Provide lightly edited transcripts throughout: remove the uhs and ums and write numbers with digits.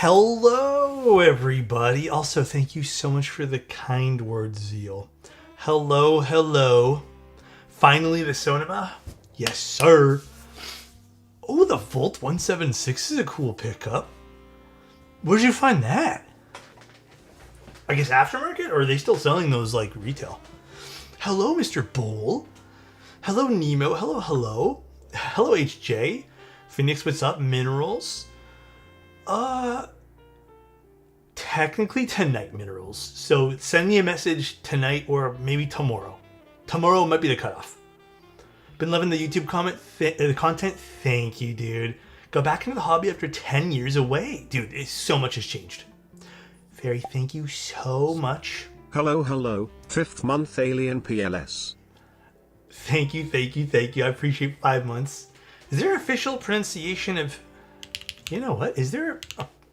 Hello, everybody. Also, thank you so much for the kind words, Zeal. Hello, hello. Finally, the Sonoma. Yes, sir. Oh, the Volt 176 is a cool pickup. Where'd you find that? I guess aftermarket? Or are they still selling those like retail? Hello, Mr. Bowl. Hello, Nemo. Hello, hello. Hello, HJ. Phoenix, what's up? Minerals. Technically tonight, Minerals. So send me a message tonight or maybe tomorrow. Tomorrow might be the cutoff. Been loving the YouTube content. Thank you, dude. Go back into the hobby after 10 years away. Dude, so much has changed. Fairy, thank you so much. Hello, hello. 5th month alien PLS. Thank you, thank you, thank you. I appreciate 5 months. Is there official pronunciation of... You know what? Is there...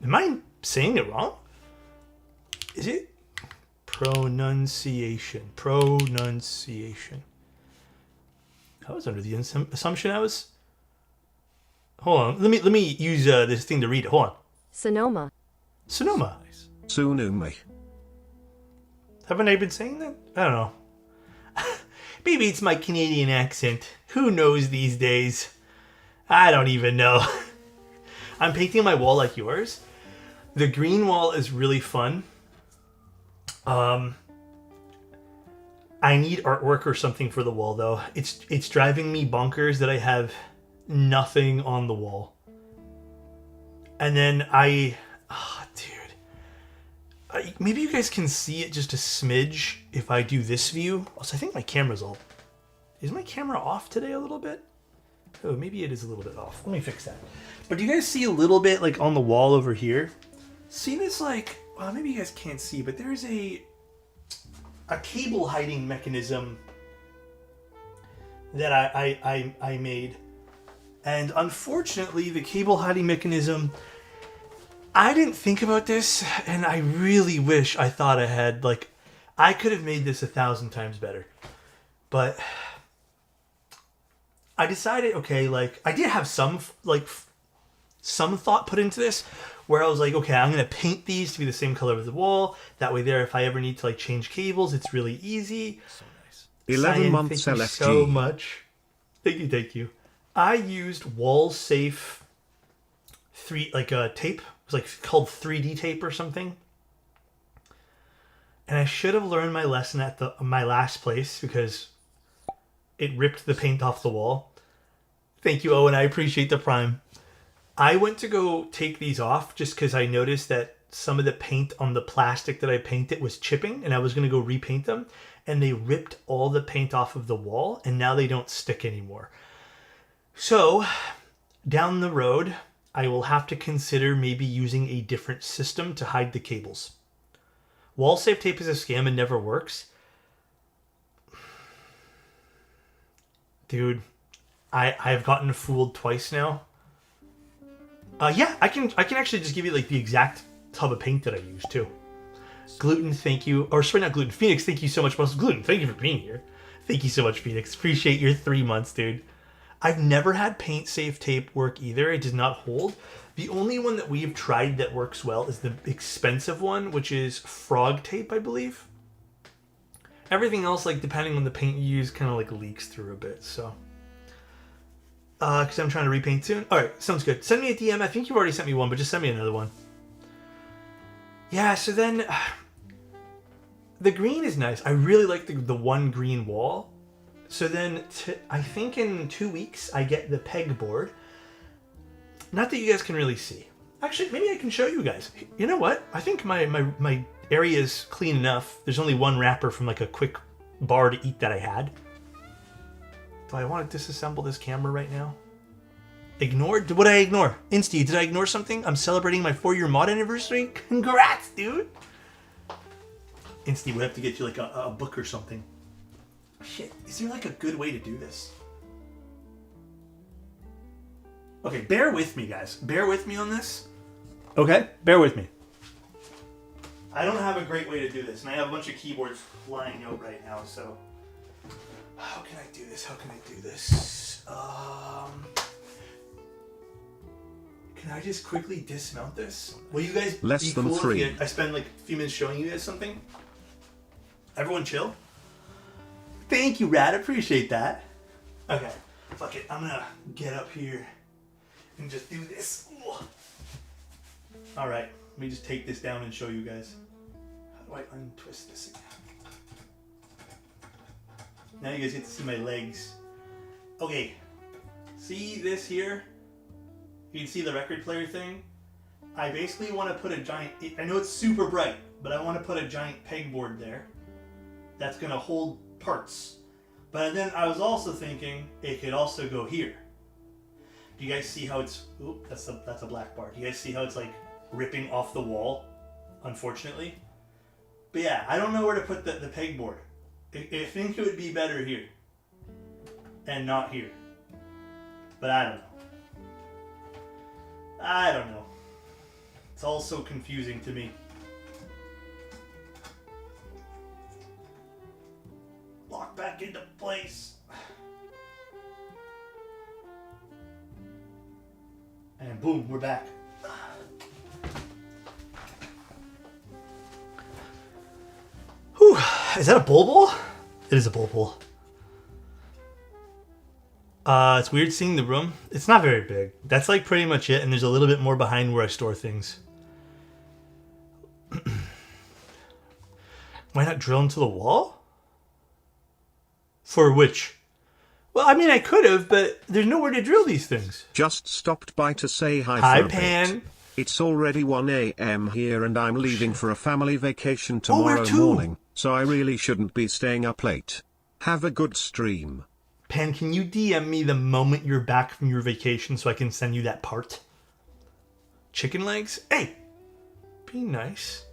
Am I saying it wrong? Is it? Pronunciation. Pronunciation. I was under the assumption I was... Hold on. Let me use this thing to read it. Hold on. Sonoma. Sonoma. Sonoma. Haven't I been saying that? I don't know. Maybe it's my Canadian accent. Who knows these days? I don't even know. I'm painting my wall like yours. The green wall is really fun. I need artwork or something for the wall though. It's driving me bonkers that I have nothing on the wall. And then maybe you guys can see it just a smidge if I do this view. Also, I think my camera's all... Is my camera off today a little bit? Oh, maybe it is a little bit off. Let me fix that. But do you guys see a little bit like on the wall over here? See this like... Well, maybe you guys can't see, but there's a cable hiding mechanism that I made. And unfortunately, the cable hiding mechanism... I didn't think about this, and I really wish I thought ahead. Like, I could have made this 1,000 times better. But I decided, okay, like, I did have some thought put into this, where I was like, okay, I'm going to paint these to be the same color as the wall. That way there, if I ever need to, like, change cables, it's really easy. So nice. 11 Cyan, months thank you LFG. so much. Thank you. I used wall safe tape. It was like called 3D tape or something. And I should have learned my lesson at my last place because it ripped the paint off the wall. Thank you, Owen. I appreciate the prime. I went to go take these off just because I noticed that some of the paint on the plastic that I painted was chipping, and I was going to go repaint them, and they ripped all the paint off of the wall, and now they don't stick anymore. So, down the road, I will have to consider maybe using a different system to hide the cables. Wall safe tape is a scam and never works. Dude, I've gotten fooled twice now. Yeah, I can actually just give you like the exact tub of paint that I used too. Gluten, thank you. Or sorry, not Gluten. Phoenix, thank you so much. Gluten, thank you for being here. Thank you so much, Phoenix. Appreciate your 3 months, dude. I've never had paint safe tape work either. It does not hold. The only one that we've tried that works well is the expensive one, which is frog tape, I believe. Everything else, like depending on the paint you use, kind of like leaks through a bit. So, because I'm trying to repaint soon. All right, sounds good. Send me a DM. I think you've already sent me one, but just send me another one. Yeah. So then, the green is nice. I really like the one green wall. So then, I think in 2 weeks, I get the pegboard. Not that you guys can really see. Actually, maybe I can show you guys. You know what? I think my area is clean enough. There's only one wrapper from like a quick bar to eat that I had. Do I want to disassemble this camera right now? Ignored? What did I ignore? Insty, did I ignore something? I'm celebrating my 4-year mod anniversary? Congrats, dude! Insty, we have to get you like a book or something. Shit, is there like a good way to do this? Okay, bear with me, guys. Bear with me on this. Okay, bear with me. I don't have a great way to do this, and I have a bunch of keyboards flying out right now, so... How can I do this? Can I just quickly dismount this? Will you guys Less be than cool 3. if I spend like a few minutes showing you guys something? Everyone chill? Thank you, Rad. Appreciate that. Okay. Fuck it. I'm gonna get up here and just do this. Alright. Let me just take this down and show you guys. How do I untwist this again? Now you guys get to see my legs. Okay. See this here? You can see the record player thing. I basically want to put a giant... I know it's super bright, but I want to put a giant pegboard there. That's going to hold parts. But then I was also thinking it could also go here. Do you guys see how it's... Oop, that's a black bar. Do you guys see how it's like ripping off the wall? Unfortunately. But yeah, I don't know where to put the pegboard. I think it would be better here. And not here. But I don't know. I don't know. It's all so confusing to me. Lock back into place. And boom, we're back. Whew. Is that a bulbul? It is a bulbul. It's weird seeing the room. It's not very big. That's like pretty much it, and there's a little bit more behind where I store things. Why not drill into the wall? For which? Well, I mean, I could have, but there's nowhere to drill these things. Just stopped by to say hi Hi, for a Pan. bit. It's already 1 a.m. here and I'm leaving for a family vacation tomorrow morning, so I really shouldn't be staying up late. Have a good stream. Pan, can you DM me the moment you're back from your vacation so I can send you that part? Chicken legs? Hey! Be nice.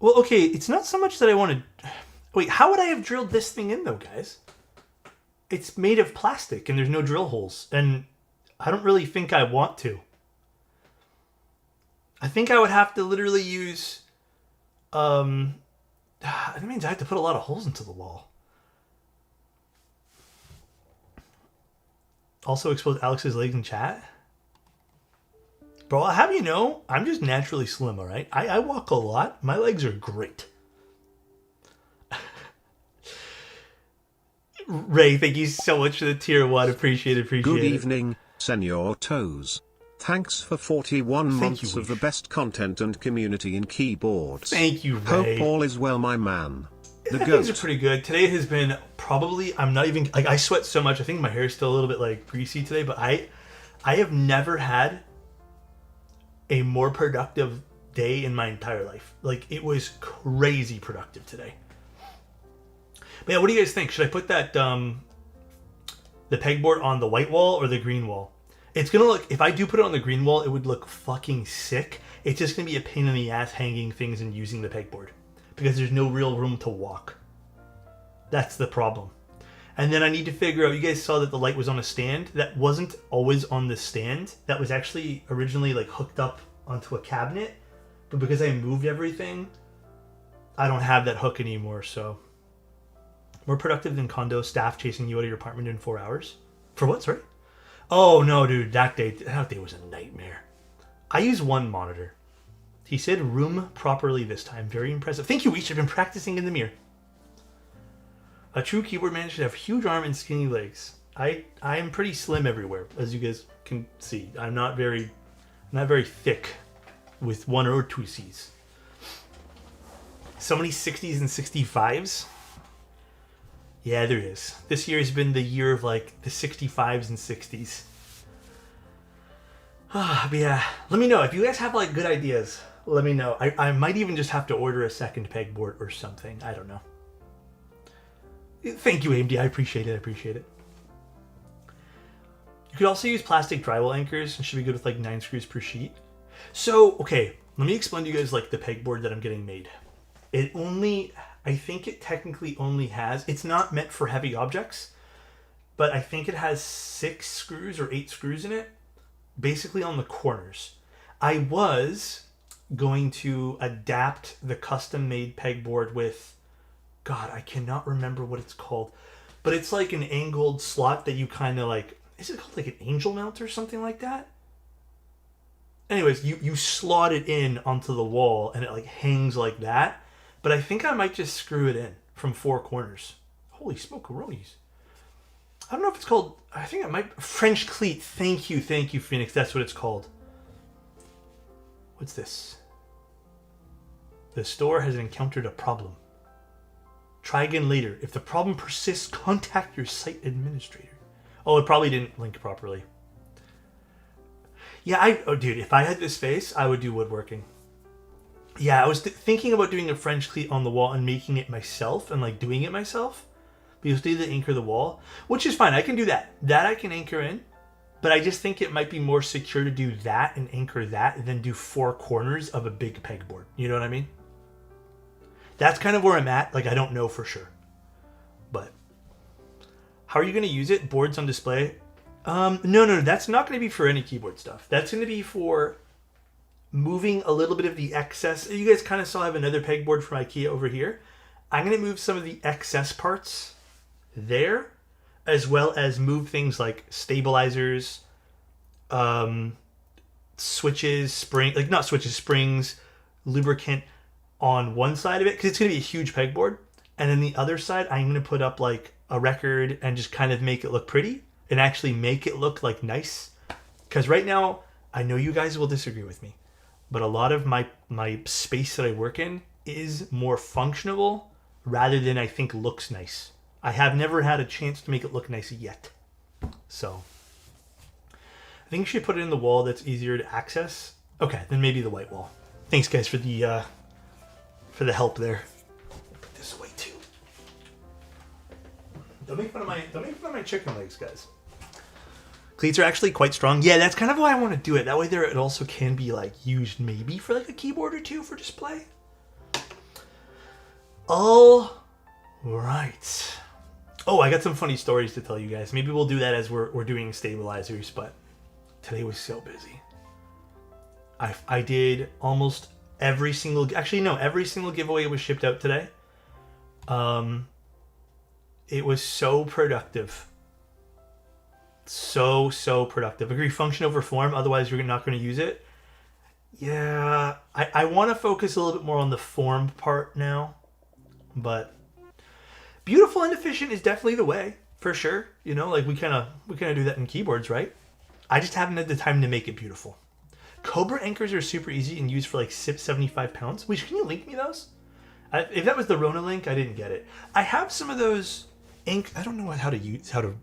Well, okay, it's not so much that I want to... Wait, how would I have drilled this thing in, though, guys? It's made of plastic, and there's no drill holes. And I don't really think I want to. I think I would have to literally use... That means I have to put a lot of holes into the wall. Also expose Alex's legs in chat. Bro, I'll have you know, I'm just naturally slim, alright? I walk a lot. My legs are great. Ray, thank you so much for the tier 1. Appreciate it. Good evening, Senor Toes. Thanks for 41 months of the best content and community in keyboards. Thank you, Ray. Hope all is well, my man. The things are pretty good. Today has been probably, I'm not even, like, I sweat so much. I think my hair is still a little bit, like, greasy today, but I have never had a more productive day in my entire life. Like, it was crazy productive today. But yeah, what do you guys think? Should I put that, the pegboard on the white wall or the green wall? It's gonna look, if I do put it on the green wall, it would look fucking sick. It's just gonna be a pain in the ass hanging things and using the pegboard. Because there's no real room to walk. That's the problem. And then I need to figure out, you guys saw that the light was on a stand. That wasn't always on the stand. That was actually originally like hooked up onto a cabinet. But because I moved everything, I don't have that hook anymore, so. More productive than condo staff chasing you out of your apartment in 4 hours. For what, sorry? Oh no, dude, that day was a nightmare. I use one monitor. He said room properly this time. Very impressive. Thank you, Weech. I've been practicing in the mirror. A true keyboard man should have huge arm and skinny legs. I am pretty slim everywhere, as you guys can see. I'm not very thick with 1 or 2 C's. So many 60s and 65s. Yeah, there is. This year has been the year of like the 65s and 60s. But yeah, let me know if you guys have like good ideas. Let me know. I might even just have to order a second pegboard or something. I don't know. Thank you, AMD. I appreciate it. You could also use plastic drywall anchors and should be good with like 9 screws per sheet. So, okay, let me explain to you guys like the pegboard that I'm getting made. I think it technically only has, it's not meant for heavy objects, but I think it has 6 screws or 8 screws in it, basically on the corners. I was going to adapt the custom-made pegboard with, God, I cannot remember what it's called, but it's like an angled slot that you kind of like, is it called like an angel mount or something like that? Anyways, you slot it in onto the wall and it like hangs like that. But I think I might just screw it in from 4 corners. Holy smoke-a-ronies. I don't know if it's called, I think it might, French cleat. Thank you, Phoenix. That's what it's called. What's this? The store has encountered a problem. Try again later. If the problem persists, contact your site administrator. Oh, it probably didn't link properly. Yeah, dude, if I had this space, I would do woodworking. Yeah, I was thinking about doing a French cleat on the wall and making it myself and like doing it myself. Because they did anchor the wall, which is fine. I can do that. That I can anchor in. But I just think it might be more secure to do that and anchor that than do 4 corners of a big pegboard. You know what I mean? That's kind of where I'm at. Like, I don't know for sure. But how are you going to use it? Boards on display? No. That's not going to be for any keyboard stuff. That's going to be for moving a little bit of the excess. You guys kind of saw I have another pegboard from IKEA over here. I'm going to move some of the excess parts there, as well as move things like stabilizers, switches, springs, lubricant on one side of it, because it's going to be a huge pegboard. And then the other side, I'm going to put up like a record and just kind of make it look pretty and actually make it look like nice. Because right now, I know you guys will disagree with me, but a lot of my space that I work in is more functional rather than I think looks nice. I have never had a chance to make it look nice yet. So I think you should put it in the wall that's easier to access. Okay, then maybe the white wall. Thanks guys for the help there. Put this away too. Don't make fun of my chicken legs, guys. Cleats are actually quite strong. Yeah, that's kind of why I want to do it. That way there it also can be like used maybe for like a keyboard or two for display. All right. Oh, I got some funny stories to tell you guys. Maybe we'll do that as we're doing stabilizers, but today was so busy. I did almost every single giveaway was shipped out today. It was so productive. So productive. Agree, function over form, otherwise you're not going to use it. Yeah, I want to focus a little bit more on the form part now, but beautiful and efficient is definitely the way, for sure. You know, like we kind of do that in keyboards, right? I just haven't had the time to make it beautiful. Cobra anchors are super easy and used for like 75 pounds. Wait, can you link me those? If that was the Rona link, I didn't get it. I have some of those I don't know how to.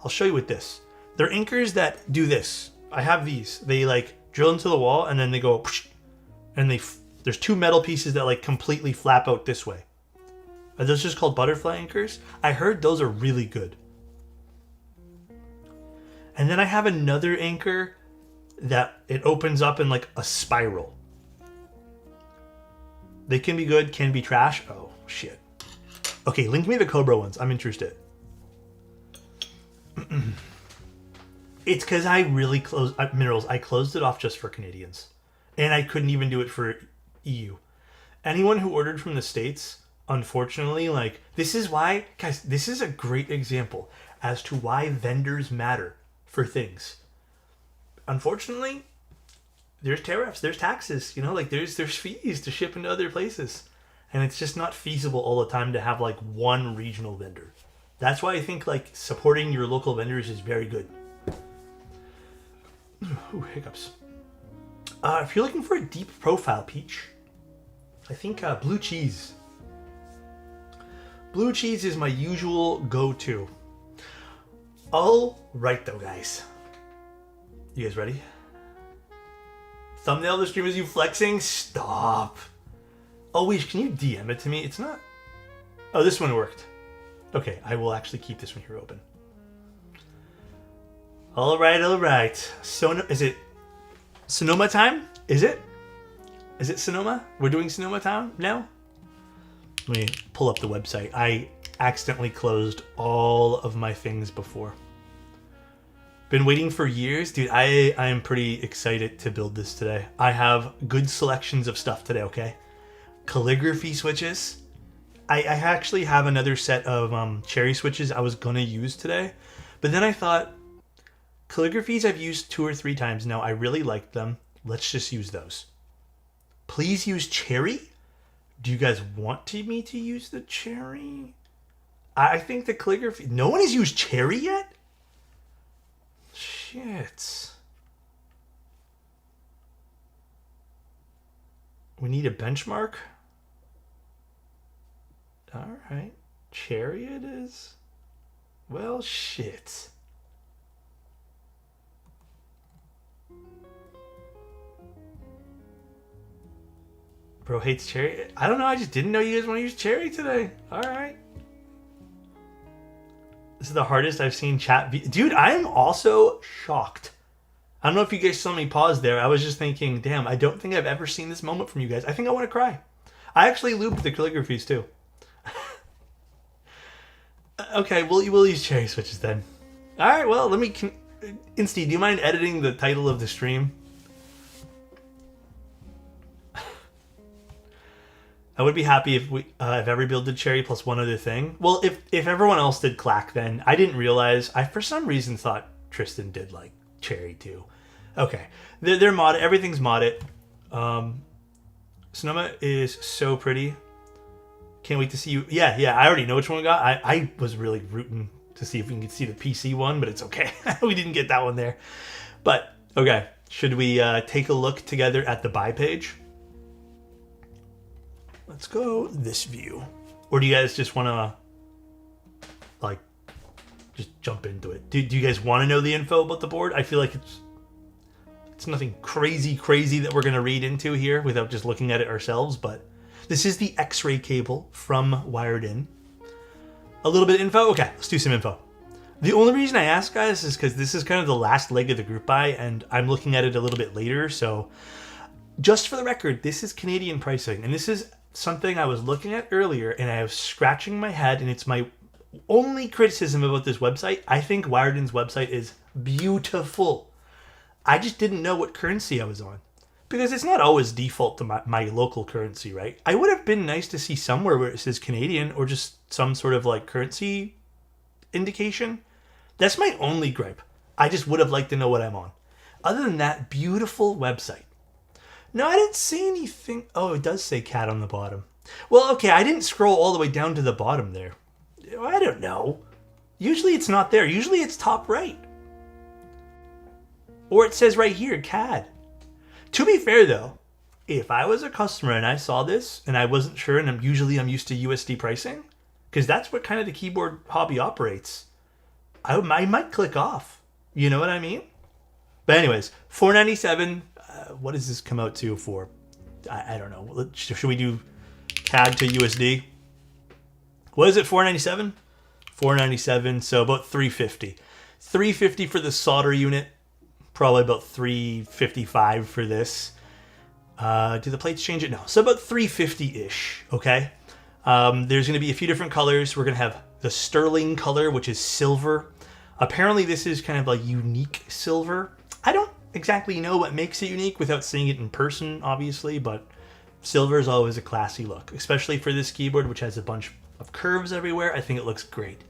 I'll show you with this. They're anchors that do this. I have these. They like drill into the wall and then they go, and there's 2 metal pieces that like completely flap out this way. Are those just called butterfly anchors? I heard those are really good. And then I have another anchor that it opens up in like a spiral. They can be good, can be trash. Oh, shit. Okay, link me the Cobra ones. I'm interested. It's because I really closed Minerals. I closed it off just for Canadians. And I couldn't even do it for EU. Anyone who ordered from the States, unfortunately, like, this is why, guys, this is a great example as to why vendors matter for things. Unfortunately, there's tariffs, there's taxes, you know, like there's fees to ship into other places. And it's just not feasible all the time to have like one regional vendor. That's why I think like supporting your local vendors is very good. Ooh, hiccups. If you're looking for a deep profile, Peach, I think blue cheese. Blue cheese is my usual go-to. All right, though, guys. You guys ready? Thumbnail of the stream is you flexing? Stop. Oh, wait, can you DM it to me? It's not... Oh, this one worked. Okay, I will actually keep this one here open. All right. Is it Sonoma time? Is it? Is it Sonoma? We're doing Sonoma time now? Let me pull up the website. I accidentally closed all of my things before. Been waiting for years. Dude, I am pretty excited to build this today. I have good selections of stuff today, okay? Calligraphy switches. I actually have another set of cherry switches I was going to use today. But then I thought, calligraphies I've used 2 or 3 times now. I really liked them. Let's just use those. Please use cherry. Do you guys want me to use the cherry? I think the calligraphy... No one has used cherry yet? Shit. We need a benchmark? Alright. Cherry it is? Well, shit. Bro hates cherry. I don't know. I just didn't know you guys want to use cherry today. All right. This is the hardest I've seen chat be. Dude, I am also shocked. I don't know if you guys saw me pause there. I was just thinking, damn, I don't think I've ever seen this moment from you guys. I think I want to cry. I actually lubed the calligraphies too. Okay, we'll use cherry switches then. All right, well, let me... Insty, do you mind editing the title of the stream? I would be happy if if every build did cherry plus one other thing. Well, if everyone else did clack, then I didn't realize. I for some reason thought Tristan did like cherry too. Okay, they're mod. Everything's modded. Sonoma is so pretty. Can't wait to see you. Yeah. I already know which one we got. I was really rooting to see if we can see the PC one, but it's okay. We didn't get that one there. But okay, should we take a look together at the buy page? Let's go this view. Or do you guys just want to, like, just jump into it? Do you guys want to know the info about the board? I feel like it's nothing crazy that we're going to read into here without just looking at it ourselves. But this is the X-ray cable from Wired In. A little bit of info? Okay, let's do some info. The only reason I ask, guys, is because this is kind of the last leg of the group buy, and I'm looking at it a little bit later. So just for the record, this is Canadian pricing, and this is something I was looking at earlier, and I was scratching my head, and it's my only criticism about this website. I think Wired In's website is beautiful. I just didn't know what currency I was on, because it's not always default to my local currency, right? I would have been nice to see somewhere where it says Canadian or just some sort of like currency indication. That's my only gripe. I just would have liked to know what I'm on. Other than that, beautiful website. No, I didn't see anything. Oh, it does say cat on the bottom. Well, okay, I didn't scroll all the way down to the bottom there. I don't know. Usually it's not there. Usually it's top right. Or it says right here, CAD. To be fair, though, if I was a customer and I saw this and I wasn't sure, and I'm used to USD pricing, because that's what kind of the keyboard hobby operates, I might click off. You know what I mean? But anyways, $4.97. What does this come out to for? I don't know. Should we do CAD to USD? What is it? $4.97? $4.97. So about $3.50. $3.50 for the solder unit. Probably about $3.55 for this. Do the plates change it? No. So about $3.50-ish. Okay. There's going to be a few different colors. We're going to have the sterling color, which is silver. Apparently, this is kind of like unique silver. I don't exactly know what makes it unique without seeing it in person, obviously, but silver is always a classy look, especially for this keyboard, which has a bunch of curves everywhere. I think it looks great.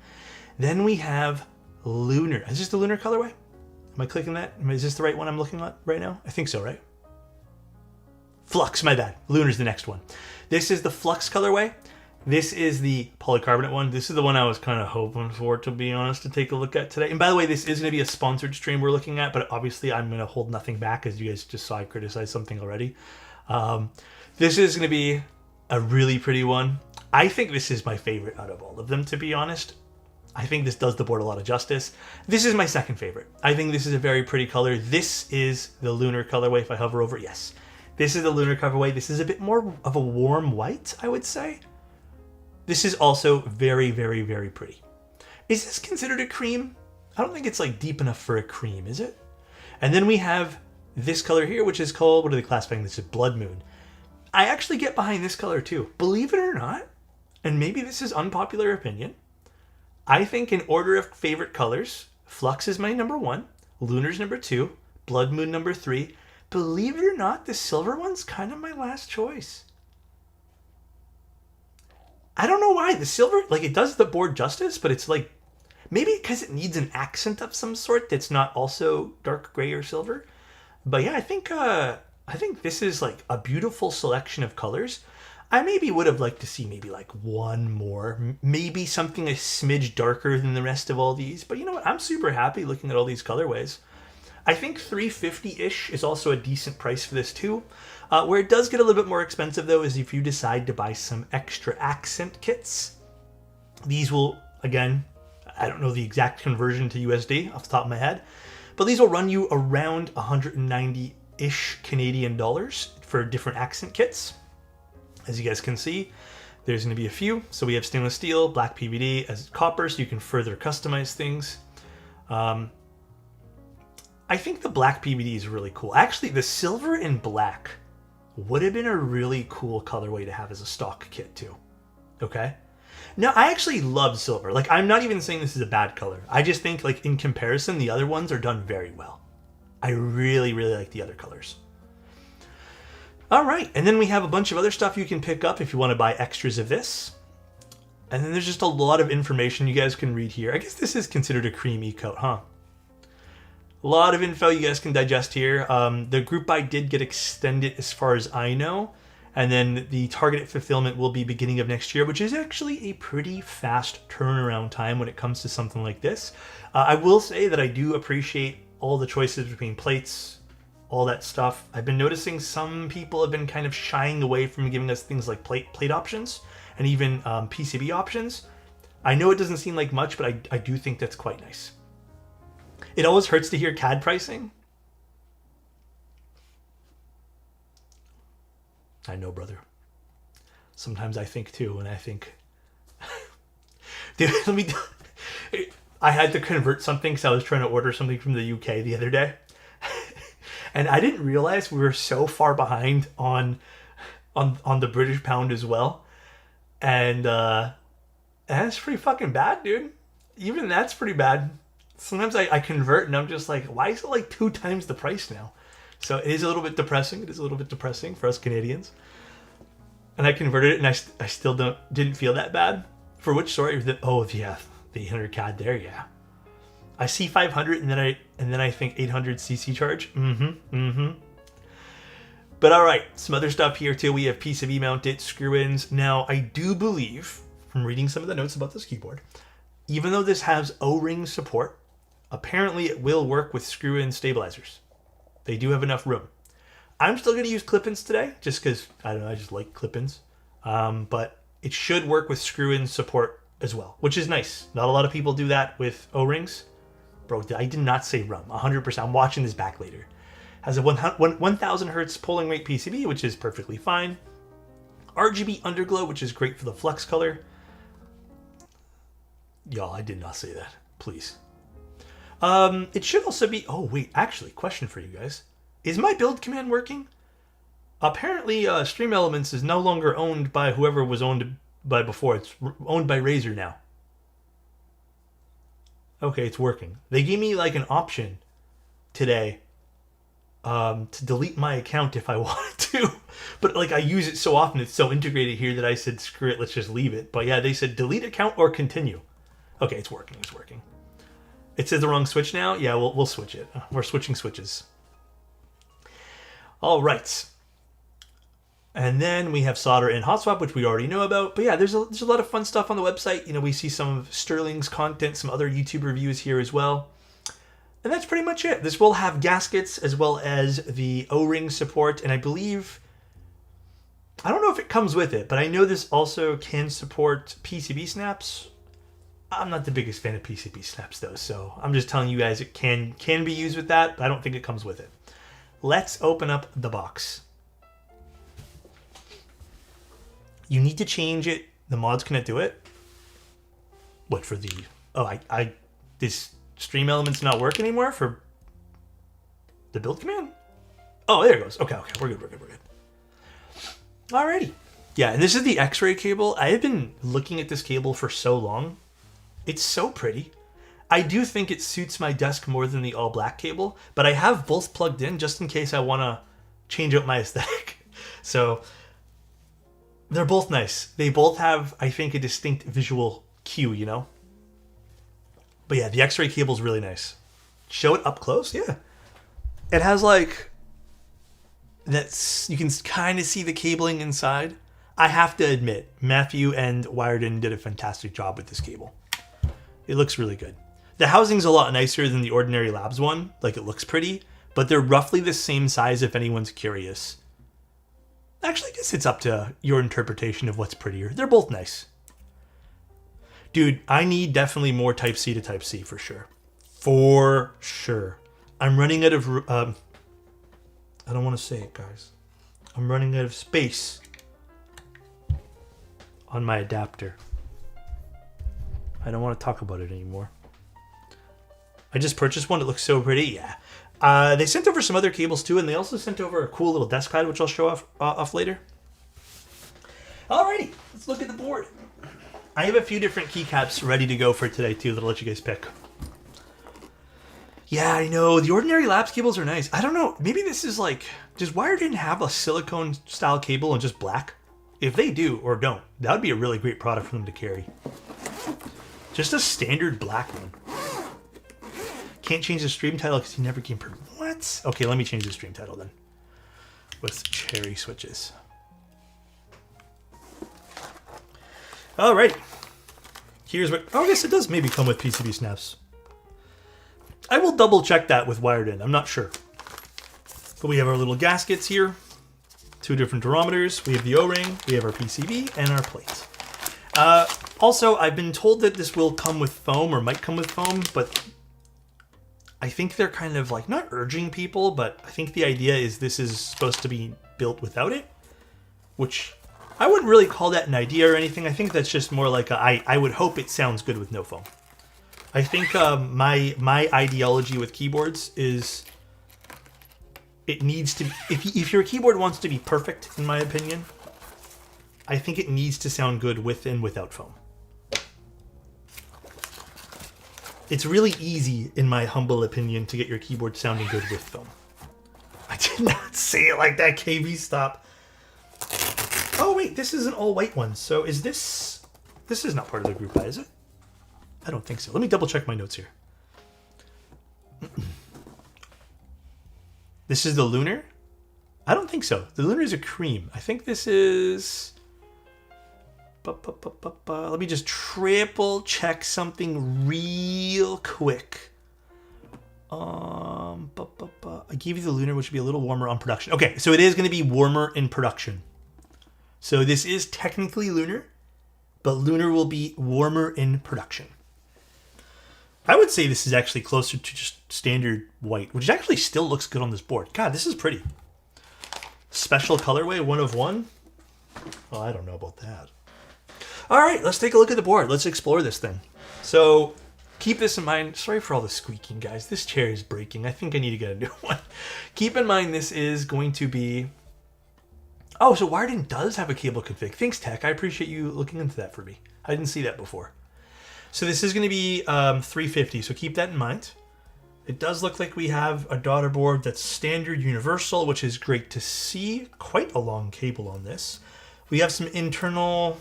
Then we have lunar. Is this the lunar colorway? Am I clicking that? Is this the right one I'm looking at right now? I think so, right? Flux, my bad. Lunar's the next one. This is the Flux colorway. This is the polycarbonate one. This is the one I was kind of hoping for, to be honest, to take a look at today. And by the way, this is going to be a sponsored stream we're looking at, but obviously I'm going to hold nothing back, as you guys just saw I criticized something already. This is going to be a really pretty one. I think this is my favorite out of all of them, to be honest. I think this does the board a lot of justice. This is my second favorite. I think this is a very pretty color. This is the lunar colorway. If I hover over, yes. This is the lunar colorway. This is a bit more of a warm white, I would say. This is also very, very, very pretty. Is this considered a cream? I don't think it's like deep enough for a cream, is it? And then we have this color here, which is called, what are they classifying? This is Blood Moon. I actually get behind this color too. Believe it or not, and maybe this is unpopular opinion, I think in order of favorite colors, Flux is my number 1, Lunar's number 2, Blood Moon number 3. Believe it or not, the silver one's kind of my last choice. I don't know why. The silver, like, it does the board justice, but it's like, maybe because it needs an accent of some sort that's not also dark gray or silver. But yeah, I think this is like a beautiful selection of colors. I maybe would have liked to see maybe like one more, maybe something a smidge darker than the rest of all these. But you know what? I'm super happy looking at all these colorways. I think 350-ish is also a decent price for this too. Where it does get a little bit more expensive though is if you decide to buy some extra accent kits. These will, again, I don't know the exact conversion to USD off the top of my head, but these will run you around 190-ish Canadian dollars for different accent kits. As you guys can see, there's going to be a few. So we have stainless steel, black PVD as copper, so you can further customize things. I think the black PVD is really cool. Actually, the silver and black would have been a really cool colorway to have as a stock kit too. Okay? Now, I actually love silver. Like, I'm not even saying this is a bad color. I just think, like, in comparison, the other ones are done very well. I really, really like the other colors. All right, and then we have a bunch of other stuff you can pick up if you want to buy extras of this. And then there's just a lot of information you guys can read here. I guess this is considered a cream e-coat, huh? A lot of info you guys can digest here. The group buy did get extended as far as I know. And then the targeted fulfillment will be beginning of next year, which is actually a pretty fast turnaround time when it comes to something like this. I will say that I do appreciate all the choices between plates, all that stuff. I've been noticing some people have been kind of shying away from giving us things like plate options and even PCB options. I know it doesn't seem like much, but I do think that's quite nice. It always hurts to hear CAD pricing. I know, brother. Sometimes I think too, and I think, dude, I had to convert something because I was trying to order something from the UK the other day. And I didn't realize we were so far behind on the British pound as well. And that's pretty fucking bad, dude. Even that's pretty bad. Sometimes I convert and I'm just like, why is it like 2 times the price now? So it is a little bit depressing. It is a little bit depressing for us Canadians. And I converted it and I still didn't feel that bad. For which sort? Oh yeah, the 800 CAD there, yeah. I see 500 and then I think 800 CC charge. But all right, some other stuff here too. We have PCB mounted screw-ins. Now I do believe, from reading some of the notes about this keyboard, even though this has O-ring support, apparently it will work with screw-in stabilizers. They do have enough room. I'm still going to use clip-ins today, just because, I don't know, I just like clip-ins. But it should work with screw-in support as well, which is nice. Not a lot of people do that with O-rings. Bro, I did not say rum, 100%. I'm watching this back later. Has a 1000 hertz polling rate PCB, which is perfectly fine. RGB underglow, which is great for the flex color. Y'all, I did not say that. Please. It should also be... Oh, wait. Actually, question for you guys. Is my build command working? Apparently, Stream Elements is no longer owned by whoever was owned by before. It's owned by Razer now. Okay, it's working. They gave me, like, an option today to delete my account if I wanted to. But, like, I use it so often, it's so integrated here that I said, screw it, let's just leave it. But, yeah, they said delete account or continue. Okay, it's working. It's working. It says the wrong switch now? Yeah, we'll switch it. We're switching switches. All right. And then we have solder and hot swap, which we already know about. But yeah, there's a lot of fun stuff on the website. You know, we see some of Sterling's content, some other YouTube reviews here as well. And that's pretty much it. This will have gaskets as well as the O-ring support. And I believe, I don't know if it comes with it, but I know this also can support PCB snaps. I'm not the biggest fan of PCB snaps though, so I'm just telling you guys it can be used with that, but I don't think it comes with it. Let's open up the box. You need to change it. The mods cannot do it. What for the... Oh, this Stream Elements not work anymore for the build command? Oh, there it goes. Okay, we're good. Alrighty. Yeah, and this is the X-ray cable. I have been looking at this cable for so long. It's so pretty. I do think it suits my desk more than the all-black cable, but I have both plugged in just in case I want to change up my aesthetic. So they're both nice. They both have, I think, a distinct visual cue, you know? But yeah, the X-ray cable is really nice. Show it up close? Yeah. It has like that's, you can kind of see the cabling inside. I have to admit, Matthew and Wiredin did a fantastic job with this cable. It looks really good. The housing's a lot nicer than the ordinary Labs one. Like, it looks pretty, but they're roughly the same size if anyone's curious. Actually, I guess it's up to your interpretation of what's prettier. They're both nice. Dude, I need definitely more Type-C to Type-C for sure. For sure. I'm running out of... I don't want to say it, guys. I'm running out of space on my adapter. I don't want to talk about it anymore. I just purchased one. It looks so pretty. Yeah. They sent over some other cables too, and they also sent over a cool little desk pad, which I'll show off later. Alrighty, let's look at the board. I have a few different keycaps ready to go for today too that I'll let you guys pick. Yeah, I know. The ordinary Labs cables are nice. I don't know. Maybe this is like... Does Wiredin have a silicone style cable and just black? If they do or don't, that would be a really great product for them to carry. Just a standard black one. Can't change the stream title because he never came per... What? Okay, let me change the stream title then. With cherry switches. Alright. Here's what... Oh, I guess it does maybe come with PCB snaps. I will double check that with Wiredin. I'm not sure. But we have our little gaskets here. 2 different durometers. We have the O-ring. We have our PCB and our plate. Also, I've been told that this will come with foam or might come with foam, but I think they're kind of like not urging people, but I think the idea is this is supposed to be built without it, which I wouldn't really call that an idea or anything. I think that's just more like I would hope it sounds good with no foam. I think my ideology with keyboards is it needs to be, if your keyboard wants to be perfect, in my opinion, I think it needs to sound good with and without foam. It's really easy, in my humble opinion, to get your keyboard sounding good with foam. I did not say it like that, KB, stop. Oh wait, this is an all-white one, so is this... This is not part of the group buy, is it? I don't think so. Let me double check my notes here. This is the Lunar? I don't think so. The Lunar is a cream. I think this is... Let me just triple check something real quick. I gave you the Lunar, which would be a little warmer on production. Okay, so it is going to be warmer in production. So this is technically Lunar, but Lunar will be warmer in production. I would say this is actually closer to just standard white, which actually still looks good on this board. God, this is pretty. Special colorway, 1 of 1. Oh, I don't know about that. All right, let's take a look at the board. Let's explore this thing. So keep this in mind. Sorry for all the squeaking, guys. This chair is breaking. I think I need to get a new one. Keep in mind this is going to be... Oh, so Wiredin does have a cable config. Thanks, Tech. I appreciate you looking into that for me. I didn't see that before. So this is going to be 350, so keep that in mind. It does look like we have a daughter board that's standard universal, which is great to see. Quite a long cable on this. We have some internal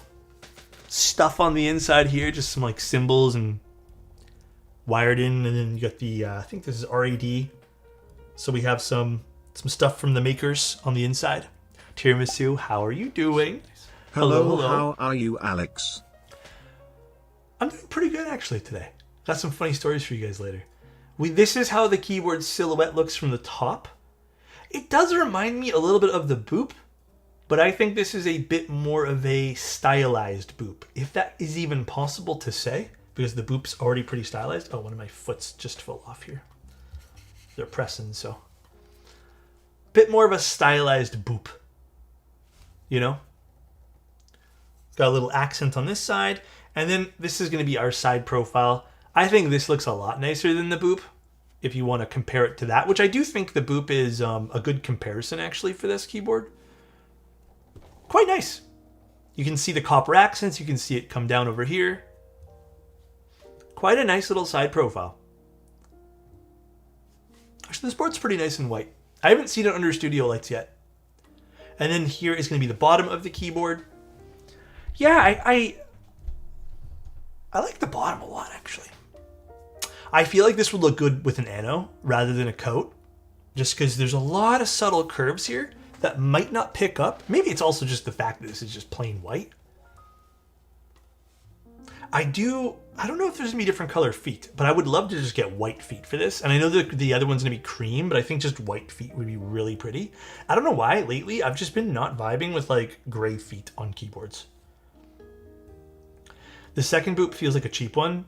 stuff on the inside here, just some like symbols and wired in, and then you got the I think this is RAD. So we have some stuff from the makers on the inside. Tiramisu, how are you doing? Hello, how are you, Alex? I'm doing pretty good actually today. Got some funny stories for you guys later. This is how the keyboard silhouette looks from the top. It does remind me a little bit of the Boop, but I think this is a bit more of a stylized Boop, if that is even possible to say, because the Boop's already pretty stylized. Oh, one of my foots just fell off here. They're pressing, so. Bit more of a stylized Boop, you know? Got a little accent on this side, and then this is going to be our side profile. I think this looks a lot nicer than the Boop, if you want to compare it to that, which I do think the Boop is a good comparison, actually, for this keyboard. Quite nice. You can see the copper accents. You can see it come down over here. Quite a nice little side profile. Actually, this board's pretty nice and white. I haven't seen it under studio lights yet. And then here is going to be the bottom of the keyboard. Yeah, I like the bottom a lot, actually. I feel like this would look good with an ano rather than a coat, just because there's a lot of subtle curves here that might not pick up. Maybe it's also just the fact that this is just plain white. I don't know if there's gonna be different color feet, but I would love to just get white feet for this. And I know that the other one's gonna be cream, but I think just white feet would be really pretty. I don't know why lately I've just been not vibing with like gray feet on keyboards. The second boop feels like a cheap one.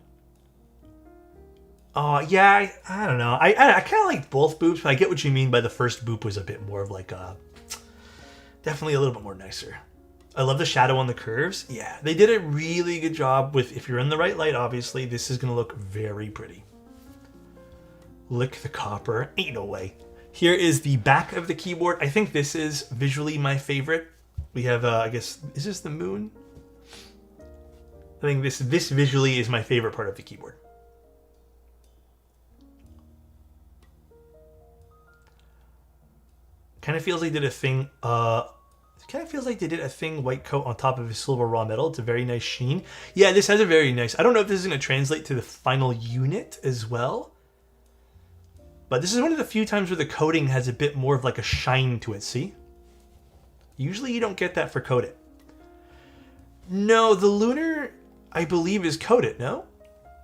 Yeah, I don't know. I kind of like both boops, but I get what you mean by the first boop was a bit more of like a, definitely a little bit more nicer. I love the shadow on the curves. Yeah, they did a really good job with, if you're in the right light, obviously, this is going to look very pretty. Lick the copper. Ain't no way. Here is the back of the keyboard. I think this is visually my favorite. We have, I guess, is this the moon? I think this visually is my favorite part of the keyboard. Kind of feels like they did a thing, kind of feels like they did a thing white coat on top of his silver raw metal. It's a very nice sheen. Yeah, this has a very nice, I don't know if this is going to translate to the final unit as well. But this is one of the few times where the coating has a bit more of like a shine to it, see? Usually you don't get that for coated. No, the lunar, I believe, is coated, no?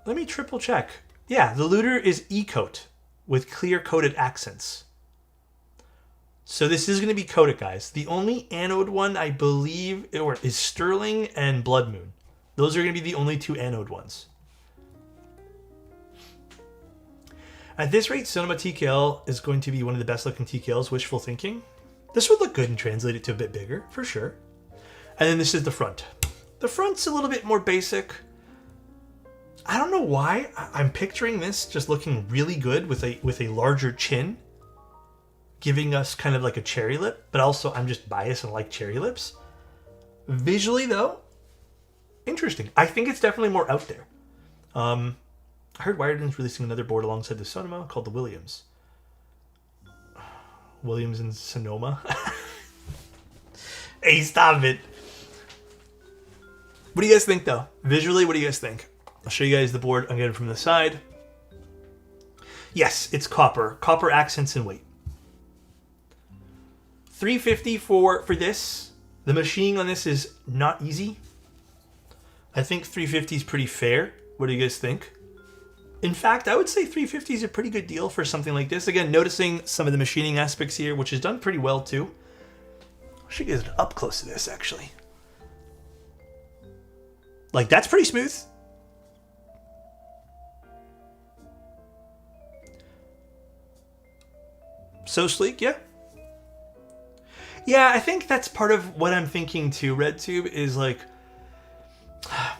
Let me triple check. Yeah, the lunar is E-coat with clear coated accents. So this is going to be coated, guys. The only anode one, I believe, is Sterling and Blood Moon. Those are going to be the only two anode ones. At this rate, Sonoma TKL is going to be one of the best looking TKLs, wishful thinking. This would look good and translate it to a bit bigger, for sure. And then this is the front. The front's a little bit more basic. I don't know why. I'm picturing this just looking really good with a larger chin, giving us kind of like a cherry lip, but also I'm just biased and like cherry lips. Visually, though, interesting. I think it's definitely more out there. I heard Wiredman's releasing another board alongside the Sonoma called the Williams. Williams and Sonoma. Hey, stop it. What do you guys think, though? Visually, what do you guys think? I'll show you guys the board. I'm getting it from the side. Yes, it's copper. Copper accents and weight. $350 for this. The machining on this is not easy. I think $350 is pretty fair. What do you guys think? In fact, I would say $350 is a pretty good deal for something like this. Again, noticing some of the machining aspects here, which is done pretty well too. I should get up close to this, actually. Like, that's pretty smooth. So sleek, yeah. Yeah, I think that's part of what I'm thinking too, RedTube, is like,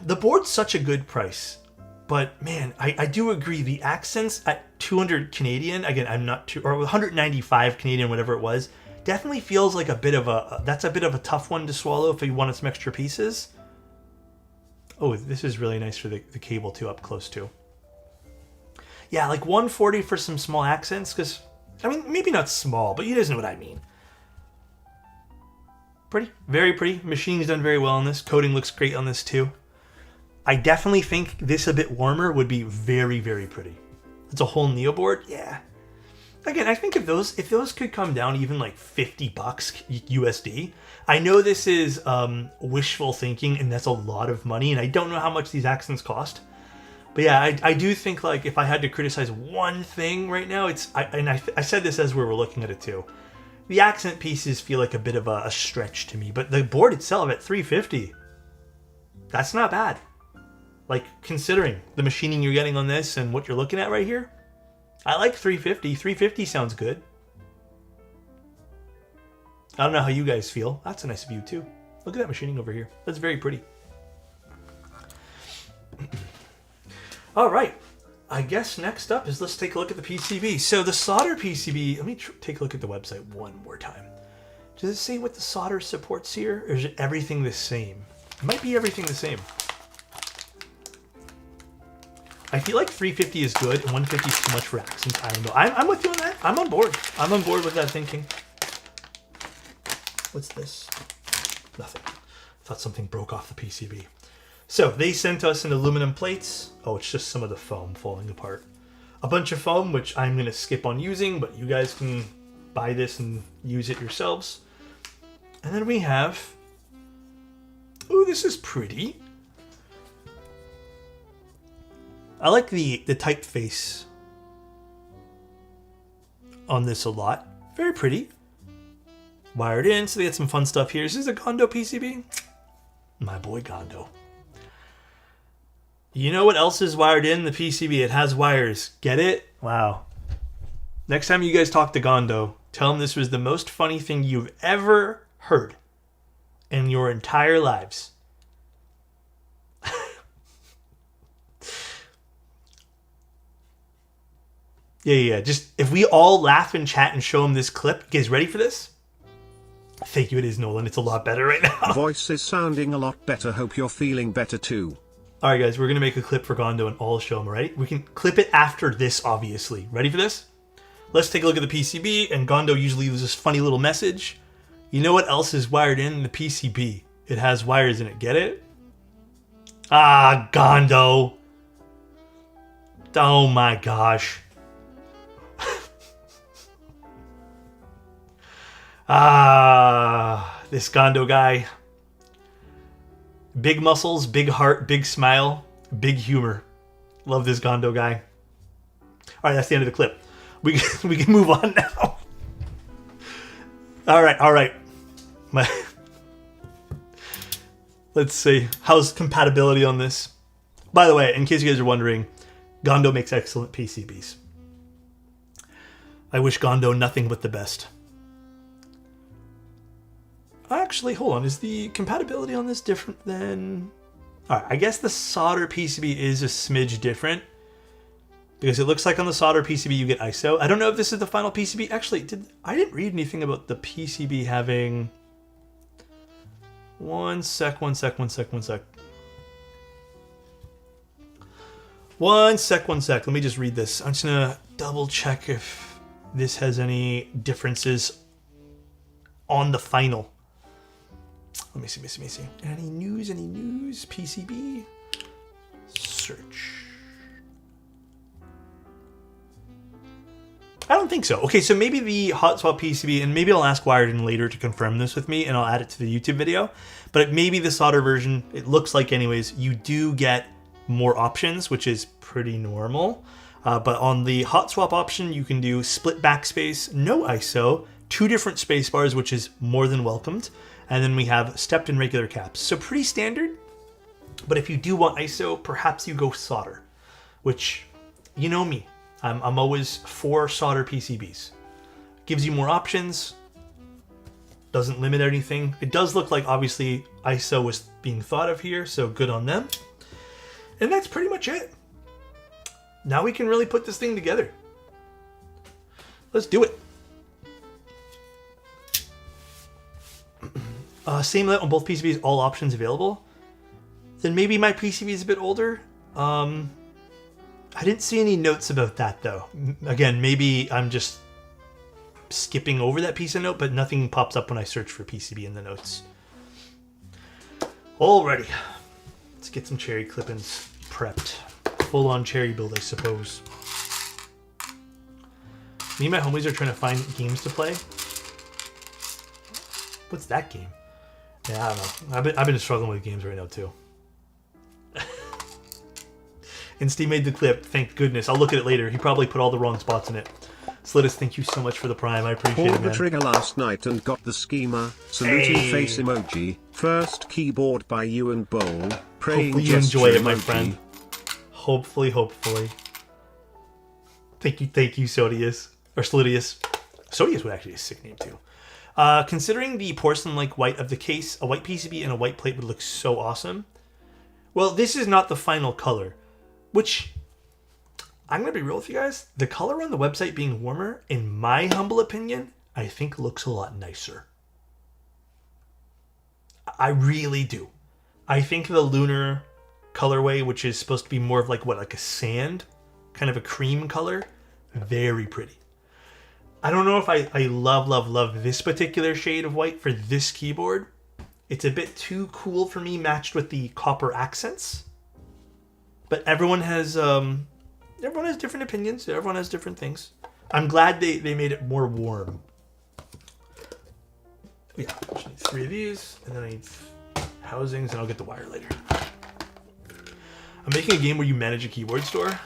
the board's such a good price. But man, I do agree, the accents at 200 Canadian, again, I'm not too, or 195 Canadian, whatever it was, definitely feels like a bit of a tough one to swallow if you wanted some extra pieces. Oh, this is really nice for the cable too, up close too. Yeah, like 140 for some small accents, because, I mean, maybe not small, but you guys know what I mean. Pretty, very pretty. Machining's done very well on this. Coating looks great on this too. I definitely think this a bit warmer would be very, very pretty. It's a whole Neo board, yeah. Again, I think if those could come down even like $50 USD. I know this is wishful thinking, and that's a lot of money, and I don't know how much these accents cost. But yeah, I do think, like, if I had to criticize one thing right now, I said this as we were looking at it too. The accent pieces feel like a bit of a stretch to me, but the board itself at $350, that's not bad. Like, considering the machining you're getting on this and what you're looking at right here, I like $350. $350 sounds good. I don't know how you guys feel. That's a nice view too. Look at that machining over here. That's very pretty. All right. I guess next up is let's take a look at the PCB. So the solder PCB, let me take a look at the website one more time. Does it say what the solder supports here, or is it everything the same? It might be everything the same. I feel like 350 is good and 150 is too much for accents. I don't know. I'm with you on that. I'm on board. I'm on board with that thinking. What's this? Nothing. I thought something broke off the PCB. So they sent us in aluminum plates. Oh, it's just some of the foam falling apart. A bunch of foam, which I'm going to skip on using, but you guys can buy this and use it yourselves. And then we have... Ooh, this is pretty. I like the typeface on this a lot. Very pretty. Wired in, so they had some fun stuff here. Is this a Gondo PCB? My boy Gondo. You know what else is wired in the PCB? It has wires. Get it? Wow. Next time you guys talk to Gondo, tell him this was the most funny thing you've ever heard in your entire lives. Yeah. Just if we all laugh and chat and show him this clip, you guys ready for this? Thank you, it is, Nolan. It's a lot better right now. Voice is sounding a lot better. Hope you're feeling better too. Alright guys, we're going to make a clip for Gondo and all show him, alright? We can clip it after this, obviously. Ready for this? Let's take a look at the PCB, and Gondo usually leaves this funny little message. You know what else is wired in the PCB? It has wires in it. Get it? Ah, Gondo. Oh my gosh. This Gondo guy. Big muscles, big heart, big smile, big humor. Love this Gondo guy. Alright, that's the end of the clip. We can move on now. Alright. Let's see. How's compatibility on this? By the way, in case you guys are wondering, Gondo makes excellent PCBs. I wish Gondo nothing but the best. Actually, hold on. Is the compatibility on this different than... Alright, I guess the solder PCB is a smidge different. Because it looks like on the solder PCB you get ISO. I don't know if this is the final PCB. Actually, I didn't read anything about the PCB having... One sec. One sec. Let me just read this. I'm just going to double check if this has any differences on the final. Let me see. Any news? PCB? Search. I don't think so. Okay, so maybe the hot swap PCB, and maybe I'll ask Wired later to confirm this with me, and I'll add it to the YouTube video. But maybe the solder version, it looks like anyways, you do get more options, which is pretty normal. But on the hot swap option, you can do split backspace, no ISO, 2 different space bars, which is more than welcomed. And then we have stepped and regular caps. So pretty standard. But if you do want ISO, perhaps you go solder, which, you know me, I'm always for solder PCBs. Gives you more options, doesn't limit anything. It does look like obviously ISO was being thought of here, so good on them. And that's pretty much it. Now we can really put this thing together. Let's do it. Same lit on both PCBs, all options available. Then maybe my PCB is a bit older. I didn't see any notes about that though. Again, maybe I'm just skipping over that piece of note, but nothing pops up when I search for PCB in the notes. Alrighty, let's get some cherry clippings prepped. Full on cherry build, I suppose. Me and my homies are trying to find games to play. What's that game? Yeah, I don't know. I've been struggling with games right now too. And Steve made the clip. Thank goodness. I'll look at it later. He probably put all the wrong spots in it. Slitus, thank you so much for the Prime. I appreciate it, man. Pulled the trigger last night and got the schema. Saluting face emoji. First keyboard by you and Bowl. Praying hopefully you enjoy it, my emoji. friend. Hopefully. Thank you, Sodius. Or Slutius. Sodius would actually be a sick name too. Considering the porcelain-like white of the case, a white PCB and a white plate would look so awesome. Well, this is not the final color, which, I'm going to be real with you guys, the color on the website being warmer, in my humble opinion, I think looks a lot nicer. I really do. I think the lunar colorway, which is supposed to be more of like a sand, kind of a cream color, very pretty. I don't know if I love this particular shade of white for this keyboard. It's a bit too cool for me, matched with the copper accents. But everyone has different opinions. Everyone has different things. I'm glad they made it more warm. Yeah, I just need 3 of these, and then I need housings, and I'll get the wire later. I'm making a game where you manage a keyboard store.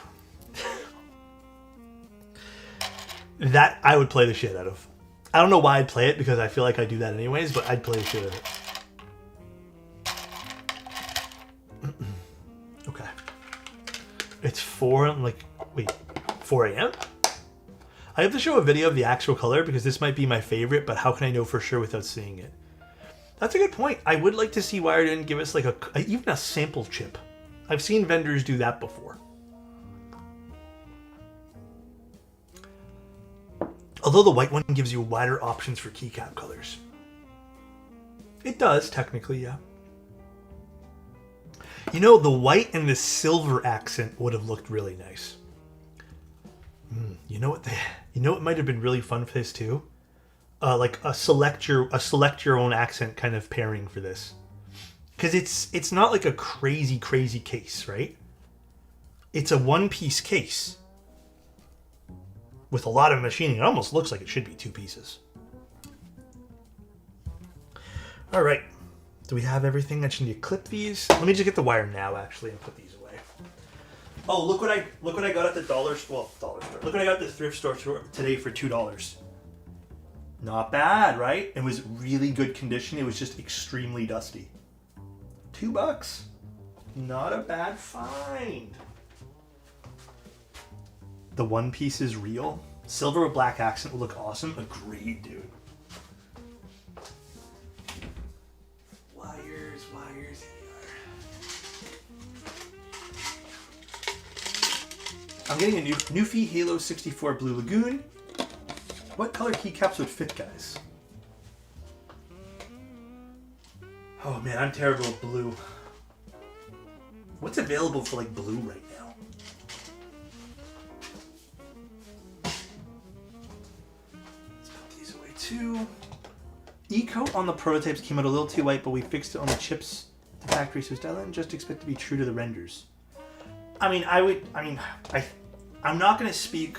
That I would play the shit out of. I don't know why I'd play it, because I feel like I do that anyways, but I'd play the shit out of it. Okay. It's 4 a.m.? I have to show a video of the actual color because this might be my favorite, but how can I know for sure without seeing it? That's a good point. I would like to see why it didn't give us like even a sample chip. I've seen vendors do that before. Although the white one gives you wider options for keycap colors. It does, technically, yeah. You know, the white and the silver accent would have looked really nice. You know what might have been really fun for this too? Like a select your own accent kind of pairing for this. Because it's not like a crazy case, right? It's a one-piece case. With a lot of machining. It almost looks like it should be 2 pieces. Alright. Do we have everything? I just need to clip these. Let me just get the wire now actually and put these away. Oh, look what I got at the dollar store. Look what I got at the thrift store today for $2. Not bad, right? It was really good condition. It was just extremely dusty. $2. Not a bad find. The one piece is real. Silver with black accent will look awesome. Agreed, dude. Wires. I'm getting a Newfie Halo 64 Blue Lagoon. What color keycaps would fit, guys? Oh man, I'm terrible with blue. What's available for like blue right now? Let's put these away too. E-coat on the prototypes came out a little too white, but we fixed it on the chips. The factory so styling. Just expect to be true to the renders. I'm not going to speak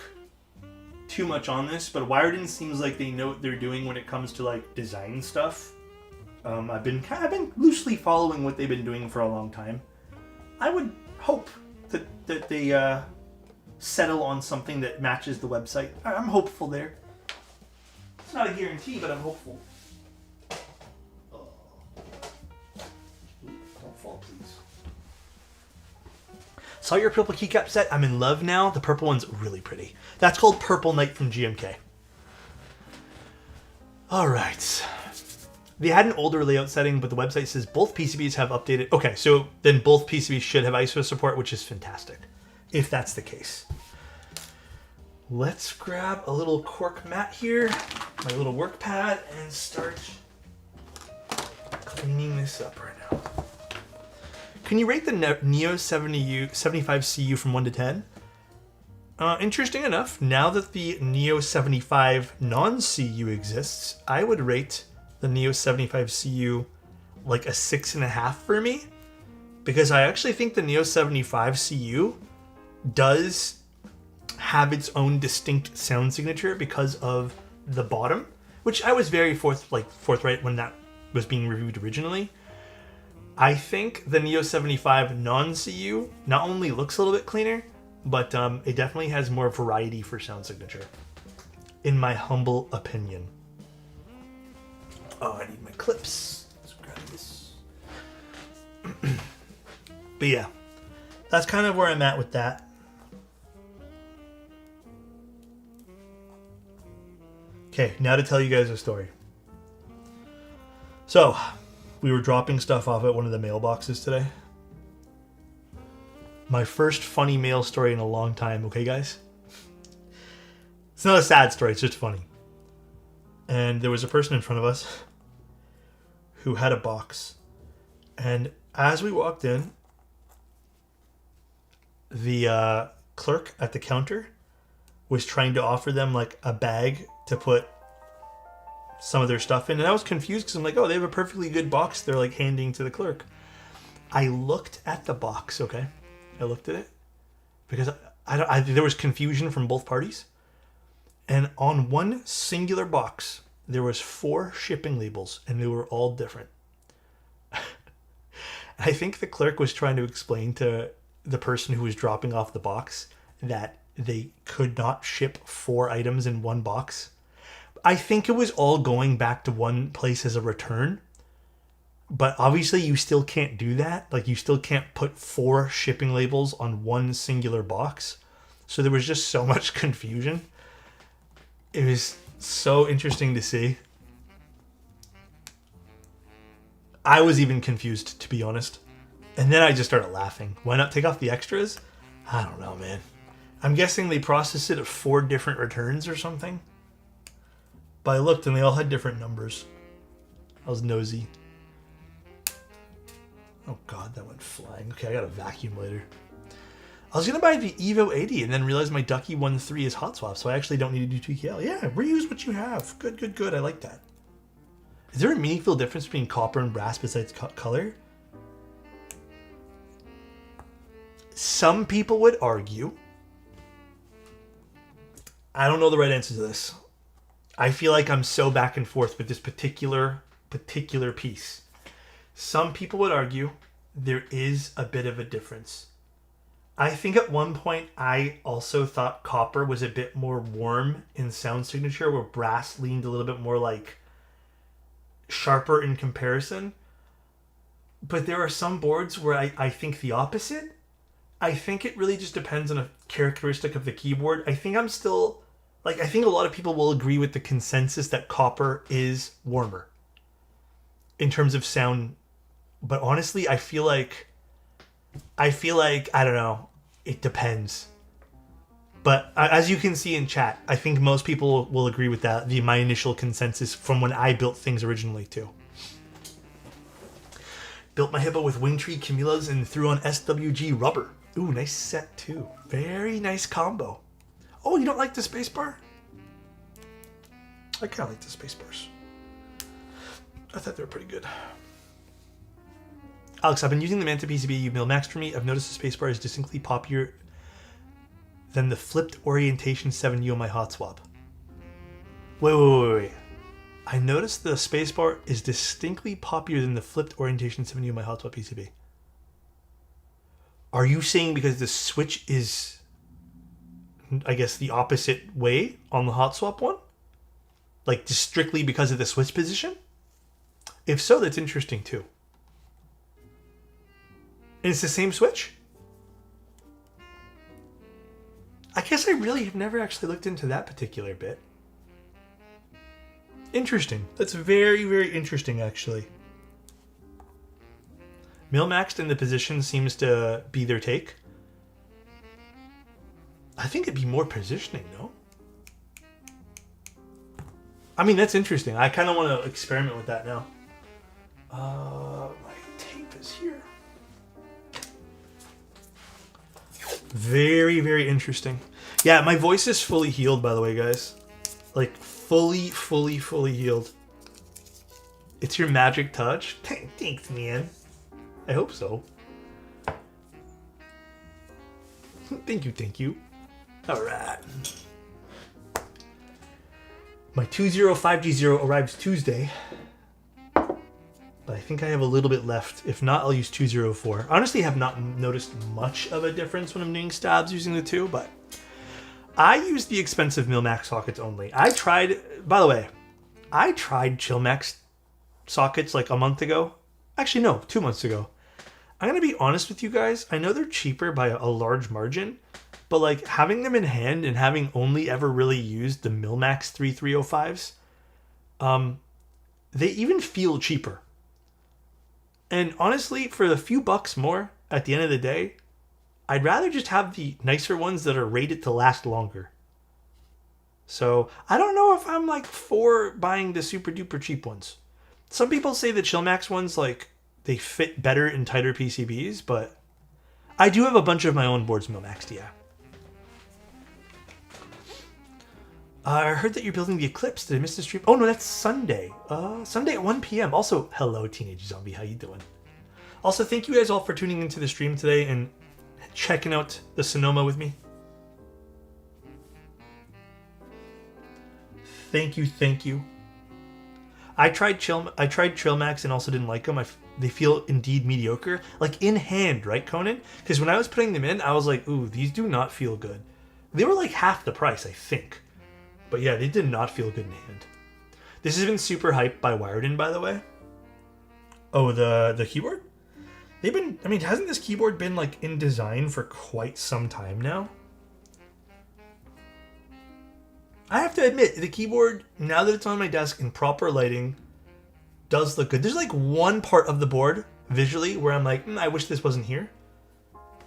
too much on this, but Wiredon seems like they know what they're doing when it comes to like design stuff. I've been loosely following what they've been doing for a long time. I would hope that they settle on something that matches the website. I'm hopeful there. It's not a guarantee, but I'm hopeful. Don't fall, please. Saw your purple keycap set. I'm in love now. The purple one's really pretty. That's called Purple Knight from GMK. All right. They had an older layout setting, but the website says both PCBs have updated. Okay, so then both PCBs should have ISO support, which is fantastic, if that's the case. Let's grab a little cork mat here, my little work pad, and start cleaning this up right now. Can you rate the Neo 75CU from 1 to 10? Interesting enough, now that the Neo 75 non-CU exists, I would rate the Neo 75CU like a 6.5 for me, because I actually think the Neo 75CU does have its own distinct sound signature because of the bottom, which I was very forthright when that was being reviewed originally. I think the Neo 75 non-CU not only looks a little bit cleaner, but it definitely has more variety for sound signature, in my humble opinion. Oh, I need my clips. Let's grab this. But yeah, that's kind of where I'm at with that. Okay, now to tell you guys a story. So, we were dropping stuff off at one of the mailboxes today. My first funny mail story in a long time, okay guys? It's not a sad story, it's just funny. And there was a person in front of us who had a box. And as we walked in, the clerk at the counter was trying to offer them like a bag to put some of their stuff in. And I was confused because I'm like, oh, they have a perfectly good box they're like handing to the clerk. I looked at the box, okay? I looked at it because there was confusion from both parties. And on one singular box, there was 4 shipping labels, and they were all different. I think the clerk was trying to explain to the person who was dropping off the box that they could not ship 4 items in one box. I think it was all going back to one place as a return. But obviously you still can't do that. Like, you still can't put 4 shipping labels on one singular box. So there was just so much confusion. It was so interesting to see. I was even confused, to be honest. And then I just started laughing. Why not take off the extras? I don't know, man. I'm guessing they processed it at 4 different returns or something. But I looked and they all had different numbers. I was nosy. Oh god, that went flying. Okay, I gotta vacuum later. I was gonna buy the Evo 80 and then realized my Ducky 1.3 is hot swap, so I actually don't need to do TKL. Yeah, reuse what you have. Good, good, good. I like that. Is there a meaningful difference between copper and brass besides color? Some people would argue. I don't know the right answer to this. I feel like I'm so back and forth with this particular piece. Some people would argue there is a bit of a difference. I think at one point I also thought copper was a bit more warm in sound signature, where brass leaned a little bit more like sharper in comparison. But there are some boards where I think the opposite. I think it really just depends on a characteristic of the keyboard. I think I'm still, like, I think a lot of people will agree with the consensus that copper is warmer in terms of sound. But honestly, I feel like, I don't know, it depends. But as you can see in chat, I think most people will agree with that, my initial consensus from when I built things originally too. Built my hippo with Wingtree Camilas and threw on SWG rubber. Ooh, nice set too. Very nice combo. Oh, you don't like the spacebar? I kind of like the spacebars. I thought they were pretty good. Alex, I've been using the Manta PCB you mil-maxed for me. I've noticed the spacebar is distinctly poppier than the flipped orientation 7U on my hot swap. Wait. I noticed the spacebar is distinctly poppier than the flipped orientation 7U on my hot swap PCB. Are you saying because the switch is, I guess, the opposite way on the hot swap one? Like, just strictly because of the switch position? If so, that's interesting too. And it's the same switch? I guess I really have never actually looked into that particular bit. Interesting. That's very, very interesting, actually. Mil-maxed in the position seems to be their take. I think it'd be more positioning, no? I mean, that's interesting. I kind of want to experiment with that now. My tape is here. Very, very interesting. Yeah, my voice is fully healed, by the way, guys. Like, fully healed. It's your magic touch? Thanks, man. I hope so. Thank you. Alright. My 205G0 arrives Tuesday. But I think I have a little bit left. If not, I'll use 204. Honestly, I have not noticed much of a difference when I'm doing stabs using the two, but I use the expensive mil-max sockets only. I tried, by the way, I tried Chilmax sockets like a month ago. Actually, no, 2 months ago. I'm going to be honest with you guys. I know they're cheaper by a large margin, but like having them in hand and having only ever really used the Mil-Max 3305s, they even feel cheaper. And honestly, for a few bucks more at the end of the day, I'd rather just have the nicer ones that are rated to last longer. So I don't know if I'm like for buying the super duper cheap ones. Some people say the Chilmax ones, like, they fit better in tighter PCBs, but I do have a bunch of my own boards Mil-Maxed, yeah. I heard that you're building the Eclipse. Did I miss the stream? Oh no, that's Sunday. Sunday at 1 p.m. Also, hello, Teenage Zombie. How you doing? Also, thank you guys all for tuning into the stream today and checking out the Sonoma with me. Thank you. I tried Trail Max and also didn't like them. They feel indeed mediocre, like in hand, right, Conan? Because when I was putting them in, I was like, ooh, these do not feel good. They were like half the price, I think. But yeah, they did not feel good in hand. This has been super hyped by Wiredin, by the way. Oh, the keyboard? Hasn't this keyboard been like in design for quite some time now? I have to admit, the keyboard, now that it's on my desk in proper lighting, does look good. There's like one part of the board visually where I'm like, I wish this wasn't here,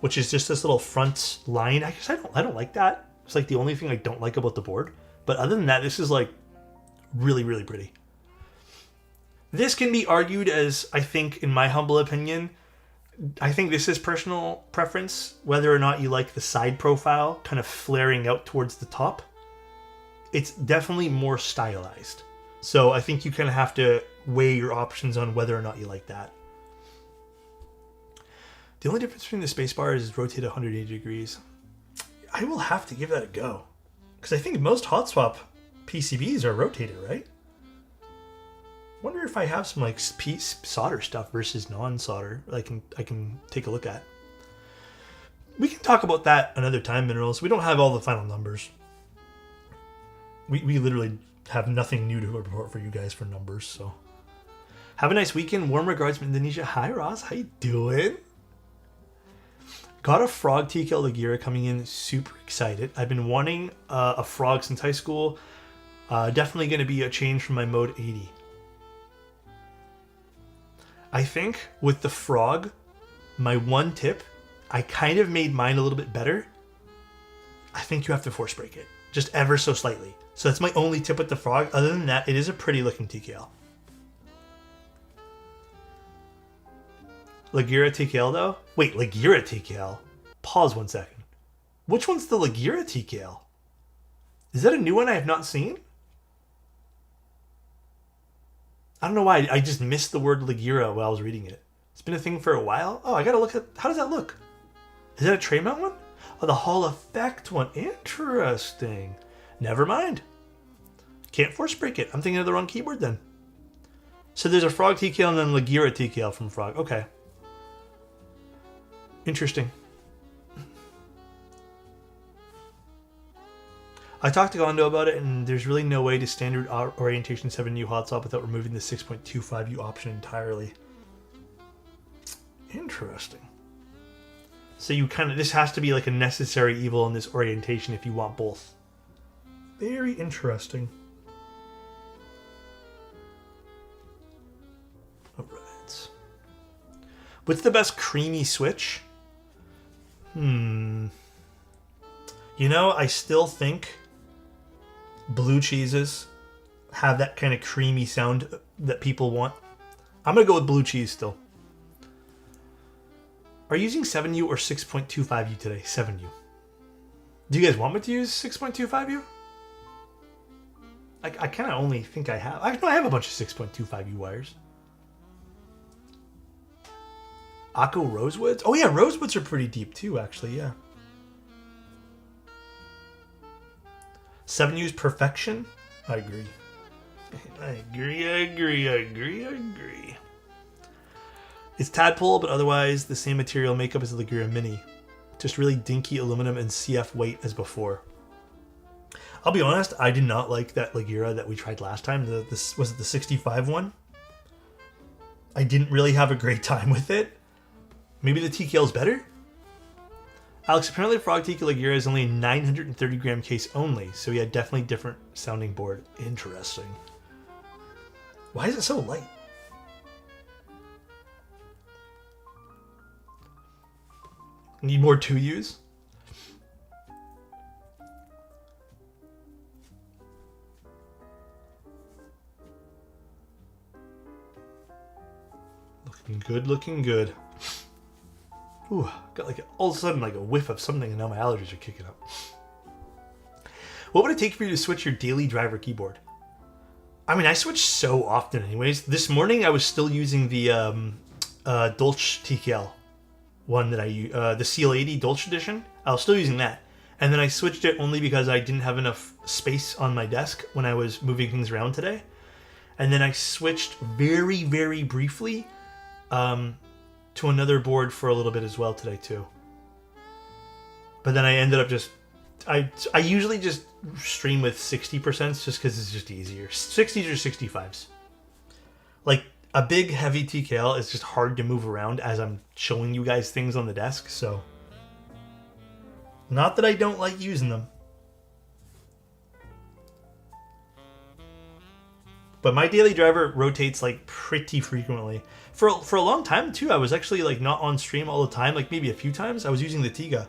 which is just this little front line. I guess I don't like that. It's like the only thing I don't like about the board. But other than that, this is like really, really pretty. This can be argued as, I think, in my humble opinion, I think this is personal preference, whether or not you like the side profile kind of flaring out towards the top. It's definitely more stylized. So I think you kind of have to weigh your options on whether or not you like that. The only difference between the spacebar is rotate 180 degrees. I will have to give that a go. Because I think most hot swap PCBs are rotated, right? Wonder if I have some like solder stuff versus non-solder I can take a look at. We can talk about that another time, Minerals. We don't have all the final numbers. We literally have nothing new to report for you guys for numbers, so. Have a nice weekend. Warm regards from Indonesia. Hi, Ross. How you doing? Got a frog TKL Lagira coming in. Super excited. I've been wanting a frog since high school. Definitely going to be a change from my Mode 80. I think with the frog, my one tip, I kind of made mine a little bit better. I think you have to force break it. Just ever so slightly. So that's my only tip with the frog. Other than that, it is a pretty looking TKL. Lagira TKL though? Wait, Lagira TKL? Pause 1 second. Which one's the Lagira TKL? Is that a new one I have not seen? I don't know why. I just missed the word Lagira while I was reading it. It's been a thing for a while. Oh, I gotta look at... How does that look? Is that a tray mount one? Oh, the Hall Effect one. Interesting. Never mind. Can't force break it. I'm thinking of the wrong keyboard then. So there's a Frog TKL and then Lagira TKL from Frog. Okay. Interesting. I talked to Gondo about it, and there's really no way to standard orientation 7U hot swap without removing the 6.25U option entirely. Interesting. So you kind of, this has to be like a necessary evil in this orientation if you want both. Very interesting. Alright. What's the best creamy switch? You know, I still think blue cheeses have that kind of creamy sound that people want. I'm going to go with blue cheese still. Are you using 7U or 6.25U today? 7U. Do you guys want me to use 6.25U? I kind of only think I have. I have a bunch of 6.25U wires. Akko Rosewoods? Oh yeah, Rosewoods are pretty deep too, actually, yeah. 7U's perfection? I agree. I agree. It's Tadpole, but otherwise the same material makeup as the Lagira Mini. Just really dinky aluminum and CF weight as before. I'll be honest, I did not like that Lagira that we tried last time. Was it the 65 one? I didn't really have a great time with it. Maybe the TKL's better? Alex, apparently Frog TK Lagira is only a 930 gram case only, so he had definitely different sounding board. Interesting. Why is it so light? Need more 2Us? Looking good. Ooh, got like all of a sudden like a whiff of something and now my allergies are kicking up. What would it take for you to switch your daily driver keyboard? I mean, I switch so often anyways. This morning I was still using the Dolce TKL one that I use, the Seal 80 Dolce edition. I was still using that. And then I switched it only because I didn't have enough space on my desk when I was moving things around today. And then I switched very, very briefly to another board for a little bit as well today too. But then I ended up just... I usually just stream with 60% just because it's just easier. 60s or 65s. Like, a big, heavy TKL is just hard to move around as I'm showing you guys things on the desk, so... Not that I don't like using them. But my daily driver rotates like pretty frequently. For a long time too, I was actually like not on stream all the time, like maybe a few times. I was using the Tiga.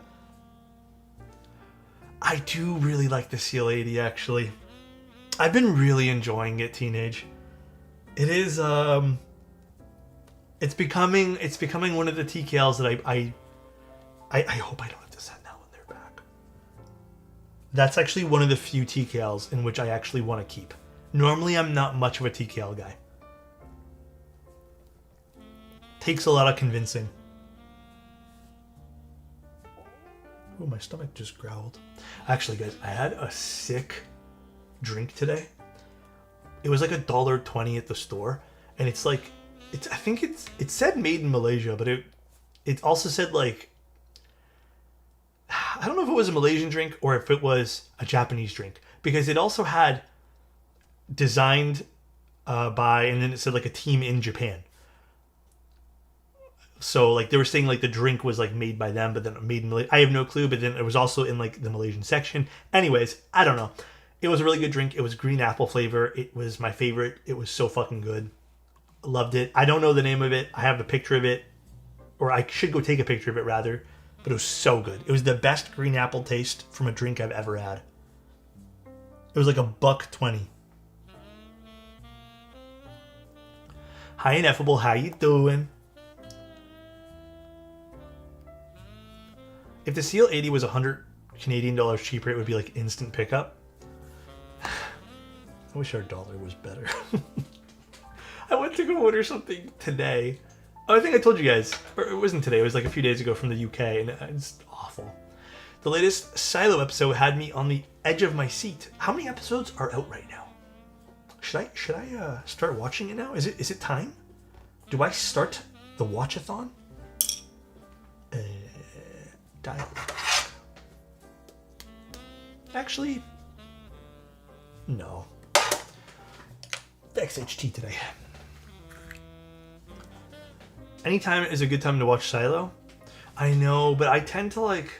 I do really like the CL80 actually. I've been really enjoying it, Teenage. It is it's becoming one of the TKLs that I hope I don't have to send that when they're back. That's actually one of the few TKLs in which I actually want to keep. Normally, I'm not much of a TKL guy. Takes a lot of convincing. Oh, my stomach just growled. Actually, guys, I had a sick drink today. It was like $1.20 at the store, and it's like, I think it said made in Malaysia, but it also said like, I don't know if it was a Malaysian drink or if it was a Japanese drink, because it also had designed by, and then it said like a team in Japan. So like they were saying like the drink was like made by them, but then made in Malaysia. I have no clue, but then it was also in like the Malaysian section. Anyways, I don't know. It was a really good drink. It was green apple flavor. It was my favorite. It was so fucking good. Loved it. I don't know the name of it. I have a picture of it, or I should go take a picture of it rather, but it was so good. It was the best green apple taste from a drink I've ever had. It was like $1.20. Hi, Ineffable. How you doing? If the CL80 was 100 Canadian dollars cheaper, it would be like instant pickup. I wish our dollar was better. I went to go order something today. Oh, I think I told you guys. Or it wasn't today. It was like a few days ago from the UK, and it's awful. The latest Silo episode had me on the edge of my seat. How many episodes are out right now? Should I start watching it now? Is it time? Do I start the watchathon? Dial. Actually, no. XHT today. Anytime is a good time to watch Silo. I know, but I tend to like...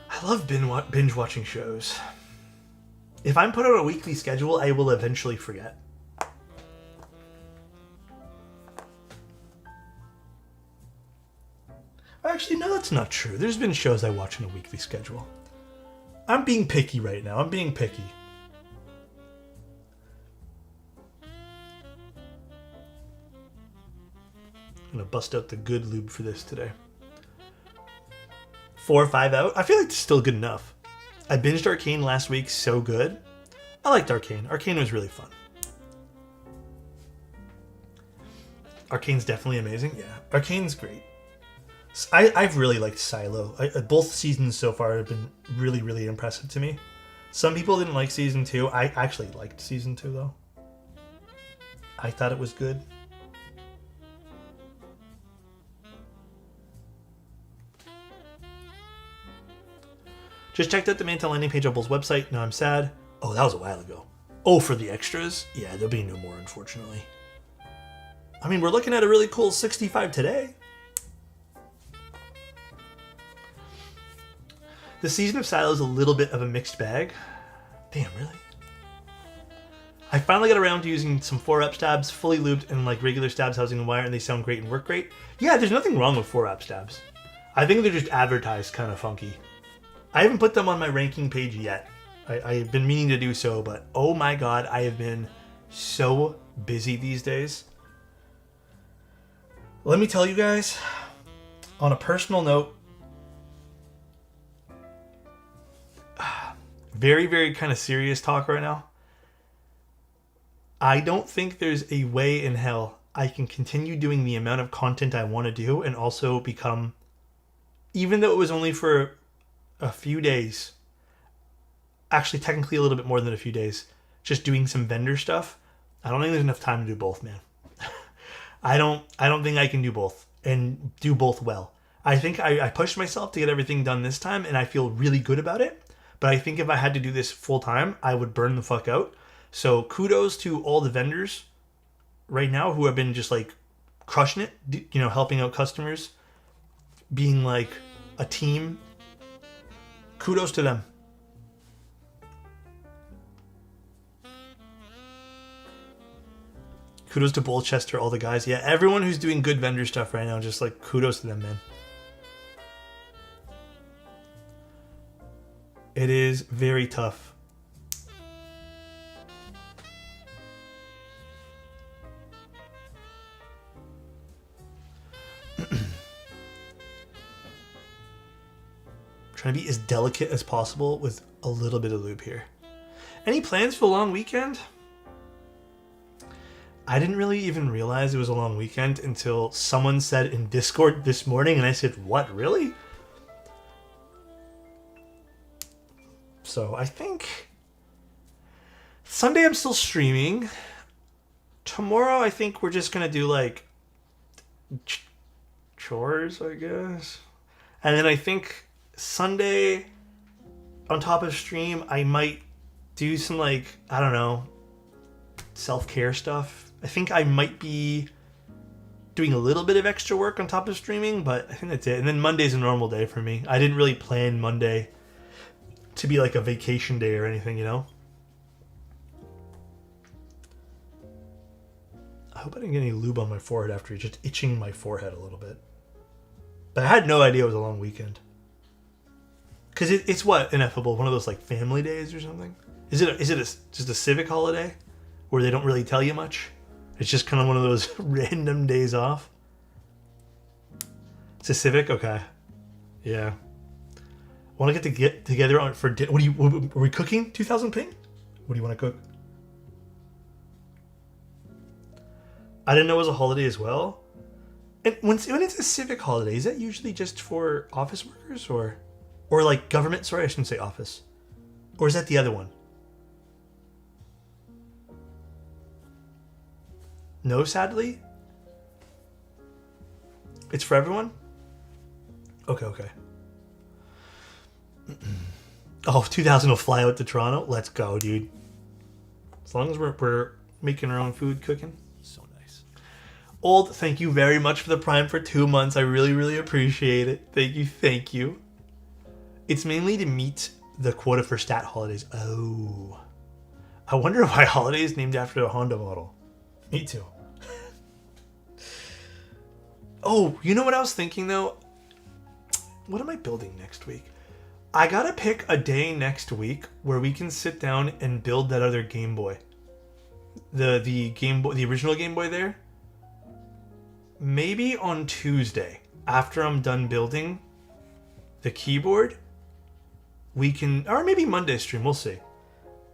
I love binge watching shows. If I'm put on a weekly schedule, I will eventually forget. Actually, no, that's not true. There's been shows I watch on a weekly schedule. I'm being picky right now. I'm being picky. I'm gonna bust out the good lube for this today. 4 or 5 out. I feel like it's still good enough. I binged Arcane last week. So good. I liked Arcane. Arcane was really fun. Arcane's definitely amazing. Yeah, Arcane's great. I've really liked Silo. Both seasons so far have been really, really impressive to me. Some people didn't like season 2. I actually liked season 2 though. I thought it was good. Just checked out the Manta landing page on Bull's website. Now I'm sad. Oh, that was a while ago. Oh, for the extras? Yeah, there'll be no more, unfortunately. I mean, we're looking at a really cool 65 today. The season of Silo is a little bit of a mixed bag. Damn, really? I finally got around to using some 4-up stabs, fully lubed, and like regular stabs housing the wire, and they sound great and work great. Yeah, there's nothing wrong with 4-up stabs. I think they're just advertised kind of funky. I haven't put them on my ranking page yet. I've been meaning to do so, but oh my god, I have been so busy these days. Let me tell you guys, on a personal note, very, very kind of serious talk right now. I don't think there's a way in hell I can continue doing the amount of content I want to do and also become, even though it was only for a few days, actually technically a little bit more than a few days, just doing some vendor stuff. I don't think there's enough time to do both, man. I don't think I can do both and do both well. I think I pushed myself to get everything done this time, and I feel really good about it. But I think if I had to do this full time, I would burn the fuck out. So kudos to all the vendors right now who have been just like crushing it, you know, helping out customers, being like a team. Kudos to them. Kudos to Bolchester, all the guys. Yeah, everyone who's doing good vendor stuff right now, just like kudos to them, man. It is very tough. Trying to be as delicate as possible with a little bit of lube here. Any plans for a long weekend? I didn't really even realize it was a long weekend until someone said in Discord this morning, and I said, what, really? So I think Sunday I'm still streaming. Tomorrow I think we're just going to do like chores, I guess. And then I think Sunday on top of stream, I might do some like, I don't know, self-care stuff. I think I might be doing a little bit of extra work on top of streaming, but I think that's it. And then Monday's a normal day for me. I didn't really plan Monday to be like a vacation day or anything, you know? I hope I didn't get any lube on my forehead after just itching my forehead a little bit. But I had no idea it was a long weekend. Because it's what, ineffable? One of those like family days or something? Is it just a civic holiday where they don't really tell you much? It's just kind of one of those random days off. It's a civic? Okay. Yeah. Want to get together on for dinner? Are we cooking 2000 ping? What do you want to cook? I didn't know it was a holiday as well. And when it's a civic holiday, is that usually just for office workers or like government? Sorry, I shouldn't say office. Or is that the other one? No, sadly. It's for everyone? Okay. Oh, 2000 will fly out to Toronto? Let's go, dude. As long as we're making our own food, cooking. So nice. Old, thank you very much for the Prime for 2 months. I really, really appreciate it. Thank you. It's mainly to meet the quota for stat holidays. Oh. I wonder why holiday is named after a Honda model. Me too. Oh, you know what I was thinking though? What am I building next week? I gotta pick a day next week where we can sit down and build that other Game Boy. The Game Boy, the original Game Boy there. Maybe on Tuesday, after I'm done building the keyboard, we can, or maybe Monday stream, we'll see.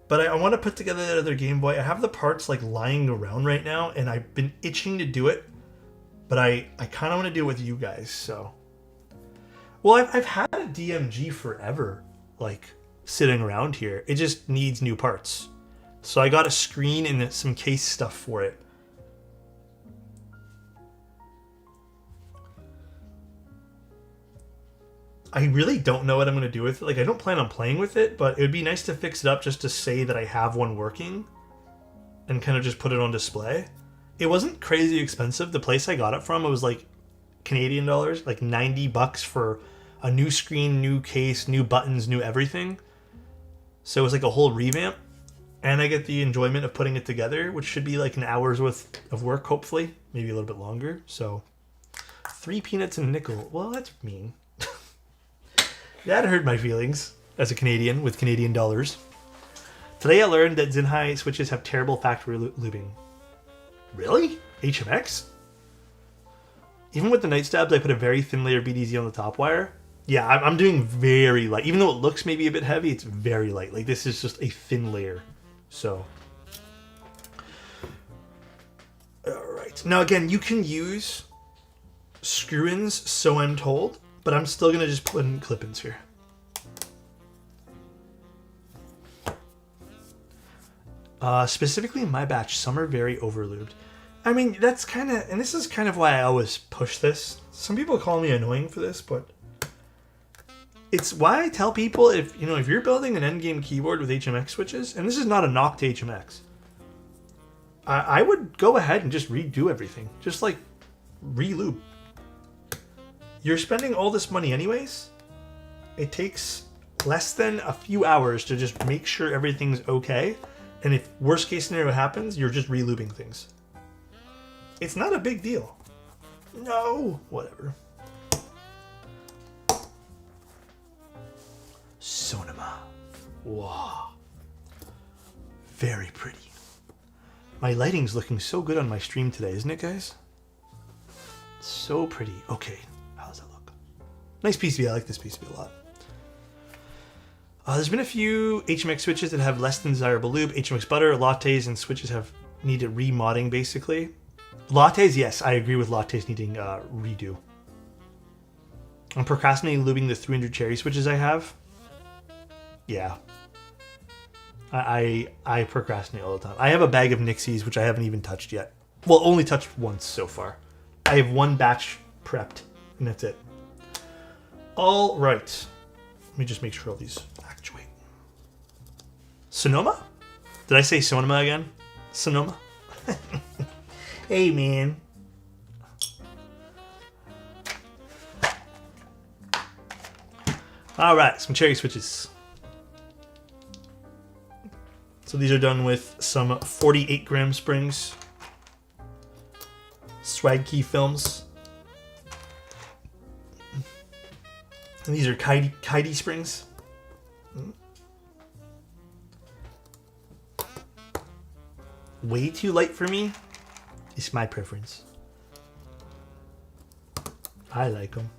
But I want to put together that other Game Boy. I have the parts like lying around right now, and I've been itching to do it. But I kind of want to do it with you guys, so. Well, I've had a DMG forever, like, sitting around here. It just needs new parts. So I got a screen and some case stuff for it. I really don't know what I'm going to do with it. Like, I don't plan on playing with it, but it would be nice to fix it up just to say that I have one working and kind of just put it on display. It wasn't crazy expensive. The place I got it from, it was like Canadian dollars, like $90 for a new screen, new case, new buttons, new everything. So it was like a whole revamp. And I get the enjoyment of putting it together, which should be like an hour's worth of work, hopefully. Maybe a little bit longer. So 3 peanuts and a nickel. Well, that's mean. That hurt my feelings as a Canadian with Canadian dollars. Today I learned that Zinhai switches have terrible factory lubing. Really? HMX? Even with the night stabs, I put a very thin layer of BDZ on the top wire. Yeah, I'm doing very light. Even though it looks maybe a bit heavy, it's very light. Like, this is just a thin layer. So. Alright. Now, again, you can use screw-ins, so I'm told. But I'm still going to just put in clip-ins here. Specifically in my batch, some are very overlubed. I mean, that's kind of, and this is kind of why I always push this. Some people call me annoying for this, but it's why I tell people if you're building an endgame keyboard with HMX switches, and this is not a knock to HMX, I would go ahead and just redo everything. Just like re-lube. You're spending all this money anyways. It takes less than a few hours to just make sure everything's okay. And if worst case scenario happens, you're just re-lubing things. It's not a big deal. No, whatever. Sonoma. Wow. Very pretty. My lighting's looking so good on my stream today, isn't it, guys? So pretty. Okay, how does that look? Nice PCB. I like this PCB a lot. There's been a few HMX switches that have less than desirable lube. HMX butter, lattes, and switches have needed remodding, basically. Lattes, yes, I agree with lattes needing redo. I'm procrastinating lubing the 300 cherry switches I have. Yeah. I procrastinate all the time. I have a bag of Nixies, which I haven't even touched yet. Well, only touched once so far. I have one batch prepped, and that's it. All right. Let me just make sure all these actuate. Sonoma? Did I say Sonoma again? Sonoma? Hey, man. All right, some cherry switches. So these are done with some 48 gram springs, swag key films, and these are kitey springs. Way too light for me. It's my preference. I like them.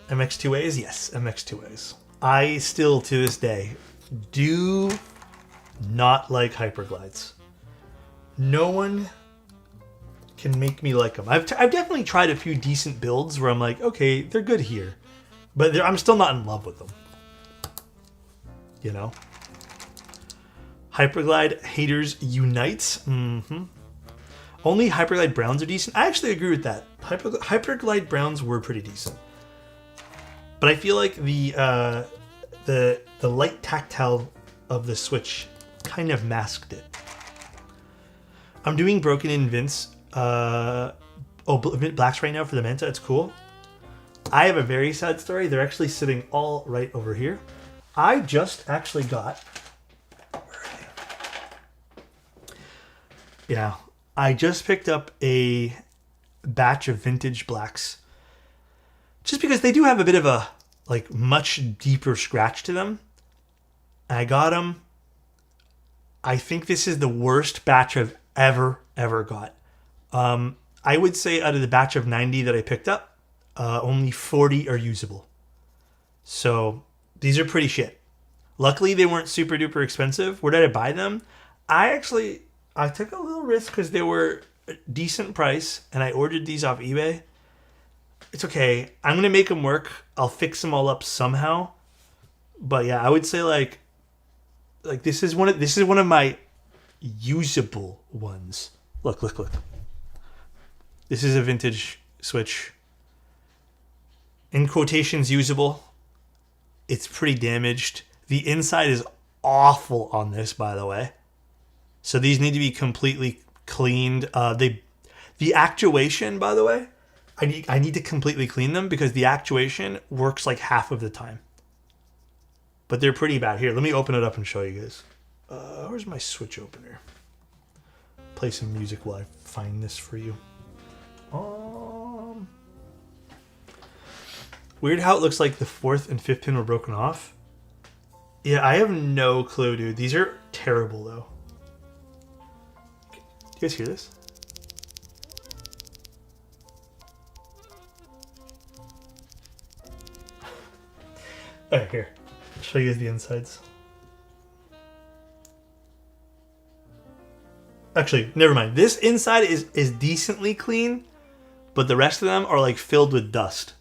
MX2As? Yes, MX2As. I still, to this day, do not like hyperglides. No one can make me like them. I've definitely tried a few decent builds where I'm like, okay, they're good here. But I'm still not in love with them. You know? Hyperglide haters unite. Mm-hmm. Only Hyperglide Browns are decent. I actually agree with that. Hyperglide Browns were pretty decent. But I feel like the light tactile of the Switch kind of masked it. I'm doing Broken in Vince. Blacks right now for the Manta. It's cool. I have a very sad story. They're actually sitting all right over here. I just actually got... Yeah, I just picked up a batch of vintage blacks. Just because they do have a bit of a, like, much deeper scratch to them. I got them. I think this is the worst batch I've ever got. I would say out of the batch of 90 that I picked up, only 40 are usable. So these are pretty shit. Luckily, they weren't super duper expensive. Where did I buy them? I took a little risk because they were a decent price, and I ordered these off eBay. It's okay. I'm gonna make them work. I'll fix them all up somehow. But yeah, I would say like this is one of my usable ones. Look. This is a vintage Switch. In quotations, usable. It's pretty damaged. The inside is awful on this, by the way. So these need to be completely cleaned. The actuation, by the way, I need to completely clean them because the actuation works like half of the time. But they're pretty bad. Here, let me open it up and show you guys. Where's my Switch opener? Play some music while I find this for you. Weird how it looks like the 4th and 5th pin were broken off. Yeah, I have no clue, dude. These are terrible, though. Do you guys hear this? Alright, here. I'll show you guys the insides. Actually, never mind. This inside is decently clean, but the rest of them are like filled with dust.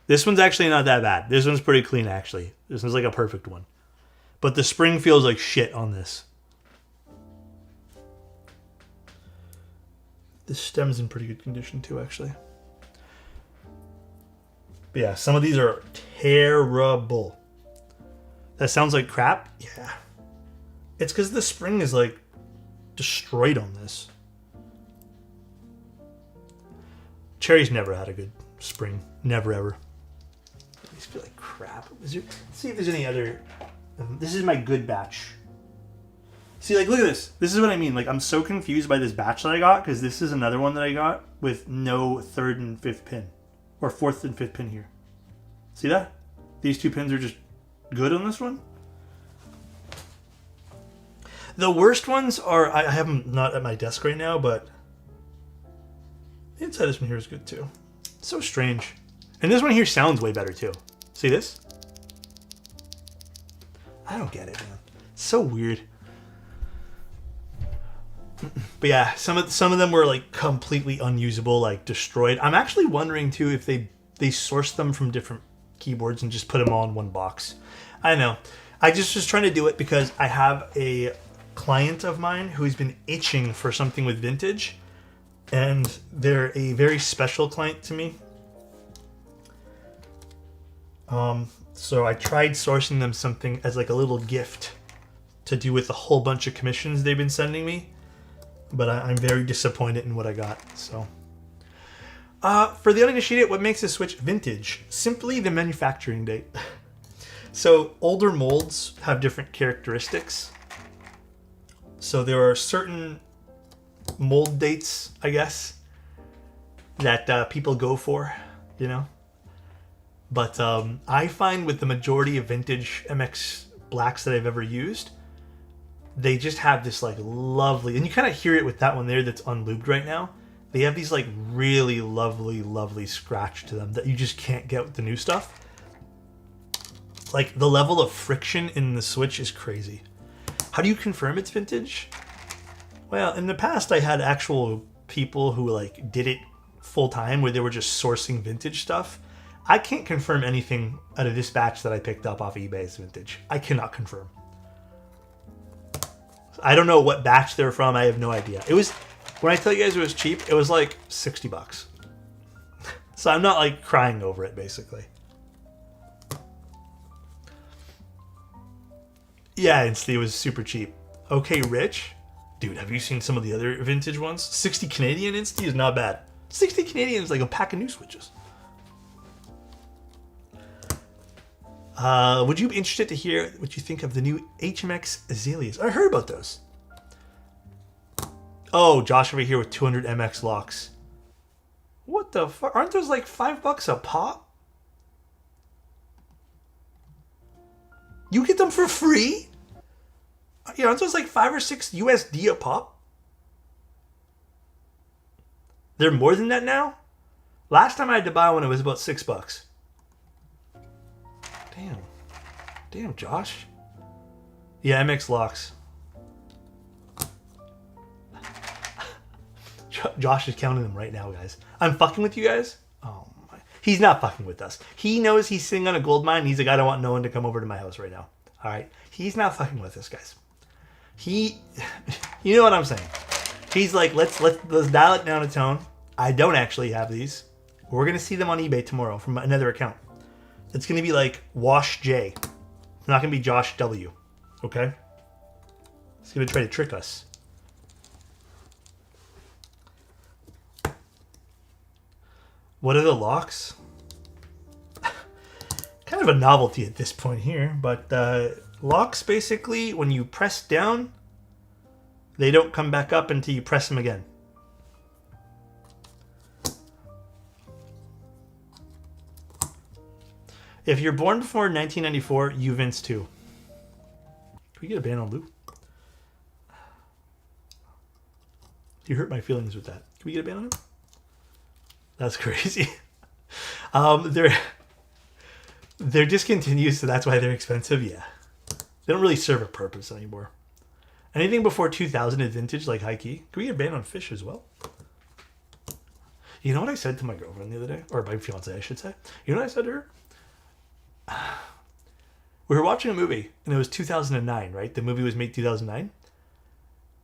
This one's actually not that bad. This one's pretty clean, actually. This one's like a perfect one. But the spring feels like shit on this. This stem's in pretty good condition too, actually. But yeah, some of these are terrible. That sounds like crap? Yeah. It's because the spring is like destroyed on this. Cherry's never had a good spring. Never ever. These feel like crap. Let's see if there's any other... this is my good batch. See, like, look at this. This is what I mean. Like, I'm so confused by this batch that I got, because this is another one that I got with no 3rd and 5th pin. Or 4th and 5th pin here. See that? These 2 pins are just good on this one. The worst ones are... I have them not at my desk right now, but... the inside of this one here is good, too. It's so strange. And this one here sounds way better, too. See this? I don't get it, man. It's so weird. But yeah, some of them were like completely unusable, like destroyed. I'm actually wondering too if they sourced them from different keyboards and just put them all in one box. I don't know. I just was trying to do it because I have a client of mine who's been itching for something with vintage, and they're a very special client to me. So I tried sourcing them something as like a little gift to do with a whole bunch of commissions they've been sending me. But I'm very disappointed in what I got. So, for the uninitiated, what makes a Switch vintage? Simply the manufacturing date. So older molds have different characteristics. So there are certain mold dates, I guess, that people go for, you know. But I find with the majority of vintage MX blacks that I've ever used, they just have this like lovely, and you kind of hear it with that one there that's unlubed right now. They have these like really lovely scratch to them that you just can't get with the new stuff. Like the level of friction in the Switch is crazy. How do you confirm it's vintage? Well, in the past I had actual people who like did it full time where they were just sourcing vintage stuff. I can't confirm anything out of this batch that I picked up off eBay as vintage. I cannot confirm. I don't know what batch they're from. I have no idea. It was, when I tell you guys it was cheap, it was like $60. So I'm not like crying over it, basically. Yeah, it was super cheap. Okay, Rich. Dude, have you seen some of the other vintage ones? 60 Canadian Insta is not bad. 60 Canadian is like a pack of new Switches. Would you be interested to hear what you think of the new HMX Azaleas? I heard about those. Oh, Josh over here with 200 MX locks. What the fuck? Aren't those like $5 a pop? You get them for free? Yeah, aren't those like 5 or 6 USD a pop? They're more than that now? Last time I had to buy one, it was about $6. Damn, Josh. Yeah, MX locks. Josh is counting them right now, guys. I'm fucking with you guys? Oh my. He's not fucking with us. He knows he's sitting on a gold mine. He's like, I don't want no one to come over to my house right now. All right? He's not fucking with us, guys. You know what I'm saying. He's like, let's dial it down a tone. I don't actually have these. We're going to see them on eBay tomorrow from another account. It's going to be like Wash J. It's not going to be Josh W. Okay? He's going to try to trick us. What are the locks? Kind of a novelty at this point here, but locks basically, when you press down, they don't come back up until you press them again. If you're born before 1994, you Vince too. Can we get a ban on Lou? You hurt my feelings with that. Can we get a ban on him? That's crazy. They're discontinued, so that's why they're expensive. Yeah, they don't really serve a purpose anymore. Anything before 2000 is vintage, like high key. Can we get a ban on fish as well? You know what I said to my girlfriend the other day, or my fiance, I should say. You know what I said to her? We were watching a movie, and it was 2009, right? The movie was made 2009.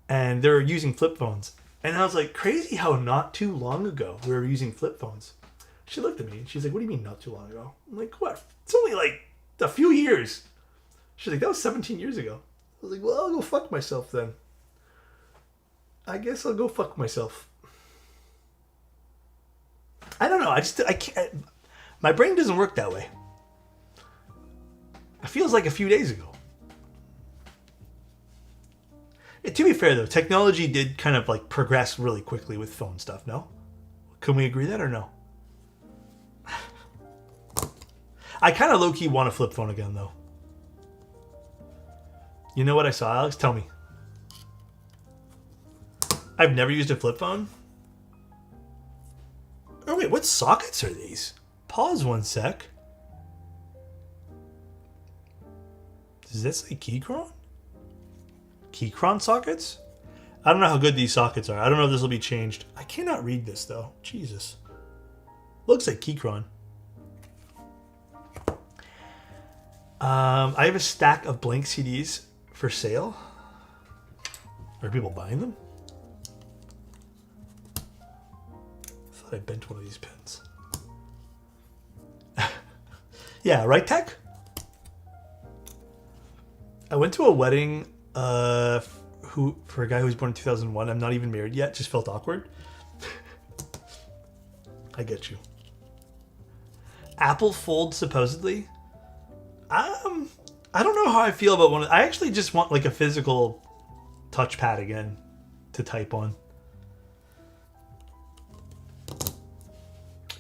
And they were using flip phones. And I was like, crazy how not too long ago we were using flip phones. She looked at me, and she's like, what do you mean not too long ago? I'm like, what? It's only like a few years. She's like, that was 17 years ago. I was like, well, I'll go fuck myself then. I guess I'll go fuck myself. I don't know. I can't. My brain doesn't work that way. It feels like a few days ago. To be fair, though, technology did kind of like progress really quickly with phone stuff, no? Can we agree that or no? I kind of low-key want a flip phone again, though. You know what I saw, Alex? Tell me. I've never used a flip phone. Oh, wait, what sockets are these? Pause one sec. Does that say Keychron? Keychron sockets? I don't know how good these sockets are. I don't know if this will be changed. I cannot read this, though. Jesus. Looks like Keychron. I have a stack of blank CDs for sale. Are people buying them? I thought I bent one of these pins. Yeah, right, Tech? I went to a wedding for a guy who was born in 2001. I'm not even married yet. Just felt awkward. I get you. Apple Fold, supposedly. I don't know how I feel about one. I actually just want like a physical touchpad again to type on.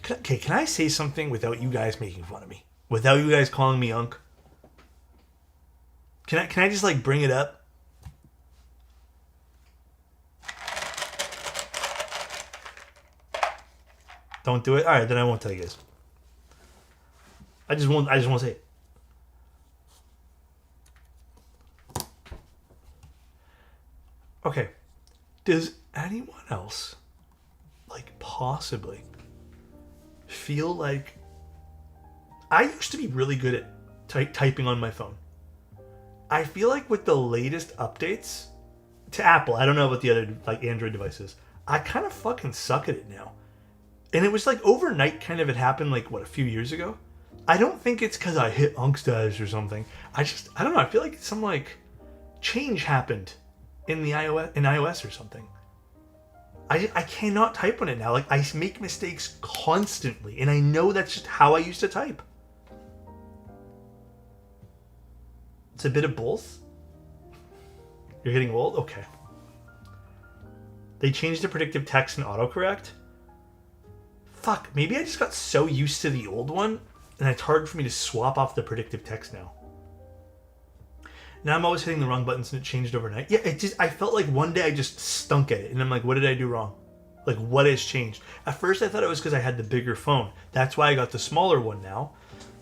Can I say something without you guys making fun of me? Without you guys calling me Unc? Can I just like bring it up? Don't do it? Alright, then I won't tell you guys. I just want to say it. Okay. Does anyone else like possibly feel like I used to be really good at typing on my phone. I feel like with the latest updates to Apple, I don't know about the other like Android devices, I kind of fucking suck at it now. And it was like overnight kind of it happened like what, a few years ago? I don't think it's because I hit Unk status or something. I don't know, I feel like some like change happened in iOS or something. I cannot type on it now. Like I make mistakes constantly, and I know that's just how I used to type. It's a bit of both. You're getting old? Okay. They changed the predictive text and autocorrect. Fuck, maybe I just got so used to the old one, and it's hard for me to swap off the predictive text now. Now I'm always hitting the wrong buttons and it changed overnight. Yeah, I felt like one day I just stunk at it, and I'm like, what did I do wrong? Like, what has changed? At first I thought it was because I had the bigger phone. That's why I got the smaller one now.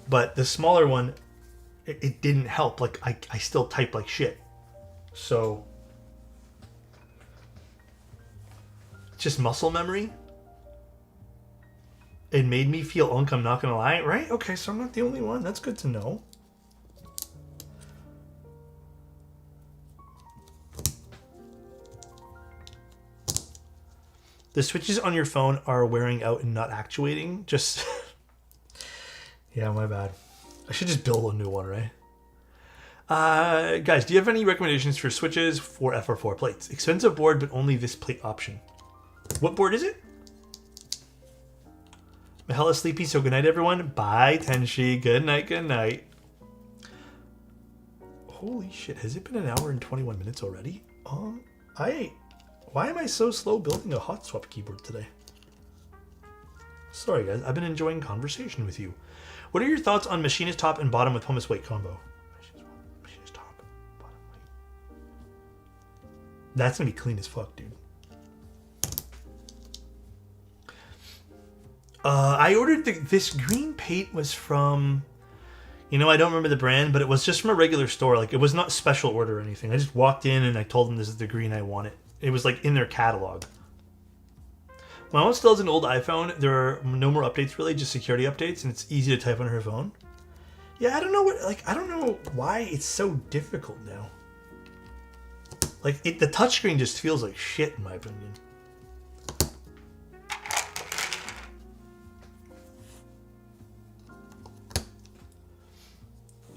But the smaller one, it didn't help. Like, I still type like shit. So, it's just muscle memory. It made me feel unk, I'm not going to lie. Right? Okay, so I'm not the only one. That's good to know. The switches on your phone are wearing out and not actuating. Just... yeah, my bad. I should just build a new one, right? Guys, do you have any recommendations for switches for FR4 plates? Expensive board, but only this plate option. What board is it? I'm hella sleepy, so good night, everyone. Bye, Tenshi. Good night, good night. Holy shit, has it been an hour and 21 minutes already? Why am I so slow building a hot swap keyboard today? Sorry, guys. I've been enjoying conversation with you. What are your thoughts on machinist top and bottom with hummus weight combo? Machinist top, bottom weight. That's gonna be clean as fuck, dude. I ordered this green paint was from... You know, I don't remember the brand, but it was just from a regular store. Like, it was not special order or anything. I just walked in and I told them this is the green I wanted. It was like in their catalog. My mom still has an old iPhone. There are no more updates really, just security updates, and it's easy to type on her phone. Yeah, I don't know what, like, I don't know why it's so difficult now. Like, the touchscreen just feels like shit, in my opinion.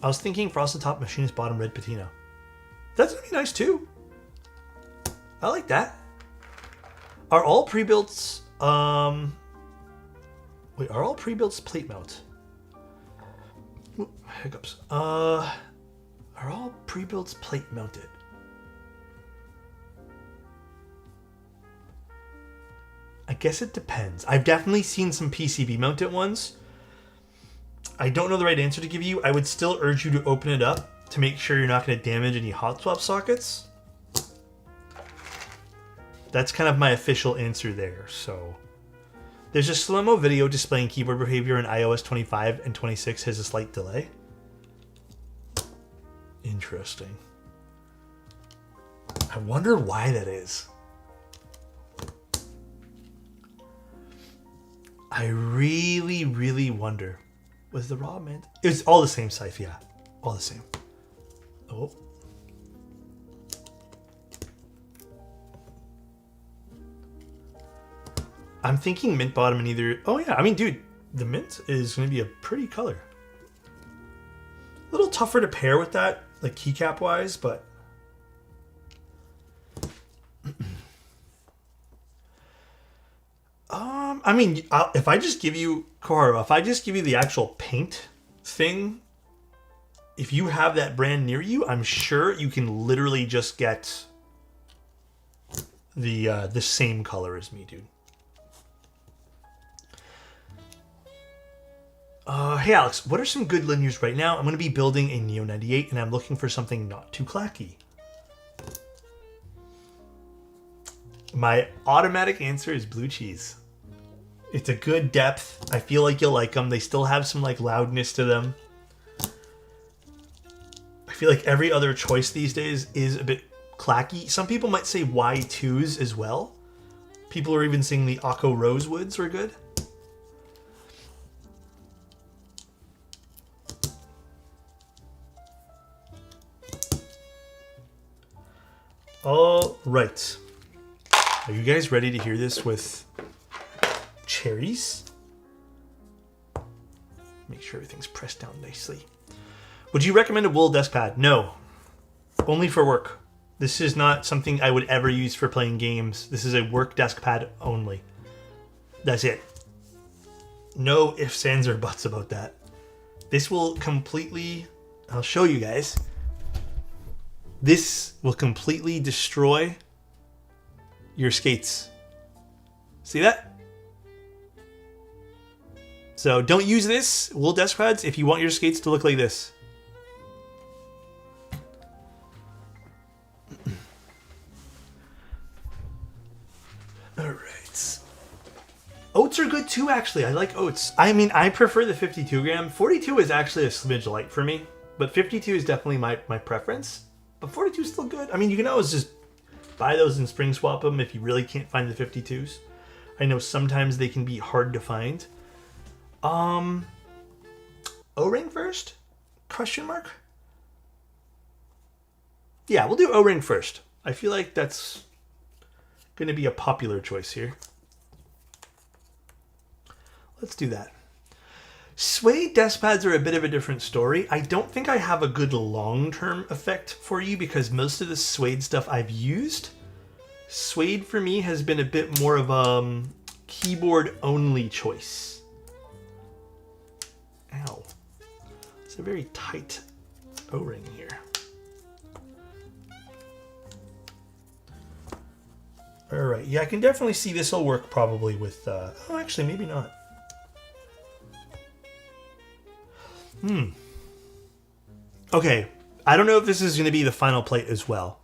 I was thinking Frosted Top, Machinist Bottom, Red Patina. That's gonna be nice, too. I like that. Are all pre-builts, wait, are all pre-builts plate mount? Ooh, hiccups. Are all pre-builts plate mounted? I guess it depends. I've definitely seen some PCB mounted ones. I don't know the right answer to give you. I would still urge you to open it up to make sure you're not going to damage any hot swap sockets. That's kind of my official answer there. So there's a slow-mo video displaying keyboard behavior in iOS 25 and 26 has a slight delay. Interesting. I wonder why that is. I really, really wonder. Was the raw mint? It was all the same scythe, yeah. All the same. Oh. I'm thinking mint bottom and either... Oh yeah, I mean, dude, the mint is going to be a pretty color. A little tougher to pair with that, like keycap-wise, but... I mean, if I just give you, Kohara, if I just give you the actual paint thing, if you have that brand near you, I'm sure you can literally just get the same color as me, dude. Hey Alex, what are some good linears right now? I'm going to be building a Neo 98 and I'm looking for something not too clacky. My automatic answer is blue cheese. It's a good depth. I feel like you'll like them. They still have some like loudness to them. I feel like every other choice these days is a bit clacky. Some people might say Y2s as well. People are even saying the Akko Rosewoods were good. All right. Are you guys ready to hear this with cherries? Make sure everything's pressed down nicely. Would you recommend a wool desk pad? No. Only for work. This is not something I would ever use for playing games. This is a work desk pad only. That's it. No ifs, ands, or buts about that. This will completely... I'll show you guys. This will completely destroy your skates. See that? So don't use this wool desk pads if you want your skates to look like this. Alright. Oats are good too, actually. I like oats. I mean, I prefer the 52 gram. 42 is actually a smidge light for me, but 52 is definitely my preference. But 42 is still good. I mean, you can always just buy those and spring swap them if you really can't find the 52s. I know sometimes they can be hard to find. O-ring first? Question mark? Yeah, we'll do O-ring first. I feel like that's going to be a popular choice here. Let's do that. Suede desk pads are a bit of a different story. I don't think I have a good long-term effect for you because most of the suede stuff I've used, suede for me has been a bit more of a keyboard-only choice. Ow. It's a very tight O-ring here. Alright, yeah, I can definitely see this will work probably with... oh, actually, maybe not. Okay, I don't know if this is going to be the final plate as well.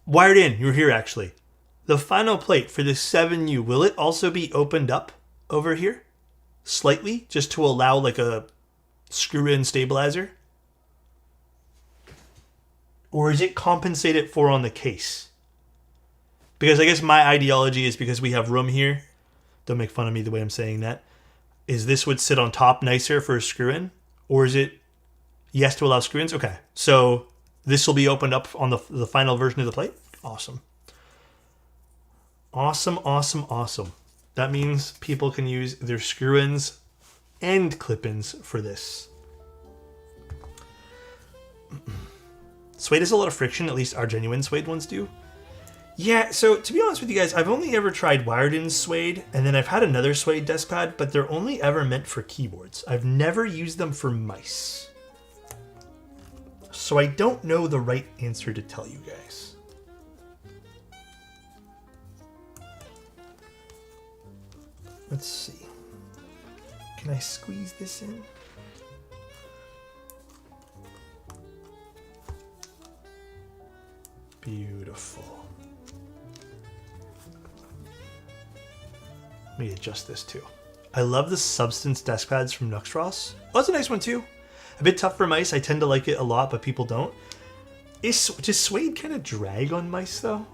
Wired in, you're here actually. The final plate for this 7U, will it also be opened up over here? Slightly, just to allow like a screw-in stabilizer? Or is it compensated for on the case? Because I guess my ideology is because we have room here, don't make fun of me the way I'm saying that, is this would sit on top nicer for a screw-in? Or is it Yes to allow screw-ins? Okay. So this will be opened up on the final version of the plate? Awesome. Awesome, awesome, awesome. That means people can use their screw-ins and clip-ins for this. Suede has a lot of friction, at least our genuine suede ones do. Yeah, so to be honest with you guys, I've only ever tried wired-in suede, and then I've had another suede desk pad, but they're only ever meant for keyboards. I've never used them for mice. So I don't know the right answer to tell you guys. Let's see. Can I squeeze this in? Beautiful. Let me adjust this too. I love the Substance desk pads from Nuxross. Oh, that's a nice one too. A bit tough for mice. I tend to like it a lot, but people don't. Does suede kind of drag on mice though?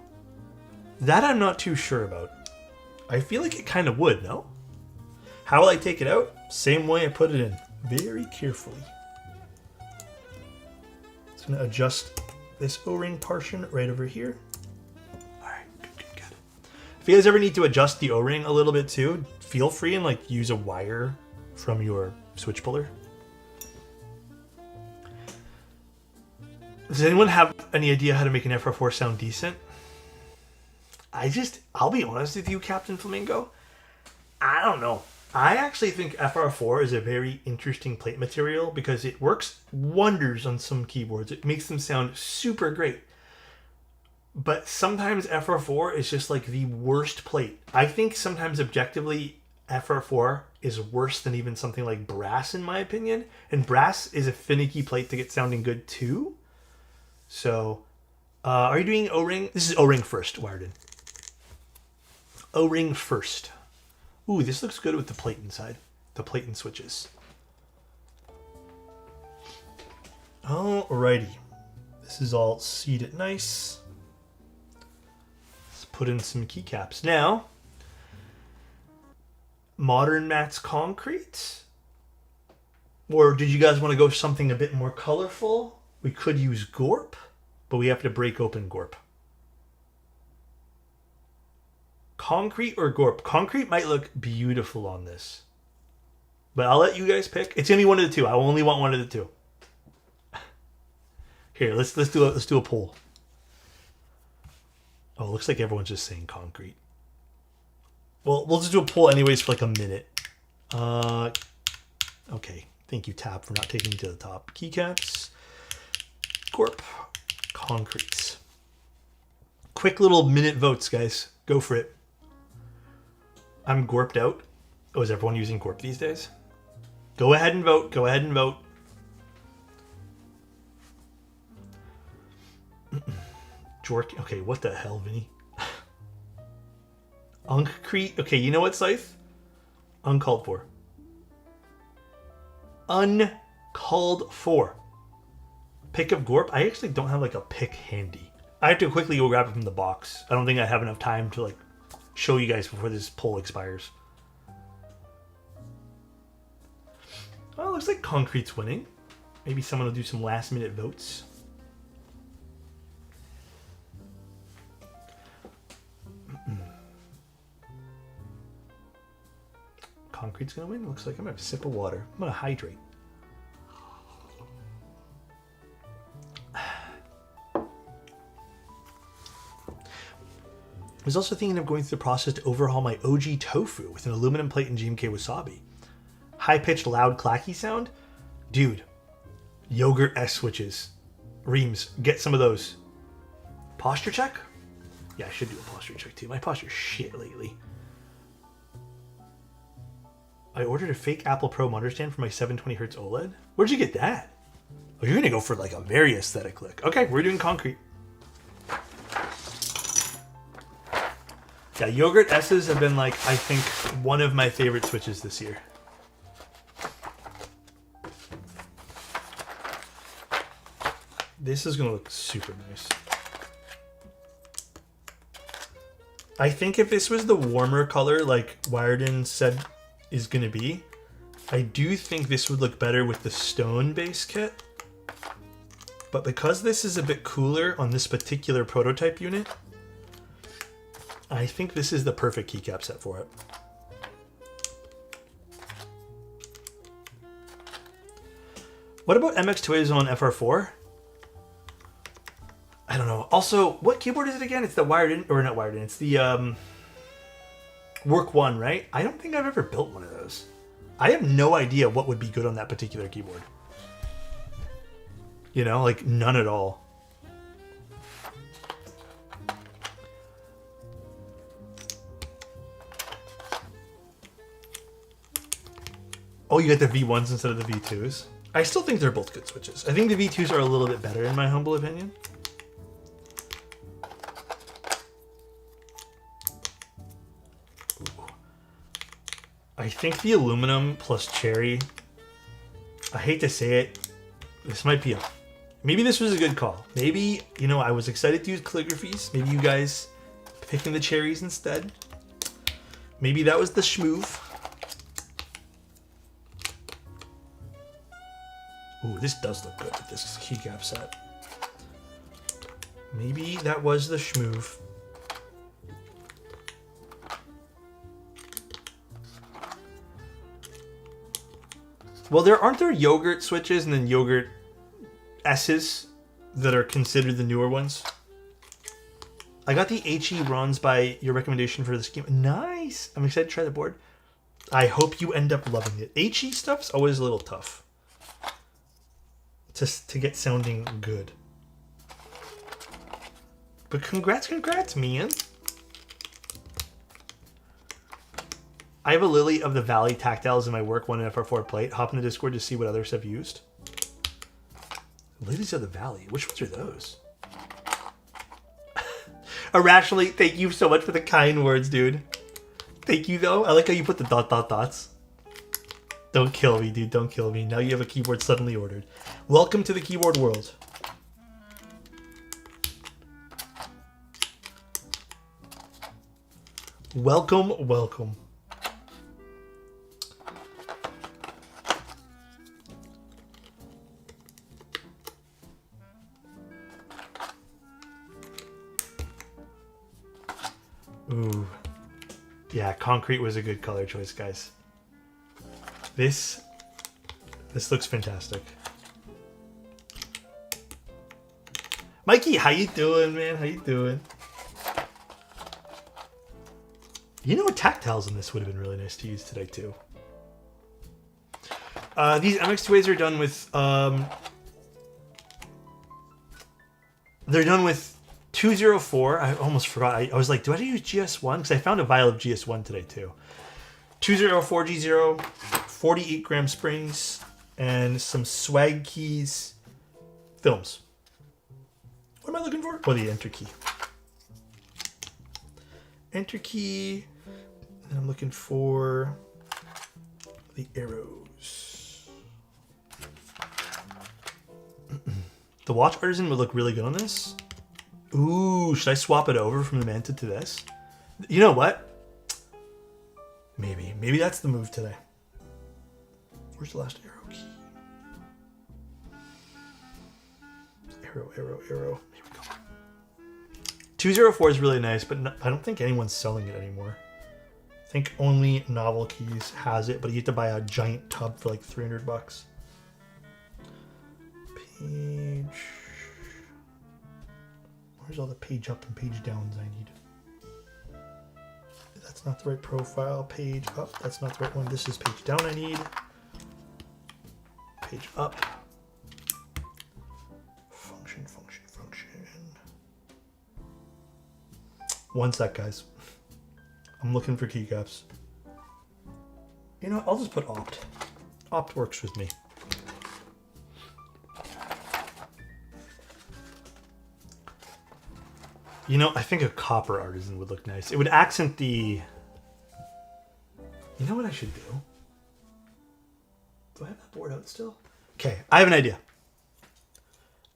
That I'm not too sure about. I feel like it kind of would, no? How will I take it out? Same way I put it in. Very carefully. Just going to adjust this O-ring portion right over here. Alright, good. If you guys ever need to adjust the O-ring a little bit too, feel free and like use a wire from your switch puller. Does anyone have any idea how to make an FR4 sound decent? I'll be honest with you, Captain Flamingo. I don't know. I actually think FR4 is a very interesting plate material because it works wonders on some keyboards. It makes them sound super great. But sometimes FR4 is just like the worst plate. I think sometimes objectively FR4 is worse than even something like brass in my opinion. And brass is a finicky plate to get sounding good too. So, are you doing O-ring? This is O-ring first, wired in. O-ring first. Ooh, this looks good with the plate inside. The plate and switches. Alrighty. This is all seated nice. Let's put in some keycaps. Now, modern mats concrete? Or did you guys want to go something a bit more colorful? We could use Gorp, but we have to break open Gorp. Concrete or Gorp? Concrete might look beautiful on this. But I'll let you guys pick. It's going to be one of the two. I only want one of the two. Here, let's do a poll. Oh, it looks like everyone's just saying concrete. Well, we'll just do a poll anyways for like a minute. Okay. Thank you, Tab, for not taking me to the top. Keycaps. Gorp. Concretes. Quick little minute votes, guys. Go for it. I'm Gorped out. Oh, is everyone using Gorp these days? Go ahead and vote. Go ahead and vote. Jork. Okay, what the hell, Vinny? Uncrete. Okay, you know what, Scythe? Uncalled for. Uncalled for. Pick of Gorp. I actually don't have like a pick handy. I have to quickly go grab it from the box. I don't think I have enough time to like show you guys before this poll expires. Well, it looks like concrete's winning. Maybe someone will do some last minute votes. Concrete's gonna win. Looks like I'm gonna have a sip of water. I'm gonna hydrate. I was also thinking of going through the process to overhaul my OG Tofu with an aluminum plate and GMK Wasabi. High-pitched, loud, clacky sound? Dude. Yogurt S switches. Reams, get some of those. Posture check? Yeah, I should do a posture check too. My posture's shit lately. I ordered a fake Apple Pro monitor stand for my 720Hz OLED. Where'd you get that? Oh, you're gonna go for like a very aesthetic look. Okay, we're doing concrete. Yeah, Yogurt S's have been like, I think, one of my favorite switches this year. This is going to look super nice. I think if this was the warmer color like Wired-In said is going to be, I do think this would look better with the stone base kit. But because this is a bit cooler on this particular prototype unit, I think this is the perfect keycap set for it. What about MX2A's on FR4? I don't know. Also, what keyboard is it again? It's the wired in, or not wired in. It's the Work One, right? I don't think I've ever built one of those. I have no idea what would be good on that particular keyboard. You know, like none at all. Oh, you got the V1s instead of the V2s? I still think they're both good switches. I think the V2s are a little bit better in my humble opinion. Ooh. I think the aluminum plus cherry, I hate to say it, this might be a... Maybe this was a good call. Maybe, you know, I was excited to use calligraphies. Maybe you guys picking the cherries instead. Maybe that was the schmoove. Ooh, this does look good with this keycap set. Maybe that was the schmoove. Well, aren't there yogurt switches and then yogurt S's that are considered the newer ones? I got the HE runs by your recommendation for this game. Nice! I'm excited to try the board. I hope you end up loving it. HE stuff's always a little tough to get sounding good. But congrats, man. I have a Lily of the Valley tactiles in my Work One and FR4 plate. Hop in the Discord to see what others have used. Lilies of the Valley. Which ones are those? Irrationally, thank you so much for the kind words, dude. Thank you, though. I like how you put the ... dots. Don't kill me, dude. Don't kill me. Now you have a keyboard suddenly ordered. Welcome to the keyboard world. Welcome, welcome. Ooh. Yeah, concrete was a good color choice, guys. This looks fantastic. Mikey, how you doing, man? How you doing? You know what, tactiles in this would have been really nice to use today too. These MX2As are done with they're done with 204. I almost forgot. I was like, do I use GS1? Because I found a vial of GS1 today too. 204 G0, 48 gram springs, and some swag keys films. What am I looking for? Oh, the enter key. Enter key. And I'm looking for the arrows. The watch artisan would look really good on this. Ooh, should I swap it over from the Manta to this? You know what? Maybe that's the move today. Where's the last arrow key? Arrow. Here we go. 204 is really nice, but I don't think anyone's selling it anymore. I think only Novel Keys has it, but you have to buy a giant tub for like $300. Page. Where's all the page up and page downs I need? That's not the right profile. Page up. That's not the right one. This is page down I need. Page up. Function. One sec, guys. I'm looking for keycaps. You know, I'll just put opt. Opt works with me. You know, I think a copper artisan would look nice. It would accent the... You know what I should do? Do I have that board out still? Okay, I have an idea.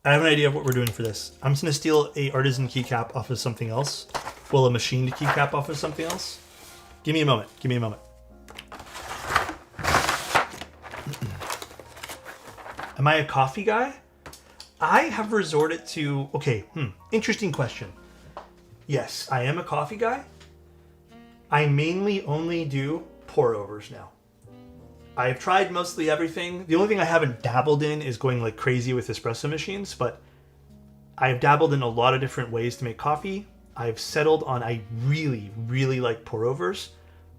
I have an idea of what we're doing for this. I'm just going to steal a artisan keycap off of something else. Well, a machined keycap off of something else. Give me a moment. Give me a moment. Am I a coffee guy? I have resorted to, okay, interesting question. Yes, I am a coffee guy. I mainly only do pour overs now. I've tried mostly everything. The only thing I haven't dabbled in is going like crazy with espresso machines, but I've dabbled in a lot of different ways to make coffee. I've settled on, I really, really like pour overs.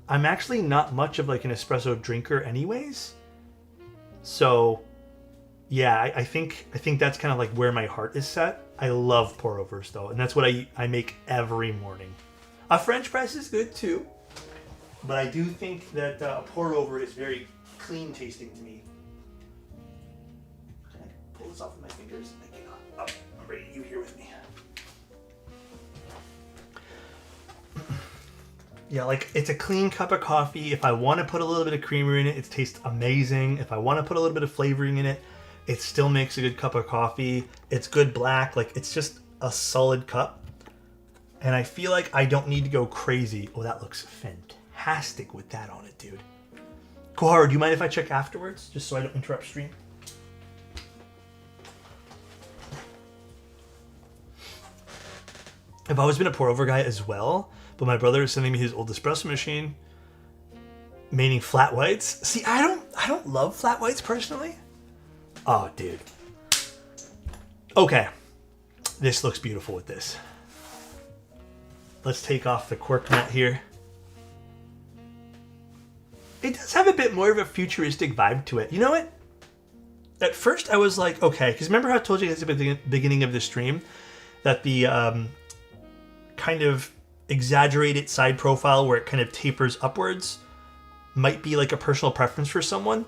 I'm actually not much of like an espresso drinker anyways. So yeah, I think that's kind of like where my heart is set. I love pour overs though, and that's what I make every morning. A French press is good too, but I do think that a pour over is very clean tasting to me. Can I pull this off with my fingers? I cannot. Oh, I'm bringing you here with me. Yeah, like it's a clean cup of coffee. If I want to put a little bit of creamer in it, it tastes amazing. If I want to put a little bit of flavoring in it, it still makes a good cup of coffee. It's good black. Like it's just a solid cup. And I feel like I don't need to go crazy. Oh, that looks fantastic with that on it, dude. Koharu, do you mind if I check afterwards? Just so I don't interrupt stream? I've always been a pour over guy as well, but my brother is sending me his old espresso machine, meaning flat whites. See, I don't love flat whites personally. Oh, dude. Okay. This looks beautiful with this. Let's take off the cork mat here. It does have a bit more of a futuristic vibe to it. You know what? At first I was like, okay, because remember how I told you guys at the beginning of the stream that the kind of exaggerated side profile where it kind of tapers upwards might be like a personal preference for someone?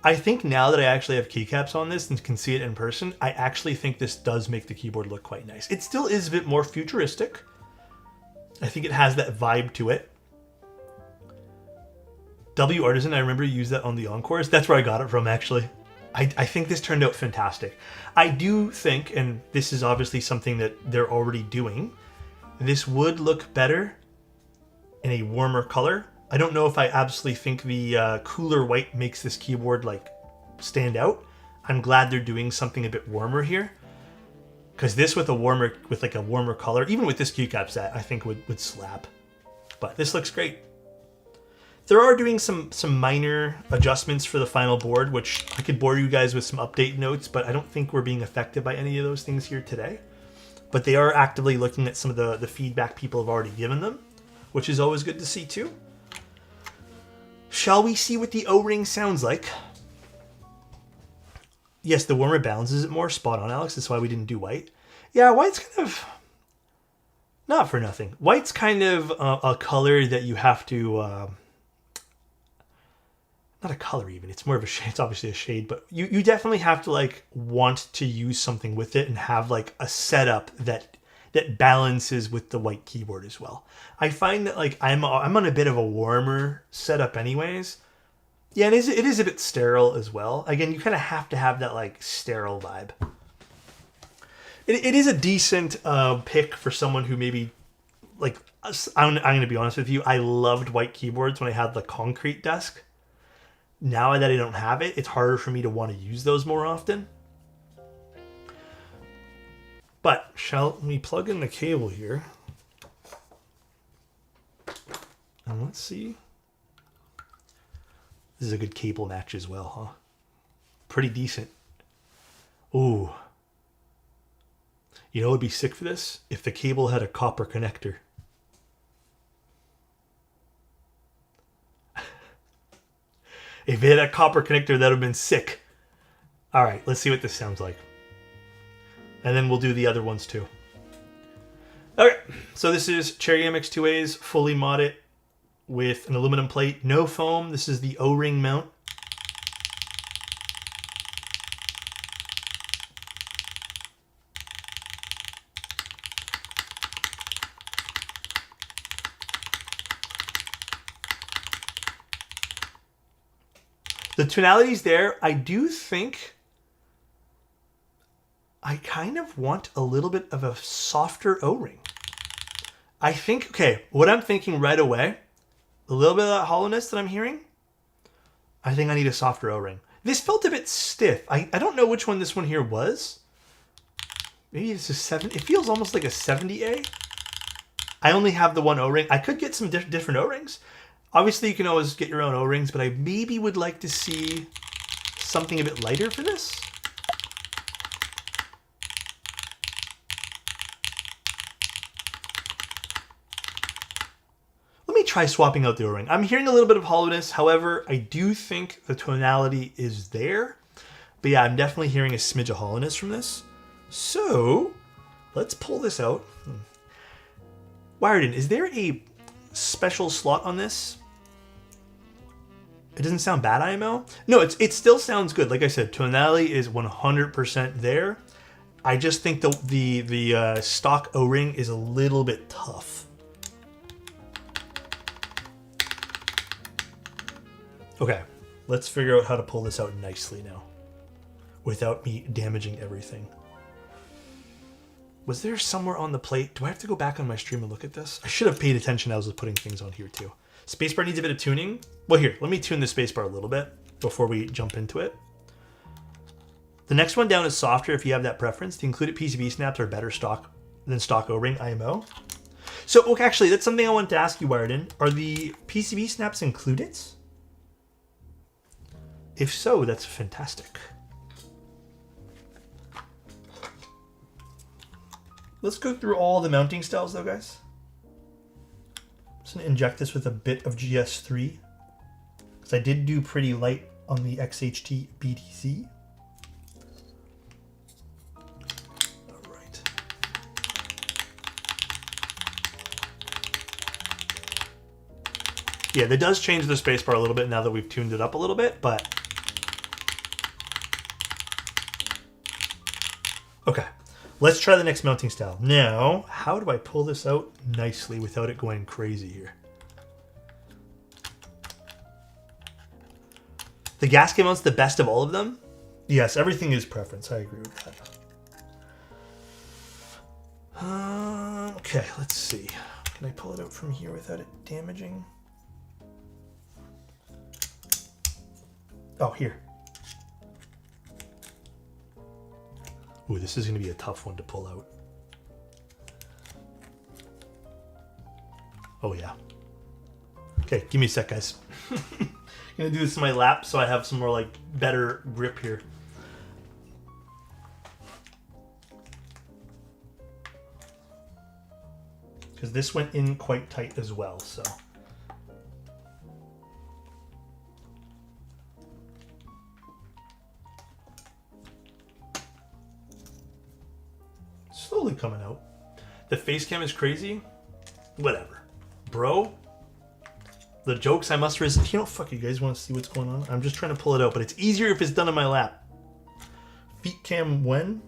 I think now that I actually have keycaps on this and can see it in person, I actually think this does make the keyboard look quite nice. It still is a bit more futuristic. I think it has that vibe to it. W Artisan, I remember you used that on the Encores. That's where I got it from, actually. I think this turned out fantastic. I do think, and this is obviously something that they're already doing, this would look better in a warmer color. I don't know if I absolutely think the cooler white makes this keyboard like stand out. I'm glad they're doing something a bit warmer here, because this with a warmer color, even with this keycap set, I think would slap. But this looks great. There are doing some minor adjustments for the final board, which I could bore you guys with some update notes, but I don't think we're being affected by any of those things here today. But they are actively looking at some of the feedback people have already given them, which is always good to see too. Shall we see what the O-ring sounds like? Yes, the warmer balances it more. Spot on, Alex. That's why we didn't do white. Yeah, white's kind of... not for nothing. White's kind of a color that you have to... not a color even, it's more of a shade. It's obviously a shade, but you definitely have to like want to use something with it and have like a setup that balances with the white keyboard as well. I find that like I'm on a bit of a warmer setup anyways. Yeah, it is a bit sterile as well. Again, you kind of have to have that like sterile vibe. It is a decent pick for someone who maybe like, I'm going to be honest with you, I loved white keyboards when I had the concrete desk. Now that I don't have it, it's harder for me to want to use those more often. But shall we plug in the cable here? And let's see. This is a good cable match as well, huh? Pretty decent. Ooh. You know what would be sick for this? If the cable had a copper connector. If it had a copper connector, that would have been sick. All right, let's see what this sounds like. And then we'll do the other ones too. Okay, so this is Cherry MX2A's fully modded with an aluminum plate, no foam. This is the O-ring mount. The tonality's there. I do think I kind of want a little bit of a softer O-ring. I think, okay, what I'm thinking right away, a little bit of that hollowness that I'm hearing, I think I need a softer O-ring. This felt a bit stiff. I don't know which one this one here was, Maybe it's a 7. It feels almost like a 70A. I only have the one O-ring. I could get some different O-rings. Obviously, you can always get your own O-rings, but I maybe would like to see something a bit lighter for this. Let me try swapping out the O-ring. I'm hearing a little bit of hollowness. However, I do think the tonality is there. But yeah, I'm definitely hearing a smidge of hollowness from this. So let's pull this out. Wiredin, is there a special slot on this? It doesn't sound bad, IMO. No, it still sounds good. Like I said, tonality is 100% there. I just think the stock O-ring is a little bit tough. Okay, let's figure out how to pull this out nicely now, without me damaging everything. Was there somewhere on the plate? Do I have to go back on my stream and look at this? I should have paid attention as I was putting things on here too. Spacebar needs a bit of tuning. Well, here, let me tune the spacebar a little bit before we jump into it. The next one down is softer if you have that preference. The included PCB snaps are better than stock O-ring IMO. So, okay, actually, that's something I wanted to ask you, Wiredin. Are the PCB snaps included? If so, that's fantastic. Let's go through all the mounting styles though, guys. I'm just gonna inject this with a bit of GS3 because I did do pretty light on the XHT BTC. All right. Yeah, that does change the spacebar a little bit now that we've tuned it up a little bit, but okay. Let's try the next mounting style. Now, how do I pull this out nicely without it going crazy here? The gasket mount's the best of all of them? Yes, everything is preference. I agree with that. Okay, let's see. Can I pull it out from here without it damaging? Oh, here. Ooh, this is going to be a tough one to pull out. Oh, yeah. Okay, give me a sec, guys. I'm going to do this in my lap so I have some more, like, better grip here. Because this went in quite tight as well, so. Slowly coming out. The face cam is crazy. Whatever. Bro. The jokes I must resist. You know, fuck, you guys want to see what's going on? I'm just trying to pull it out, but it's easier if it's done in my lap. Feet cam when?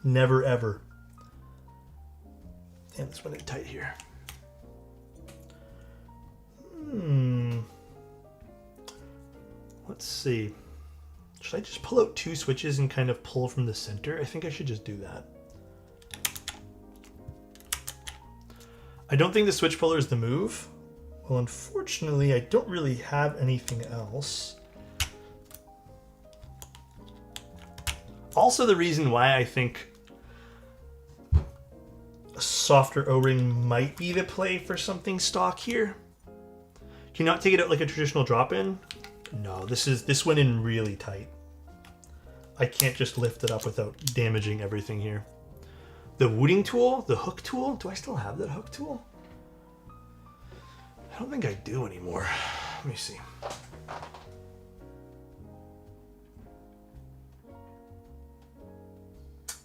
Never ever. Damn, this went in tight here. Let's see. Should I just pull out two switches and kind of pull from the center? I think I should just do that. I don't think the switch puller is the move. Well, unfortunately, I don't really have anything else. Also, the reason why I think a softer O-ring might be the play for something stock here. Can you not take it out like a traditional drop-in? No, this went in really tight. I can't just lift it up without damaging everything here. The wooding tool, the hook tool. Do I still have that hook tool? I don't think I do anymore. Let me see.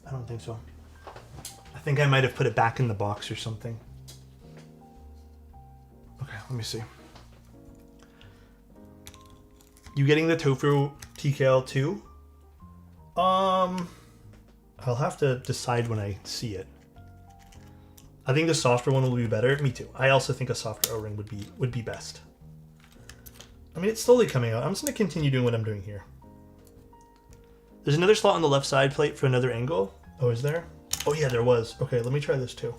I don't think so. I think I might have put it back in the box or something. Okay, let me see. You getting the tofu TKL too? I'll have to decide when I see it. I think the softer one will be better. Me too. I also think a softer O-ring would be best. I mean, it's slowly coming out. I'm just going to continue doing what I'm doing here. There's another slot on the left side plate for another angle. Oh, is there? Oh yeah, there was. Okay, let me try this too.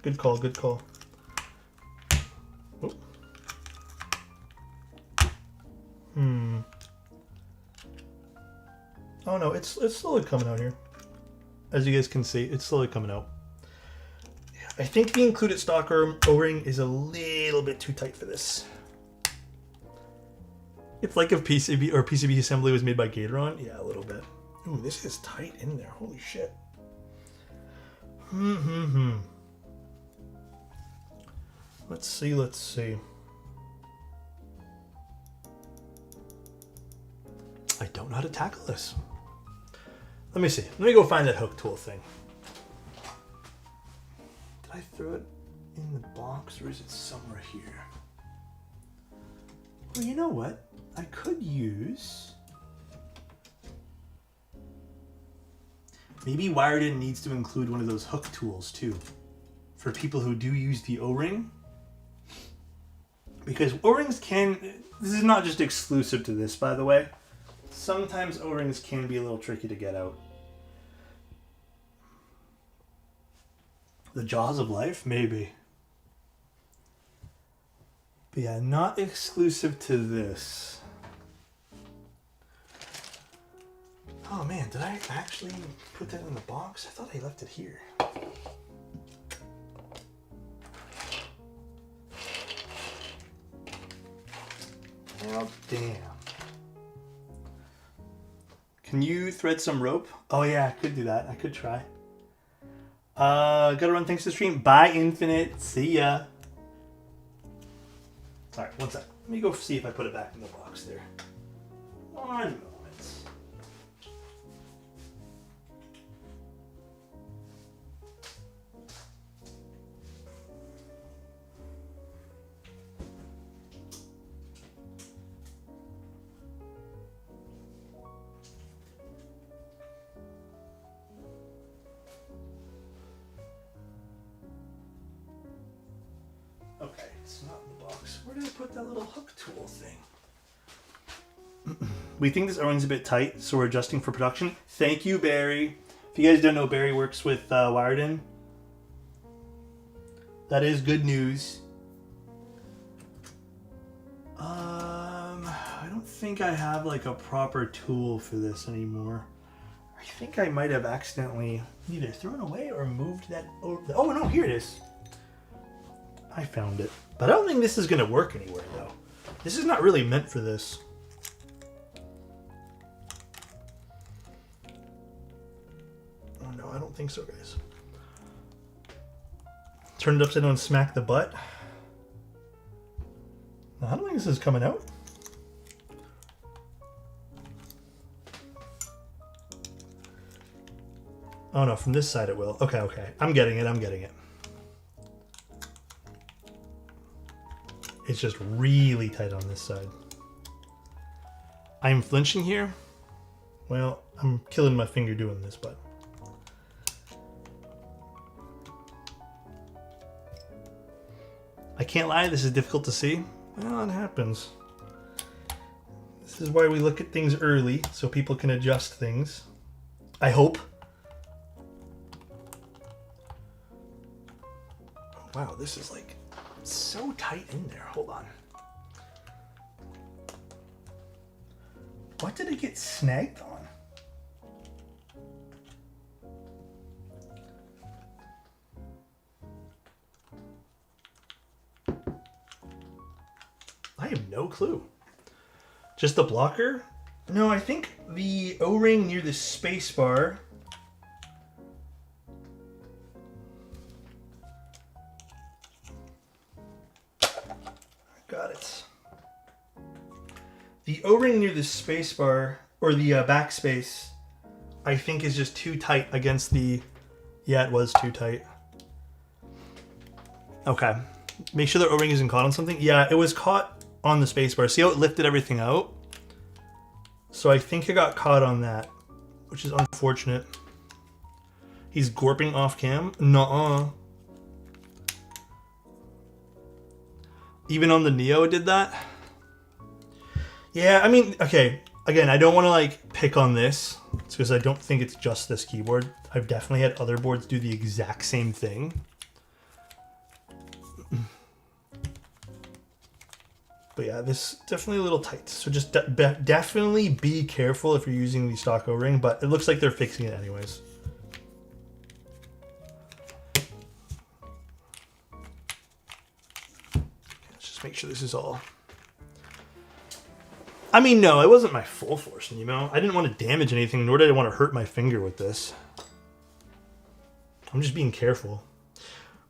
Good call, good call. Oh. Oh no, it's slowly coming out here. As you guys can see, it's slowly coming out. I think the included stock O-ring is a little bit too tight for this. It's like if PCB assembly was made by Gatoron. Yeah, a little bit. Ooh, this is tight in there. Holy shit. Let's see, let's see. I don't know how to tackle this. Let me see. Let me go find that hook tool thing. Did I throw it in the box or is it somewhere here? Well, you know what? I could use... Maybe Wiredin needs to include one of those hook tools too. For people who do use the O-ring. Because O-rings can... This is not just exclusive to this, by the way. Sometimes O-rings can be a little tricky to get out. The jaws of life? Maybe. But yeah, not exclusive to this. Oh man, did I actually put that in the box? I thought I left it here. Oh, damn. Can you thread some rope? Oh yeah, I could do that. I could try. Gotta run thanks to the stream. Bye, Infinite. See ya. Alright, one sec. Let me go see if I put it back in the box there. 1 moment. Okay, it's not in the box. Where did I put that little hook tool thing? We think this O-ring's a bit tight, so we're adjusting for production. Thank you, Barry. If you guys don't know, Barry works with Wiredin. That is good news. I don't think I have like a proper tool for this anymore. I think I might have accidentally either thrown away or moved that over. Oh no, here it is. I found it. But I don't think this is going to work anywhere, though. This is not really meant for this. Oh, no, I don't think so, guys. Turn it upside down and smack the butt. No, I don't think this is coming out. Oh, no, from this side it will. Okay, okay. I'm getting it. I'm getting it. It's just really tight on this side. I'm flinching here. Well, I'm killing my finger doing this, but... I can't lie, this is difficult to see. Well, it happens. This is why we look at things early, so people can adjust things. I hope. Oh, wow, this is like... so tight in there. Hold on. What did it get snagged on? I have no clue. Just the blocker? No, I think the O-ring near the space bar. Got it. The O-ring near the spacebar, or the backspace, I think is just too tight against the... Yeah, it was too tight. Okay. Make sure the O-ring isn't caught on something. Yeah, it was caught on the spacebar. See how it lifted everything out? So I think it got caught on that, which is unfortunate. He's gorping off cam? Nuh-uh. Even on the Neo it did that? Yeah, I mean, okay. Again, I don't want to like pick on this. It's because I don't think it's just this keyboard. I've definitely had other boards do the exact same thing. But But yeah, this definitely a little tight. So just definitely be careful if you're using the stock O-ring, but it looks like they're fixing it anyways. Let's just make sure this is all... I mean, no, it wasn't my full force, you know? I didn't want to damage anything, nor did I want to hurt my finger with this. I'm just being careful.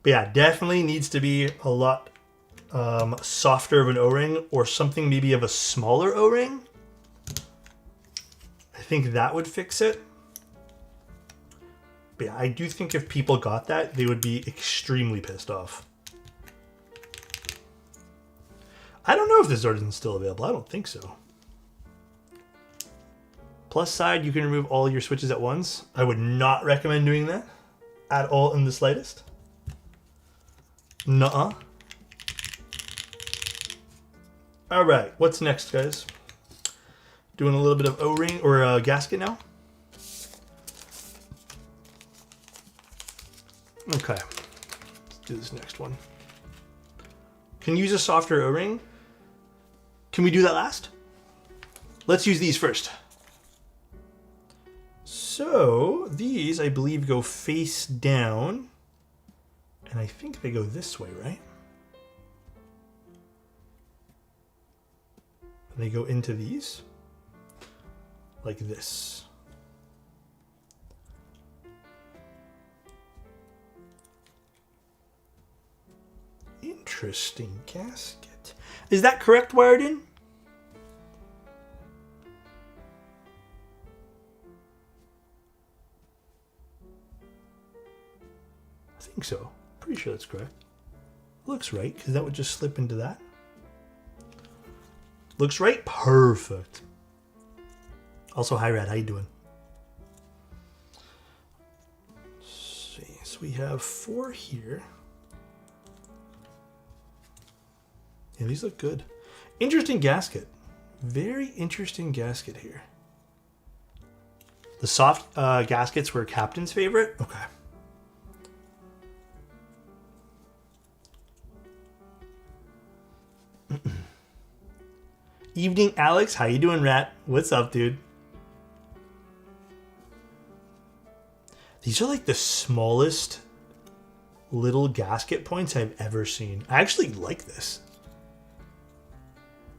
But yeah, definitely needs to be a lot softer of an O-ring, or something maybe of a smaller O-ring. I think that would fix it. But yeah, I do think if people got that, they would be extremely pissed off. I don't know if this artisan's still available. I don't think so. Plus side, you can remove all your switches at once. I would not recommend doing that at all in the slightest. Nuh-uh. All right, what's next, guys? Doing a little bit of O-ring or a gasket now. Okay, let's do this next one. Can use a softer O-ring. Can we do that last? Let's use these first. So these, I believe, go face down. And I think they go this way, right? And they go into these. Like this. Interesting gasket. Is that correct, wired in? I think so. Pretty sure that's correct. Looks right, because that would just slip into that. Looks right? Perfect. Also, hi, Rad. How you doing? Let's see. So we have 4 here. Yeah, these look good. Interesting gasket. Very interesting gasket here. The soft gaskets were Captain's favorite? Okay. Evening, Alex. How you doing, Rat? What's up, dude? These are like the smallest little gasket points I've ever seen. I actually like this.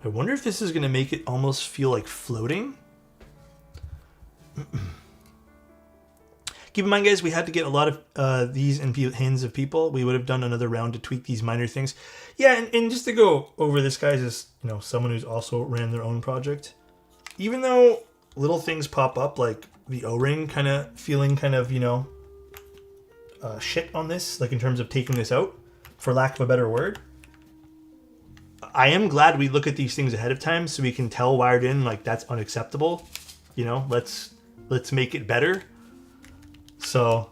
I wonder if this is going to make it almost feel like floating. Keep in mind, guys, we had to get a lot of these in hands of people. We would have done another round to tweak these minor things. Yeah, and just to go over this, guys, is, you know, someone who's also ran their own project. Even though little things pop up, like the O-ring kind of feeling kind of, you know, shit on this, like in terms of taking this out, for lack of a better word. I am glad we look at these things ahead of time so we can tell wired in, like, that's unacceptable. You know, let's make it better. So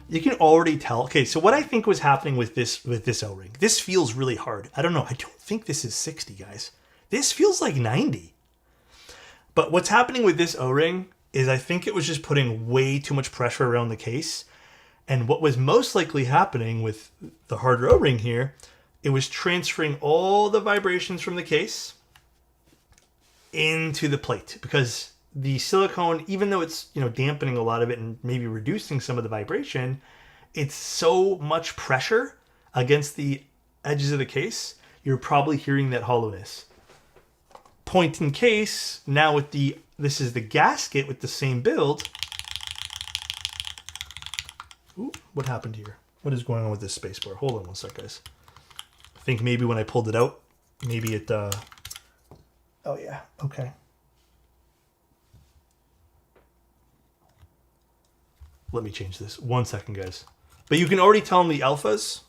you can already tell. Okay, so what I think was happening with this O-ring. This feels really hard. I don't know. I don't think this is 60, guys. This feels like 90. But what's happening with this O-ring is I think it was just putting way too much pressure around the case. And what was most likely happening with the harder O-ring here, it was transferring all the vibrations from the case into the plate, because the silicone, even though it's, you know, dampening a lot of it and maybe reducing some of the vibration, it's so much pressure against the edges of the case, you're probably hearing that hollowness. Point in case, now with this is the gasket with the same build. Ooh, what happened here? What is going on with this spacebar? Hold on one sec, guys. I think maybe when I pulled it out, maybe it, oh yeah, okay. Let me change this. 1 second, guys. But you can already tell them the alphas.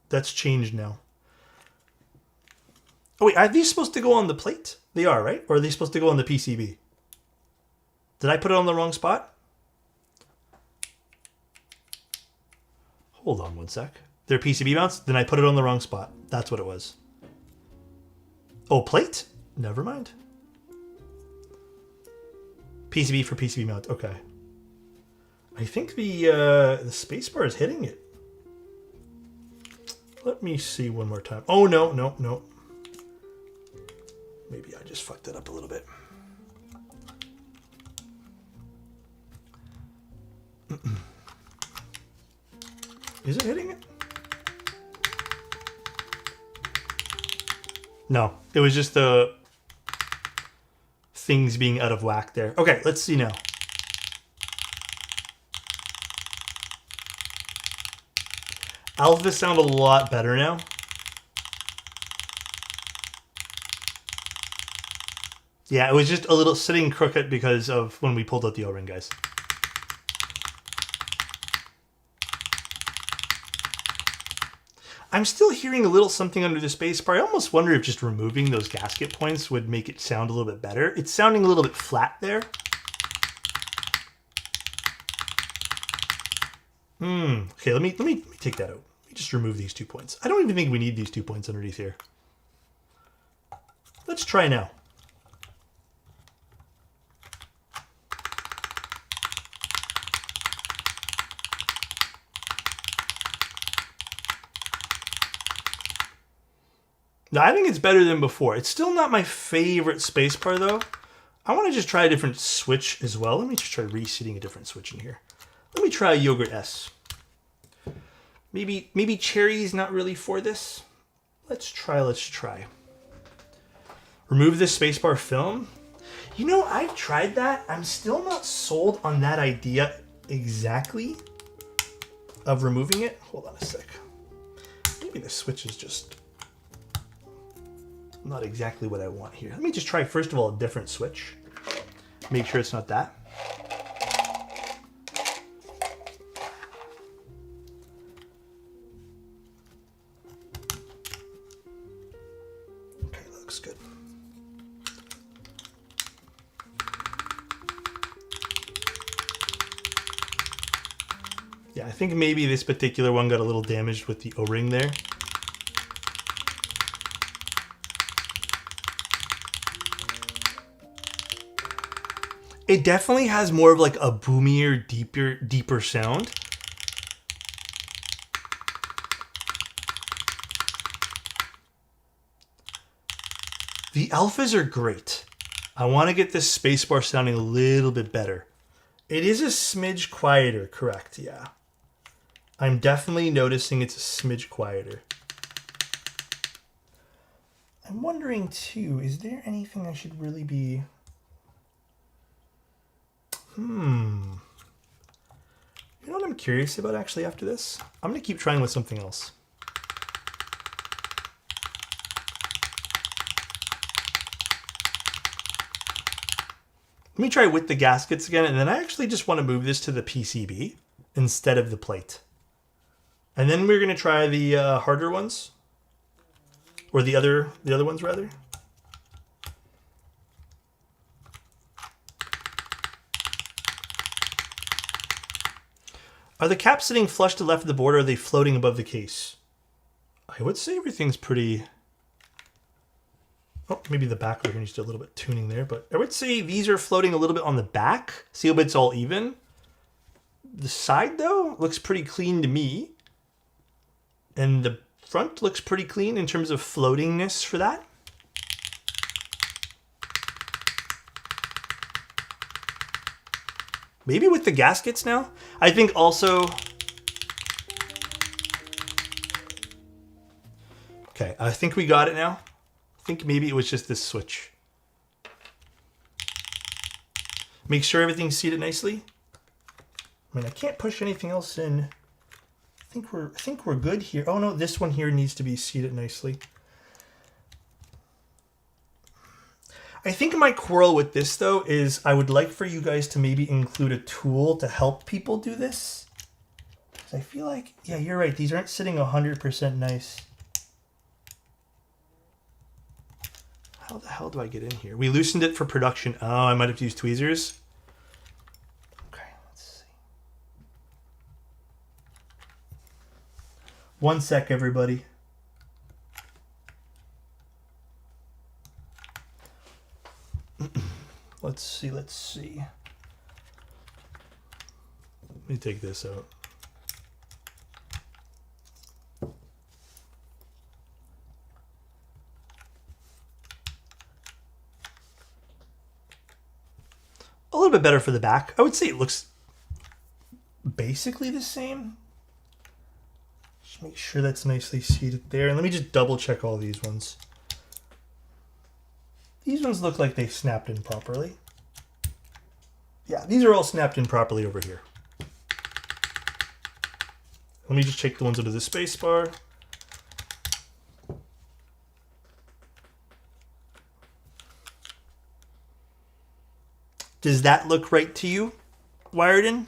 That's changed now. Oh, wait. Are these supposed to go on the plate? They are, right? Or are they supposed to go on the PCB? Did I put it on the wrong spot? Hold on 1 sec. They're PCB mounts? Then I put it on the wrong spot. That's what it was. Oh, plate? Never mind. PCB for PCB mount. Okay. I think the spacebar is hitting it. Let me see one more time. Oh, no, no, no. Maybe I just fucked it up a little bit. Is it hitting it? No, it was just the things being out of whack there. Okay, let's see now. Alpha sound a lot better now. Yeah, it was just a little sitting crooked because of when we pulled out the O-ring, guys. I'm still hearing a little something under the space bar. I almost wonder if just removing those gasket points would make it sound a little bit better. It's sounding a little bit flat there. Okay, let me take that out. Let me just remove these 2 points. I don't even think we need these 2 points underneath here. Let's try now. Now, I think it's better than before. It's still not my favorite spacebar, though. I want to just try a different switch as well. Let me just try reseating a different switch in here. Let me try Yogurt S. Maybe Cherry's not really for this. Let's try. Remove this spacebar film. You know, I've tried that. I'm still not sold on that idea exactly of removing it. Hold on a sec. Maybe the switch is just not exactly what I want here. Let me just try, first of all, a different switch. Make sure it's not that. Okay, looks good. Yeah, I think maybe this particular one got a little damaged with the O-ring there. It definitely has more of like a boomier, deeper sound. The alphas are great. I want to get this spacebar sounding a little bit better. It is a smidge quieter, correct? Yeah. I'm definitely noticing it's a smidge quieter. I'm wondering too, is there anything I should really be... You know what I'm curious about actually after this? I'm going to keep trying with something else. Let me try with the gaskets again, and then I actually just want to move this to the PCB instead of the plate. And then we're going to try the harder ones. Or the other ones, rather. Are the caps sitting flush to the left of the board, or are they floating above the case? I would say everything's pretty... Oh, maybe the back over here needs to do a little bit tuning there, but I would say these are floating a little bit on the back. See how it's all even? The side, though, looks pretty clean to me. And the front looks pretty clean in terms of floatingness for that. Maybe with the gaskets now? I think also... Okay, I think we got it now. I think maybe it was just this switch. Make sure everything's seated nicely. I mean, I can't push anything else in. I think we're good here. Oh no, this one here needs to be seated nicely. I think my quarrel with this, though, is I would like for you guys to maybe include a tool to help people do this. Because I feel like, yeah, you're right. These aren't sitting 100% nice. How the hell do I get in here? We loosened it for production. Oh, I might have to use tweezers. Okay, let's see. One sec, everybody. Let's see. Let me take this out. little bit better for the back. I would say it looks basically the same. Just make sure that's nicely seated there. And let me just double check all these ones. These ones look like they snapped in properly. Yeah, these are all snapped in properly over here. Let me just check the ones under the space bar. Does that look right to you, wired in?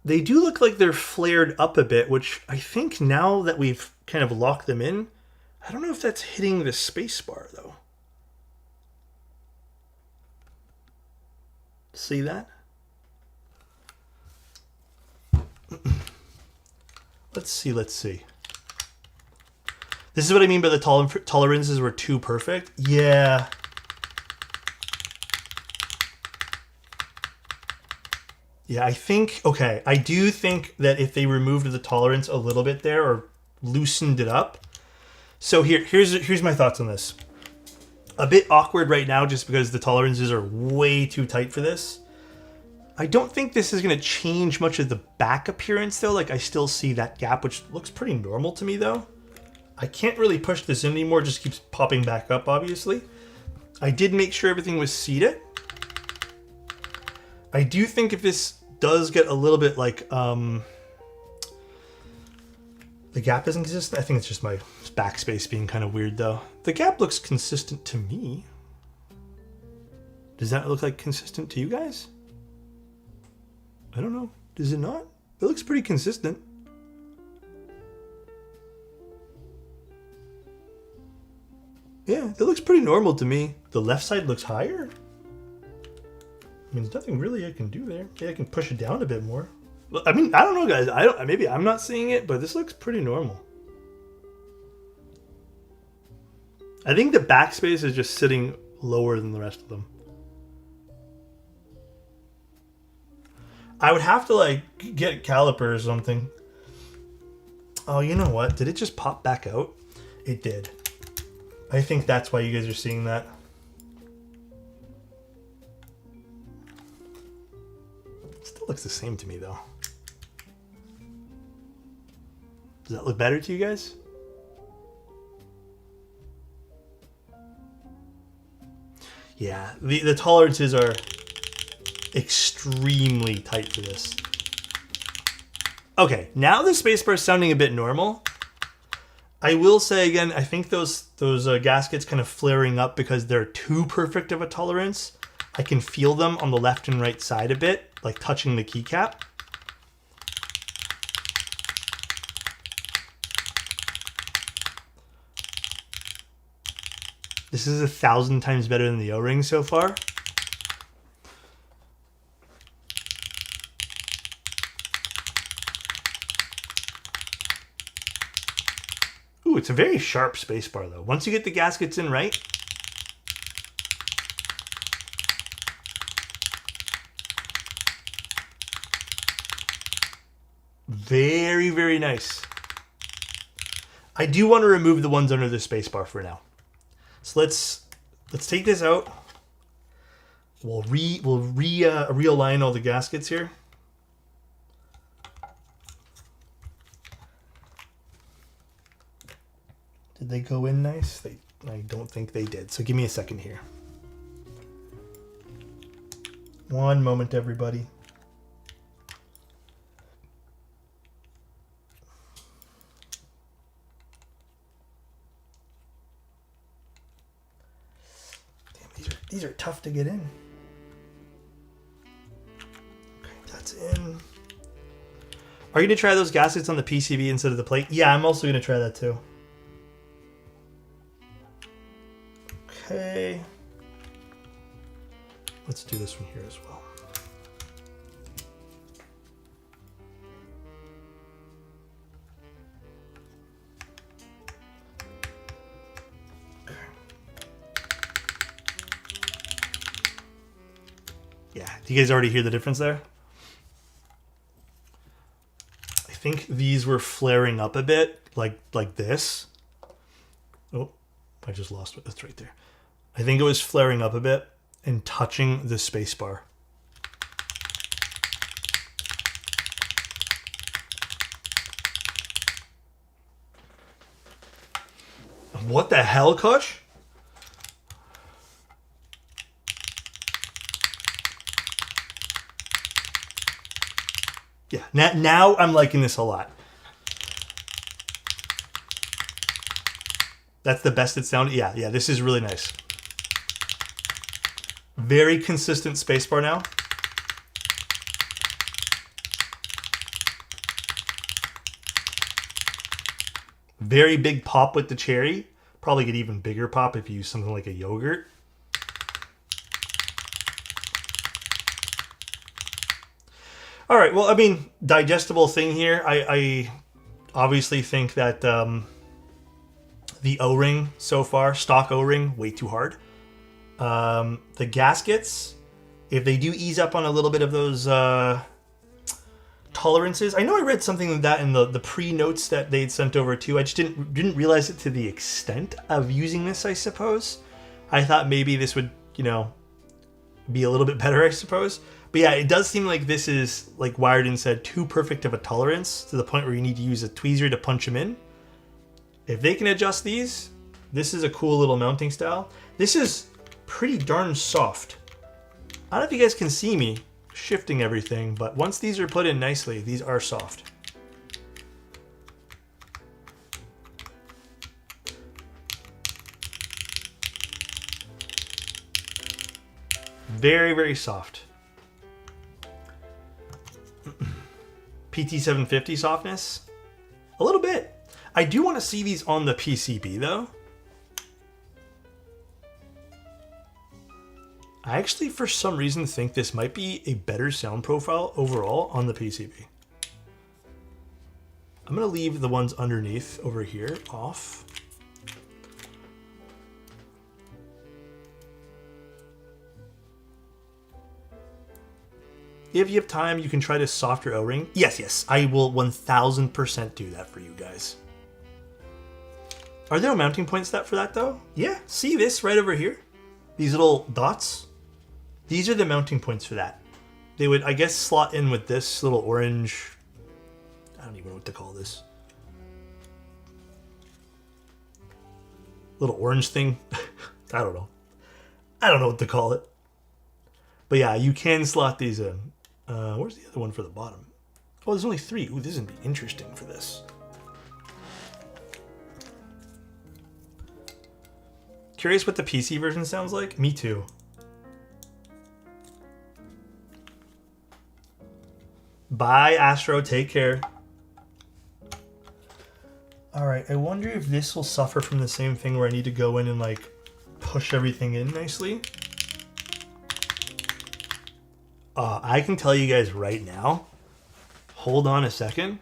They do look like they're flared up a bit, which I think now that we've kind of locked them in, I don't know if that's hitting the space bar though. See that? Let's see. This is what I mean by the tolerances were too perfect. Yeah. Yeah, I think, okay, I do think that if they removed the tolerance a little bit there or loosened it up. So here's my thoughts on this. A bit awkward right now just because the tolerances are way too tight for this. I don't think this is going to change much of the back appearance though. Like I still see that gap, which looks pretty normal to me though. I can't really push this in anymore, just keeps popping back up obviously. I did make sure everything was seated. I do think if this does get a little bit like the gap isn't consistent. I think it's just my backspace being kind of weird though. The gap looks consistent to me. Does that look like consistent to you guys? I don't know. Does it not? It looks pretty consistent. Yeah, it looks pretty normal to me. The left side looks higher. I mean, there's nothing really I can do there. Maybe I can push it down a bit more. I mean, I don't know, guys. Maybe I'm not seeing it, but this looks pretty normal. I think the backspace is just sitting lower than the rest of them. I would have to like get a caliper or something. Oh, you know what? Did it just pop back out? It did. I think that's why you guys are seeing that. Still looks the same to me though. Does that look better to you guys? Yeah, the tolerances are extremely tight for this. Okay, now the spacebar is sounding a bit normal. I will say again, I think those gaskets kind of flaring up because they're too perfect of a tolerance. I can feel them on the left and right side a bit, like touching the keycap. This is 1,000 times better than the O-ring so far. Ooh, it's a very sharp spacebar though. Once you get the gaskets in right. Very, very nice. I do want to remove the ones under the spacebar for now. So let's take this out. We'll realign all the gaskets here. Did they go in nice? I don't think they did. So give me a second here. One moment, everybody. These are tough to get in. Okay, that's in. Are you going to try those gaskets on the PCB instead of the plate? Yeah, I'm also going to try that too. Okay. Let's do this one here as well. Yeah, do you guys already hear the difference there? I think these were flaring up a bit, like this. Oh, I just lost it. That's right there. I think it was flaring up a bit. and touching the spacebar. What the hell, Kush? Yeah, now I'm liking this a lot. That's the best it sounded. Yeah, this is really nice. Very consistent spacebar now. Very big pop with the cherry. Probably get even bigger pop if you use something like a yogurt. All right, well, I mean, digestible thing here. I obviously think that the O-ring so far, stock O-ring, way too hard. The gaskets, if they do ease up on a little bit of those tolerances. I know I read something like that in the pre-notes that they'd sent over too. I just didn't realize it to the extent of using this, I suppose. I thought maybe this would, you know, be a little bit better, I suppose. But yeah, it does seem like this is, like Wiredin said, too perfect of a tolerance to the point where you need to use a tweezer to punch them in. If they can adjust these, this is a cool little mounting style. This is pretty darn soft. I don't know if you guys can see me shifting everything, but once these are put in nicely, these are soft. Very, very soft. PT750 softness? A little bit. I do want to see these on the PCB though. I actually, for some reason, think this might be a better sound profile overall on the PCB. I'm going to leave the ones underneath over here off. If you have time, you can try this softer O-ring. Yes, I will 1000% do that for you guys. Are there no mounting points for that though? Yeah, see this right over here? These little dots? These are the mounting points for that. They would, I guess, slot in with this little orange... I don't even know what to call this. Little orange thing. I don't know. I don't know what to call it. But yeah, you can slot these in. Where's the other one for the bottom? Oh, there's only 3. Ooh, this is going to be interesting for this. Curious what the PC version sounds like? Me too. Bye, Astro. Take care. Alright, I wonder if this will suffer from the same thing where I need to go in and, like, push everything in nicely. I can tell you guys right now. Hold on a second.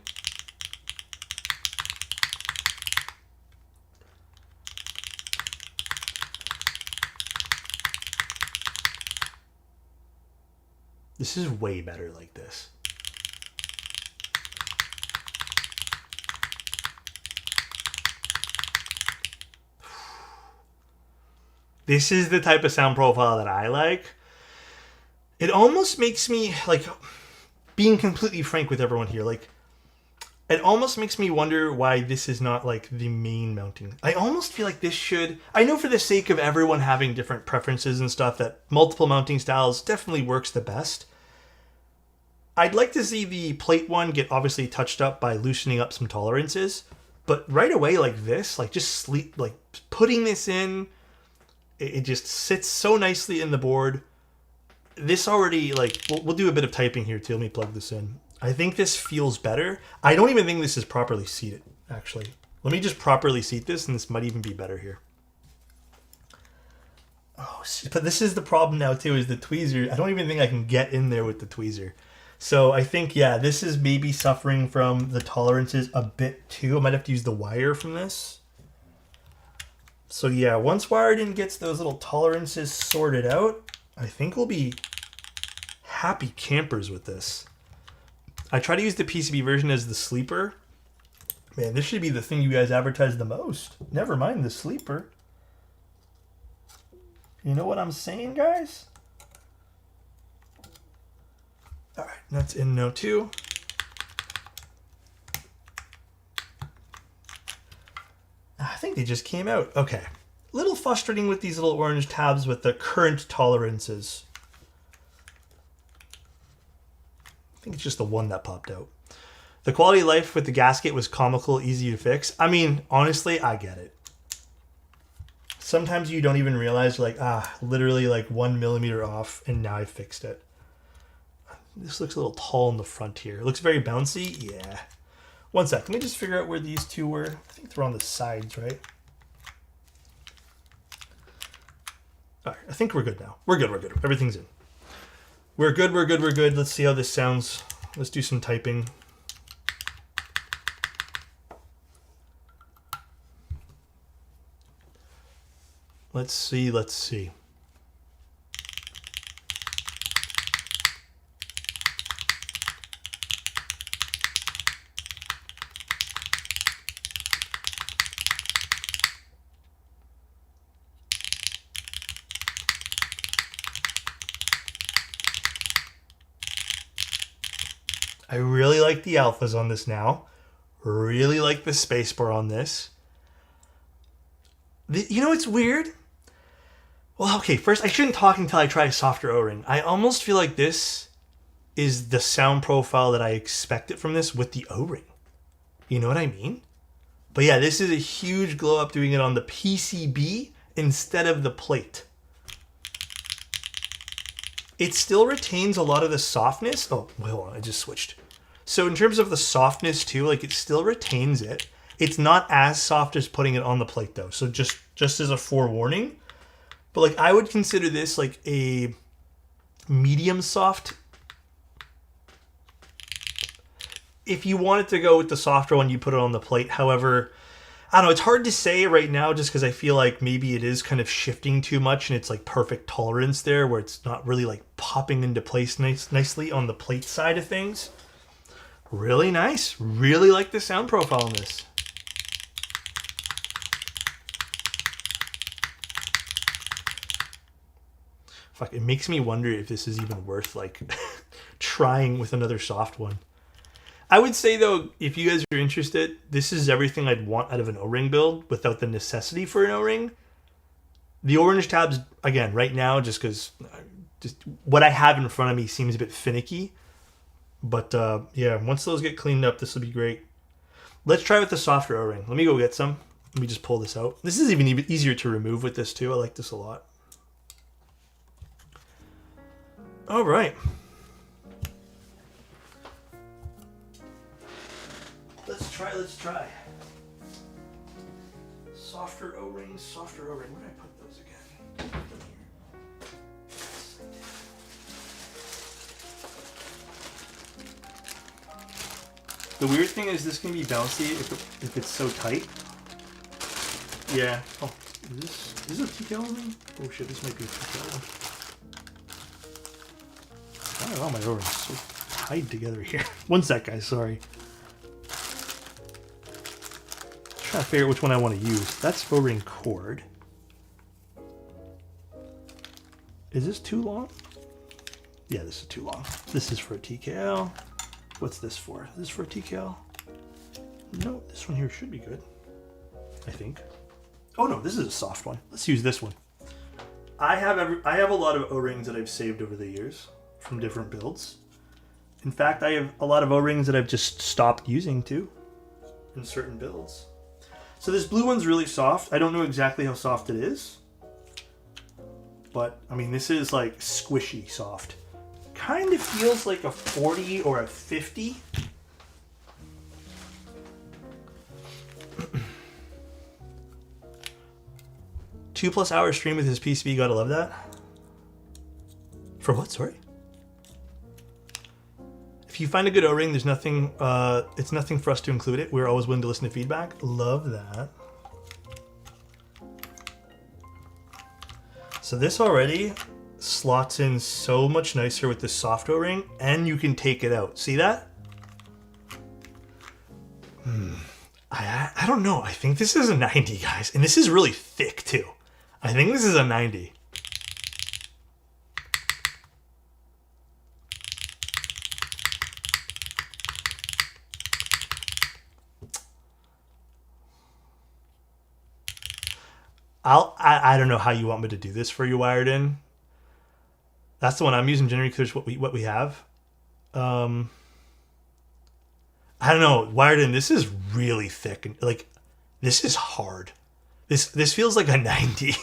This is way better like this. This is the type of sound profile that I like. It almost makes me, like, being completely frank with everyone here, like, it almost makes me wonder why this is not, like, the main mounting. I almost feel like this should... I know for the sake of everyone having different preferences and stuff that multiple mounting styles definitely works the best. I'd like to see the plate one get obviously touched up by loosening up some tolerances. But right away like this, like just putting this in, it just sits so nicely in the board. This already, like, we'll do a bit of typing here too. Let me plug this in. I think this feels better. I don't even think this is properly seated, actually. Let me just properly seat this, and this might even be better here. Oh, but this is the problem now too, is the tweezer. I don't even think I can get in there with the tweezer. So I think, yeah, this is maybe suffering from the tolerances a bit too. I might have to use the wire from this. So yeah, once Wiredin gets those little tolerances sorted out, I think we'll be happy campers with this. I try to use the PCB version as the sleeper. Man, this should be the thing you guys advertise the most. Never mind the sleeper. You know what I'm saying, guys? All right, that's in now too. I think they just came out. Okay. A little frustrating with these little orange tabs with the current tolerances. I think it's just the one that popped out. The quality of life with the gasket was comical, easy to fix. I mean, honestly, I get it. Sometimes you don't even realize, like, literally like 1 millimeter off, and now I fixed it. This looks a little tall in the front here. It looks very bouncy. Yeah. One sec. Let me just figure out where these two were. I think they're on the sides, right? All right. I think we're good now. We're good. We're good. Everything's in. We're good. We're good. We're good. Let's see how this sounds. Let's do some typing. Let's see. Let's see. I really like the alphas on this now. Really like the spacebar on this. You know what's weird? Well, okay, first, I shouldn't talk until I try a softer O-ring. I almost feel like this is the sound profile that I expected from this with the O-ring. You know what I mean? But yeah, this is a huge glow up doing it on the PCB instead of the plate. It still retains a lot of the softness. Oh, wait, hold on, I just switched. So in terms of the softness too, like it still retains it. It's not as soft as putting it on the plate though. So just as a forewarning. But like I would consider this like a medium soft. If you wanted to go with the softer one, you put it on the plate. However, I don't know, it's hard to say right now just because I feel like maybe it is kind of shifting too much and it's like perfect tolerance there where it's not really like popping into place nicely on the plate side of things. Really nice. Really like the sound profile on this. Fuck, it makes me wonder if this is even worth like trying with another soft one. I would say though, if you guys are interested, this is everything I'd want out of an O-ring build without the necessity for an O-ring. The orange tabs, again, right now, just because just what I have in front of me seems a bit finicky. But yeah, once those get cleaned up, this will be great. Let's try with the softer O-ring. Let me go get some. Let me just pull this out. This is even easier to remove with this too. I like this a lot. All right. Let's try. Softer O-rings, softer O-ring. Where did I put those again? The weird thing is this can be bouncy if it's so tight. Yeah. Oh, is this a TKL ring? Oh shit, this might be a TKL. I don't know, my O-rings so tied together here. One sec, guys, sorry. Trying to figure out which one I want to use. That's O-ring cord. Is this too long? Yeah, this is too long. This is for a TKL. What's this for? Is this for a TKL? No, this one here should be good. I think. Oh no, this is a soft one. Let's use this one. I have a lot of O-rings that I've saved over the years from different builds. In fact, I have a lot of O-rings that I've just stopped using too in certain builds. So this blue one's really soft. I don't know exactly how soft it is. But, I mean, this is like squishy soft. Kind of feels like a 40 or a 50. Two+ hour stream with his PCB, gotta love that. For what, sorry? If you find a good O-ring, there's nothing, it's nothing for us to include it. We're always willing to listen to feedback. Love that. So this already slots in so much nicer with this soft O-ring, and you can take it out. See that? I don't know. I think this is a 90, guys. And this is really thick, too. I think this is a 90. I don't know how you want me to do this for you, wired in. That's the one I'm using generally because what we have. I don't know, wired in. This is really thick and like this is hard. This feels like a 90.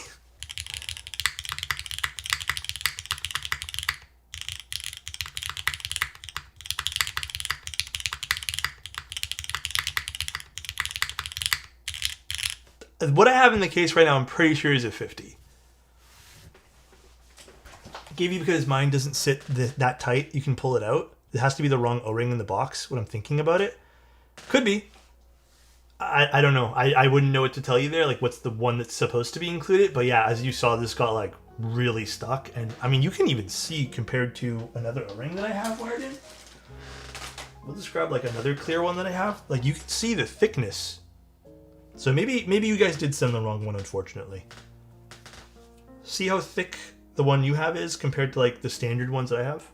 What I have in the case right now, I'm pretty sure is a 50. I gave you because mine doesn't sit that tight. You can pull it out. It has to be the wrong O-ring in the box when I'm thinking about it. Could be. I don't know. I wouldn't know what to tell you there. Like, what's the one that's supposed to be included? But yeah, as you saw, this got like really stuck. And I mean, you can even see compared to another O-ring that I have wired in. We'll just grab like another clear one that I have. Like, you can see the thickness. So maybe you guys did send the wrong one, unfortunately. See how thick the one you have is compared to like the standard ones that I have?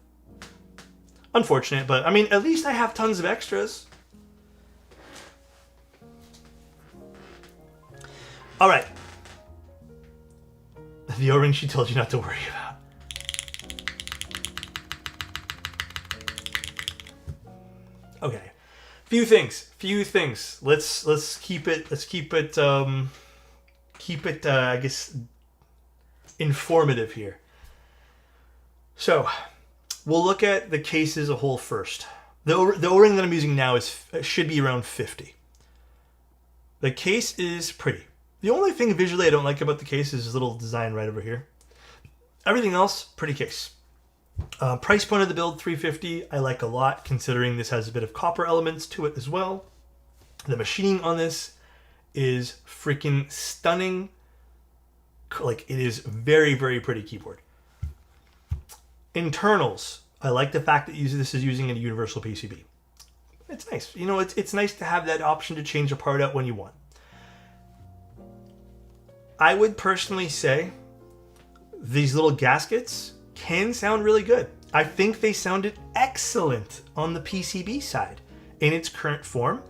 Unfortunate, but I mean, at least I have tons of extras. All right. The O-ring she told you not to worry about. Okay. Few things. Let's keep it I guess informative here. So, we'll look at the case as a whole first. The O-ring that I'm using now should be around 50. The case is pretty. The only thing visually I don't like about the case is this little design right over here. Everything else, pretty case. Price point of the build, $350. I like a lot, considering this has a bit of copper elements to it as well. The machining on this is freaking stunning. Like, it is very, very pretty keyboard. Internals. I like the fact that this is using a universal PCB. It's nice. You know, it's nice to have that option to change a part out when you want. I would personally say these little gaskets can sound really good. I think they sounded excellent on the PCB side in its current form.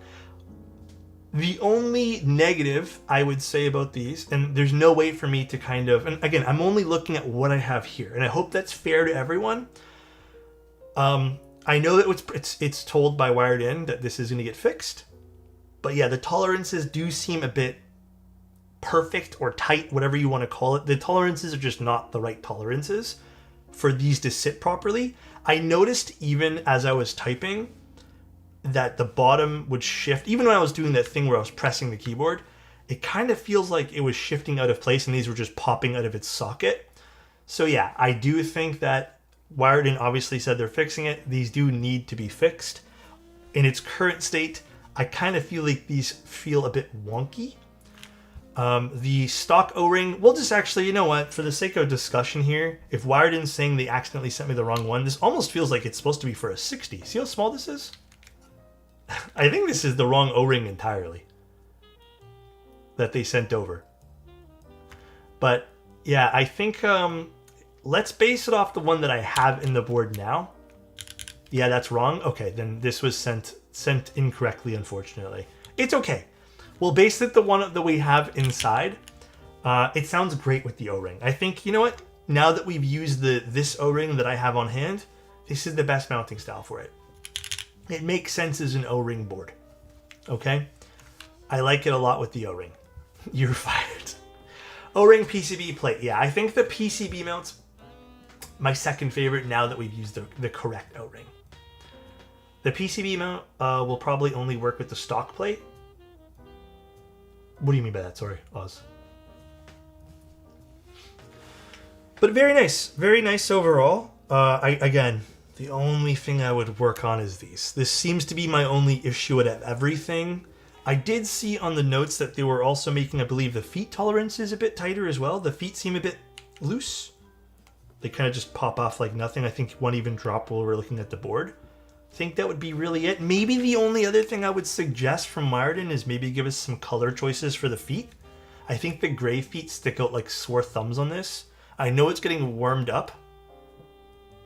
The only negative I would say about these, and there's no way for me to kind of, and again, I'm only looking at what I have here, and I hope that's fair to everyone. I know that it's told by Wired In that this is going to get fixed, but yeah, the tolerances do seem a bit perfect or tight, whatever you want to call it. The tolerances are just not the right tolerances for these to sit properly. I noticed even as I was typing that the bottom would shift. Even when I was doing that thing where I was pressing the keyboard, it kind of feels like it was shifting out of place and these were just popping out of its socket. So yeah, I do think that Wired In obviously said they're fixing it. These do need to be fixed. In its current state, I kind of feel like these feel a bit wonky. The stock O-ring, we'll just actually, you know what, for the sake of discussion here, if Wired In saying they accidentally sent me the wrong one, this almost feels like it's supposed to be for a 60. See how small this is? I think this is the wrong O-ring entirely that they sent over. But yeah, I think let's base it off the one that I have in the board now. Yeah, that's wrong. Okay, then this was sent incorrectly, unfortunately. It's okay. We'll base it the one that we have inside. It sounds great with the O-ring. I think, you know what? Now that we've used this O-ring that I have on hand, this is the best mounting style for it. It makes sense as an O-ring board. Okay? I like it a lot with the O-ring. You're fired. O-ring PCB plate. Yeah, I think the PCB mount's my second favorite now that we've used the correct O-ring. The PCB mount will probably only work with the stock plate. What do you mean by that? Sorry, Oz. But very nice overall. Again, the only thing I would work on is these. This seems to be my only issue with everything. I did see on the notes that they were also making, I believe, the feet tolerances a bit tighter as well. The feet seem a bit loose. They kind of just pop off like nothing. I think one even dropped while we were looking at the board. I think that would be really it. Maybe the only other thing I would suggest from Wired In is maybe give us some color choices for the feet. I think the gray feet stick out like sore thumbs on this. I know it's getting warmed up.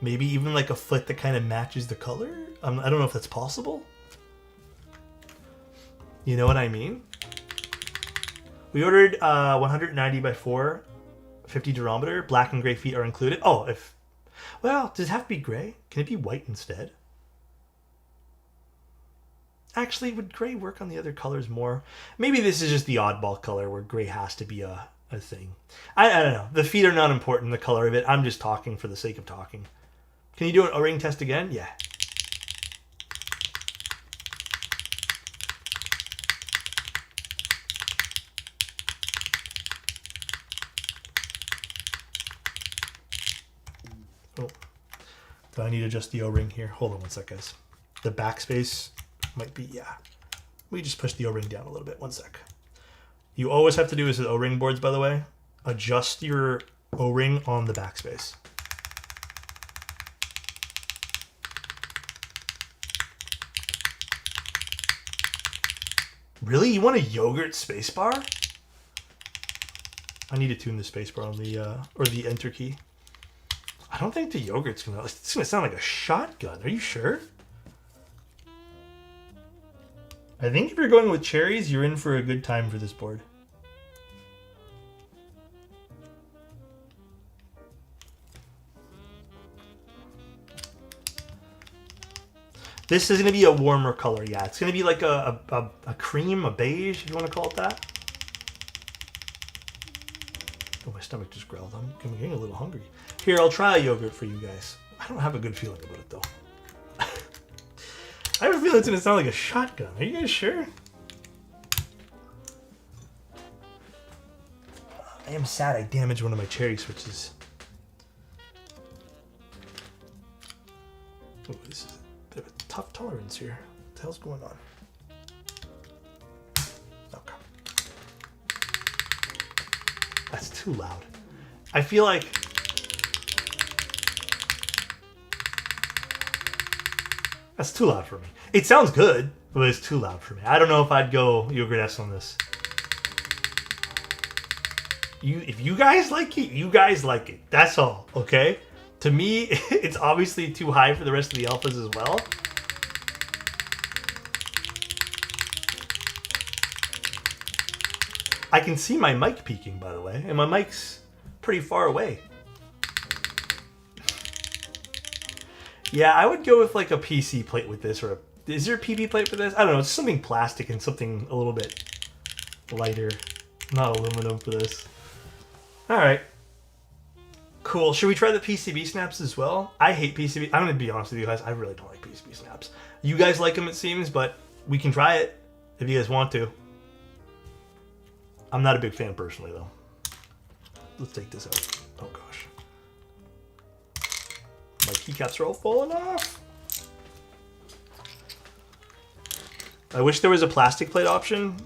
Maybe even like a foot that kind of matches the color. I don't know if that's possible. You know what I mean? We ordered 190 by 450 durometer. Black and gray feet are included. Oh, if... Well, does it have to be gray? Can it be white instead? Actually, would gray work on the other colors more? Maybe this is just the oddball color where gray has to be a thing. I don't know. The feet are not important, the color of it. I'm just talking for the sake of talking. Can you do an O-ring test again? Yeah. Oh. Do I need to adjust the O-ring here? Hold on one sec, guys. The backspace might be, yeah. We just push the O-ring down a little bit. One sec. You always have to do this with O-ring boards, by the way. Adjust your O-ring on the backspace. Really? You want a yogurt spacebar? I need to tune the spacebar on the, or the enter key. I don't think the yogurt's gonna, it's gonna sound like a shotgun. Are you sure? I think if you're going with cherries, you're in for a good time for this board. This is going to be a warmer color, yeah. It's going to be like a cream, a beige, if you want to call it that. Oh, my stomach just growled. I'm getting a little hungry. Here, I'll try a yogurt for you guys. I don't have a good feeling about it, though. I have a feeling it's going to sound like a shotgun. Are you guys sure? I am sad I damaged one of my cherry switches. Oh, this is a bit of a tough tolerance here. What the hell's going on? Okay. That's too loud. I feel like... That's too loud for me. It sounds good, but it's too loud for me. I don't know if I'd go yogurt S on this. If you guys like it, you guys like it. That's all, okay? To me, it's obviously too high for the rest of the alphas as well. I can see my mic peaking, by the way, and my mic's pretty far away. Yeah, I would go with like a PC plate with this, or is there a PP plate for this? I don't know, it's something plastic and something a little bit lighter, not aluminum for this. All right. Cool. Should we try the PCB snaps as well? I hate PCB. I'm going to be honest with you guys. I really don't like PCB snaps. You guys like them, it seems, but we can try it if you guys want to. I'm not a big fan personally, though. Let's take this out. Oh, gosh. My keycaps are all falling off. I wish there was a plastic plate option.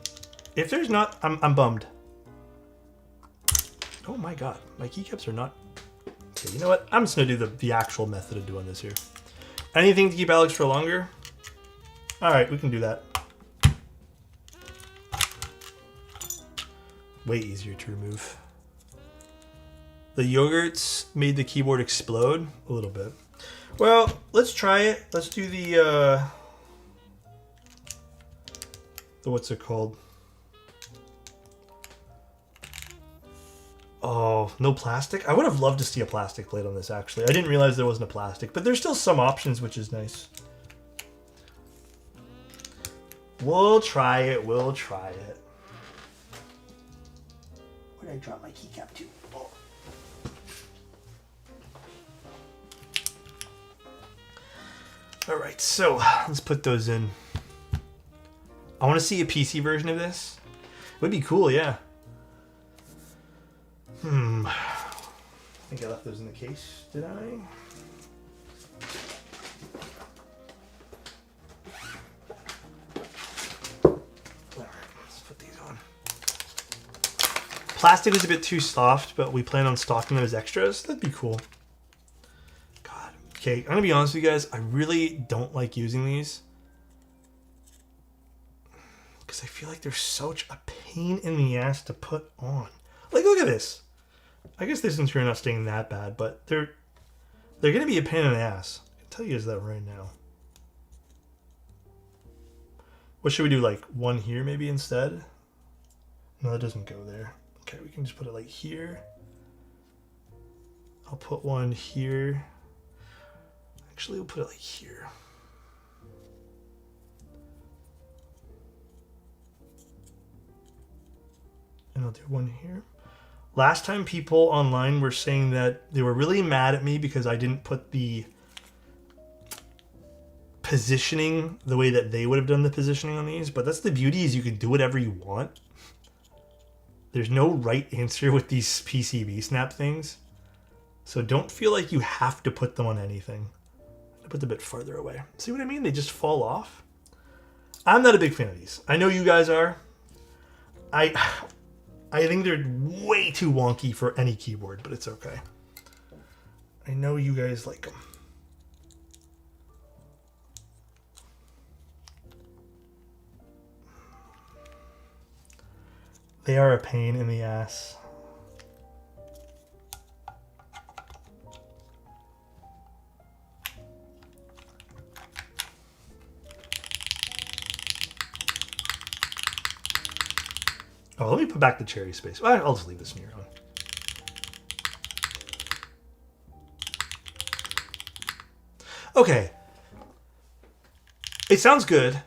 If there's not, I'm bummed. Oh my god, my keycaps are not... Okay, you know what? I'm just going to do the actual method of doing this here. Anything to keep Alex for longer? Alright, we can do that. Way easier to remove. The yogurts made the keyboard explode a little bit. Well, let's try it. Let's do the what's it called? Oh, no plastic? I would have loved to see a plastic plate on this, actually. I didn't realize there wasn't a plastic, but there's still some options, which is nice. We'll try it. We'll try it. Where did I drop my keycap to? Oh. Alright, so let's put those in. I want to see a PC version of this. Would be cool, yeah. I think I left those in the case, did I? Alright, let's put these on. Plastic is a bit too soft, but we plan on stocking them as extras. That'd be cool. God. Okay, I'm gonna be honest with you guys. I really don't like using these. Because I feel like they're such a pain in the ass to put on. Like, look at this. I guess this one's here not staying that bad, but they're gonna be a pain in the ass. I can tell you guys that right now. What should we do? Like one here maybe instead? No, that doesn't go there. Okay, we can just put it like here. I'll put one here. Actually, we'll put it like here. And I'll do one here. Last time people online were saying that they were really mad at me because I didn't put the positioning the way that they would have done the positioning on these, but that's the beauty, is you can do whatever you want. There's no right answer with these PCB snap things. So don't feel like you have to put them on anything. I put them a bit farther away. See what I mean? They just fall off. I'm not a big fan of these. I know you guys are. I think they're way too wonky for any keyboard, but it's okay. I know you guys like them. They are a pain in the ass. Oh, let me put back the cherry space. Well, I'll just leave this mirror on. Okay. It sounds good.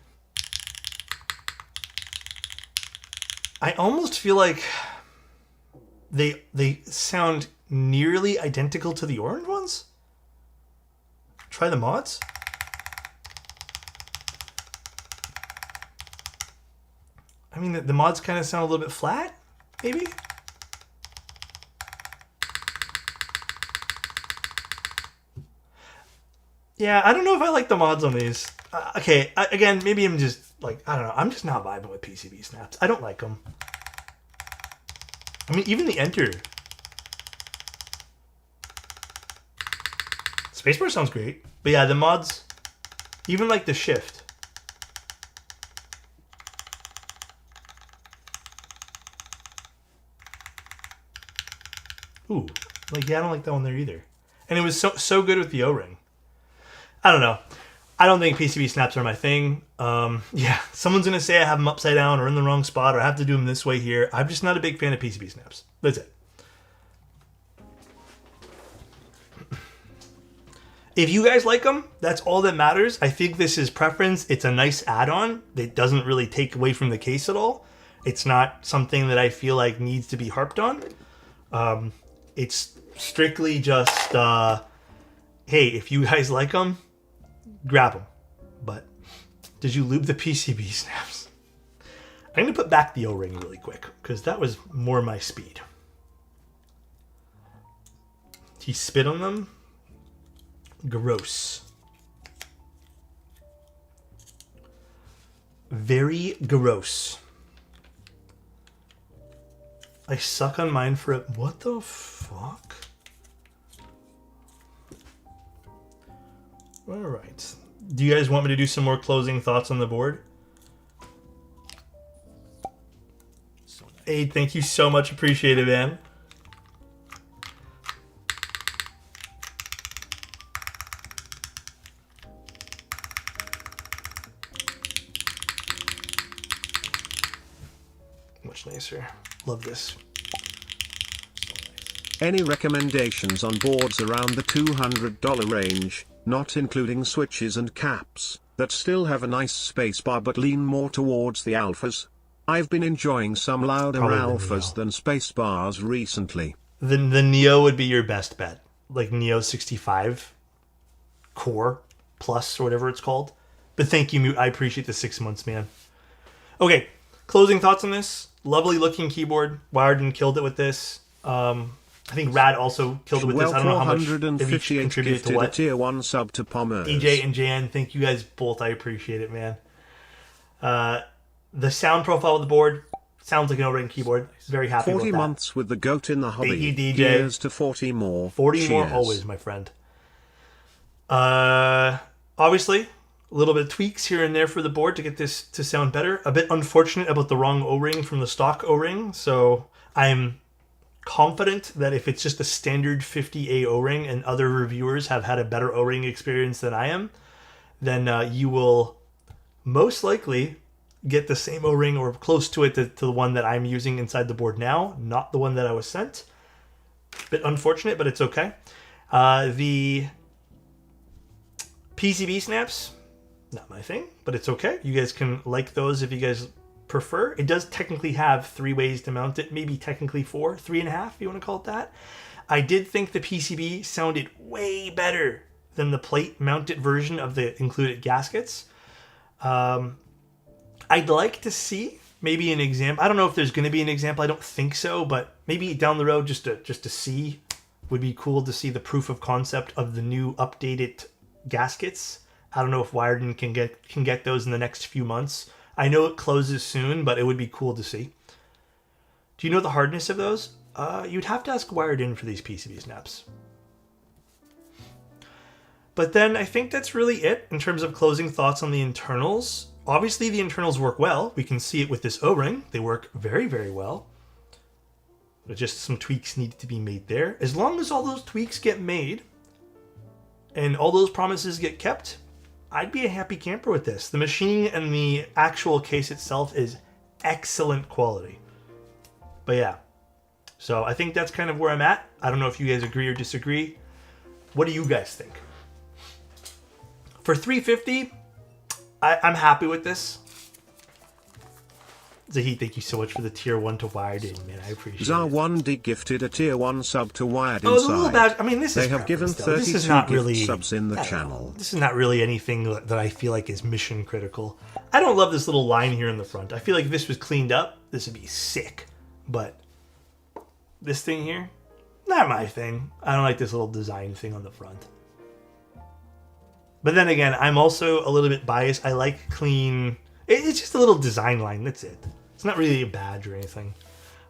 I almost feel like they sound nearly identical to the orange ones. Try the mods. I mean, the mods kind of sound a little bit flat, maybe? Yeah, I don't know if I like the mods on these. Okay, again, maybe I'm just, like, I don't know. I'm just not vibing with PCB snaps. I don't like them. I mean, even the enter. Spacebar sounds great. But yeah, the mods, even like the shift. Ooh, like, yeah, I don't like that one there either. And it was so good with the O-ring. I don't know. I don't think PCB snaps are my thing. Yeah, someone's going to say I have them upside down or in the wrong spot or I have to do them this way here. I'm just not a big fan of PCB snaps. That's it. If you guys like them, that's all that matters. I think this is preference. It's a nice add-on. It doesn't really take away from the case at all. It's not something that I feel like needs to be harped on. It's strictly just, hey, if you guys like them, grab them. But did you lube the PCB snaps? I'm going to put back the O-ring really quick because that was more my speed. He spit on them. Gross. Very gross. I suck on mine for it. What the fuck? All right. Do you guys want me to do some more closing thoughts on the board? Hey, thank you so much. Appreciate it, man. Much nicer. Love this. Any recommendations on boards around the $200 range, not including switches and caps, that still have a nice spacebar but lean more towards the alphas? I've been enjoying some louder alphas than spaceBars recently. The Neo would be your best bet. Like Neo 65 Core Plus or whatever it's called. But thank you, I appreciate the 6 months, man. Okay, closing thoughts on this. Lovely looking keyboard. Wired killed it with this. I think Rad also killed it with this. I don't know how much if each contributed to what. A tier 1 sub to Pommers. EJ and Jan, thank you guys both. I appreciate it, man. The sound profile of the board sounds like an O-ring keyboard. Very happy with that. 40 months with the goat in the hobby. Thank you, DJ. Here's to 40 more. 40 Cheers. more always, my friend. Obviously, a little bit of tweaks here and there for the board to get this to sound better. A bit unfortunate about the wrong O-ring from the stock O-ring. So I'm confident that if it's just a standard 50A O-ring and other reviewers have had a better O-ring experience than I am, then you will most likely get the same O-ring or close to it to the one that I'm using inside the board now, not the one that I was sent. Bit unfortunate, but it's okay. The PCB snaps, not my thing, but it's okay. You guys can like those if you guys prefer. It does technically have 3 ways to mount it, maybe technically 4, 3.5 if you want to call it that. I did think the PCB sounded way better than the plate mounted version of the included gaskets. I'd like to see maybe an example. I don't know if there's going to be an example. I don't think so, but maybe down the road just to see would be cool to see the proof of concept of the new updated gaskets. I don't know if Wiredon can get those in the next few months. I know it closes soon, but it would be cool to see. Do you know the hardness of those? You'd have to ask Wiredon for these PCB snaps. But then I think that's really it in terms of closing thoughts on the internals. Obviously, the internals work well. We can see it with this O-ring. They work very, very well. But just some tweaks need to be made there. As long as all those tweaks get made and all those promises get kept, I'd be a happy camper with this. The machine and the actual case itself is excellent quality. But yeah, so I think that's kind of where I'm at. I don't know if you guys agree or disagree. What do you guys think? For $350, I'm happy with this. Zahid, thank you so much for the tier 1 to Wiredon, man. I appreciate it. Zar1D gifted a tier 1 sub to Wiredon. Oh, the little badge. I mean, this they is have given though. 32 this is not gift really, subs in the channel. This is not really anything that I feel like is mission critical. I don't love this little line here in the front. I feel like if this was cleaned up, this would be sick. But this thing here, not my thing. I don't like this little design thing on the front. But then again, I'm also a little bit biased. I like clean... It's just a little design line. That's it. It's not really a badge or anything.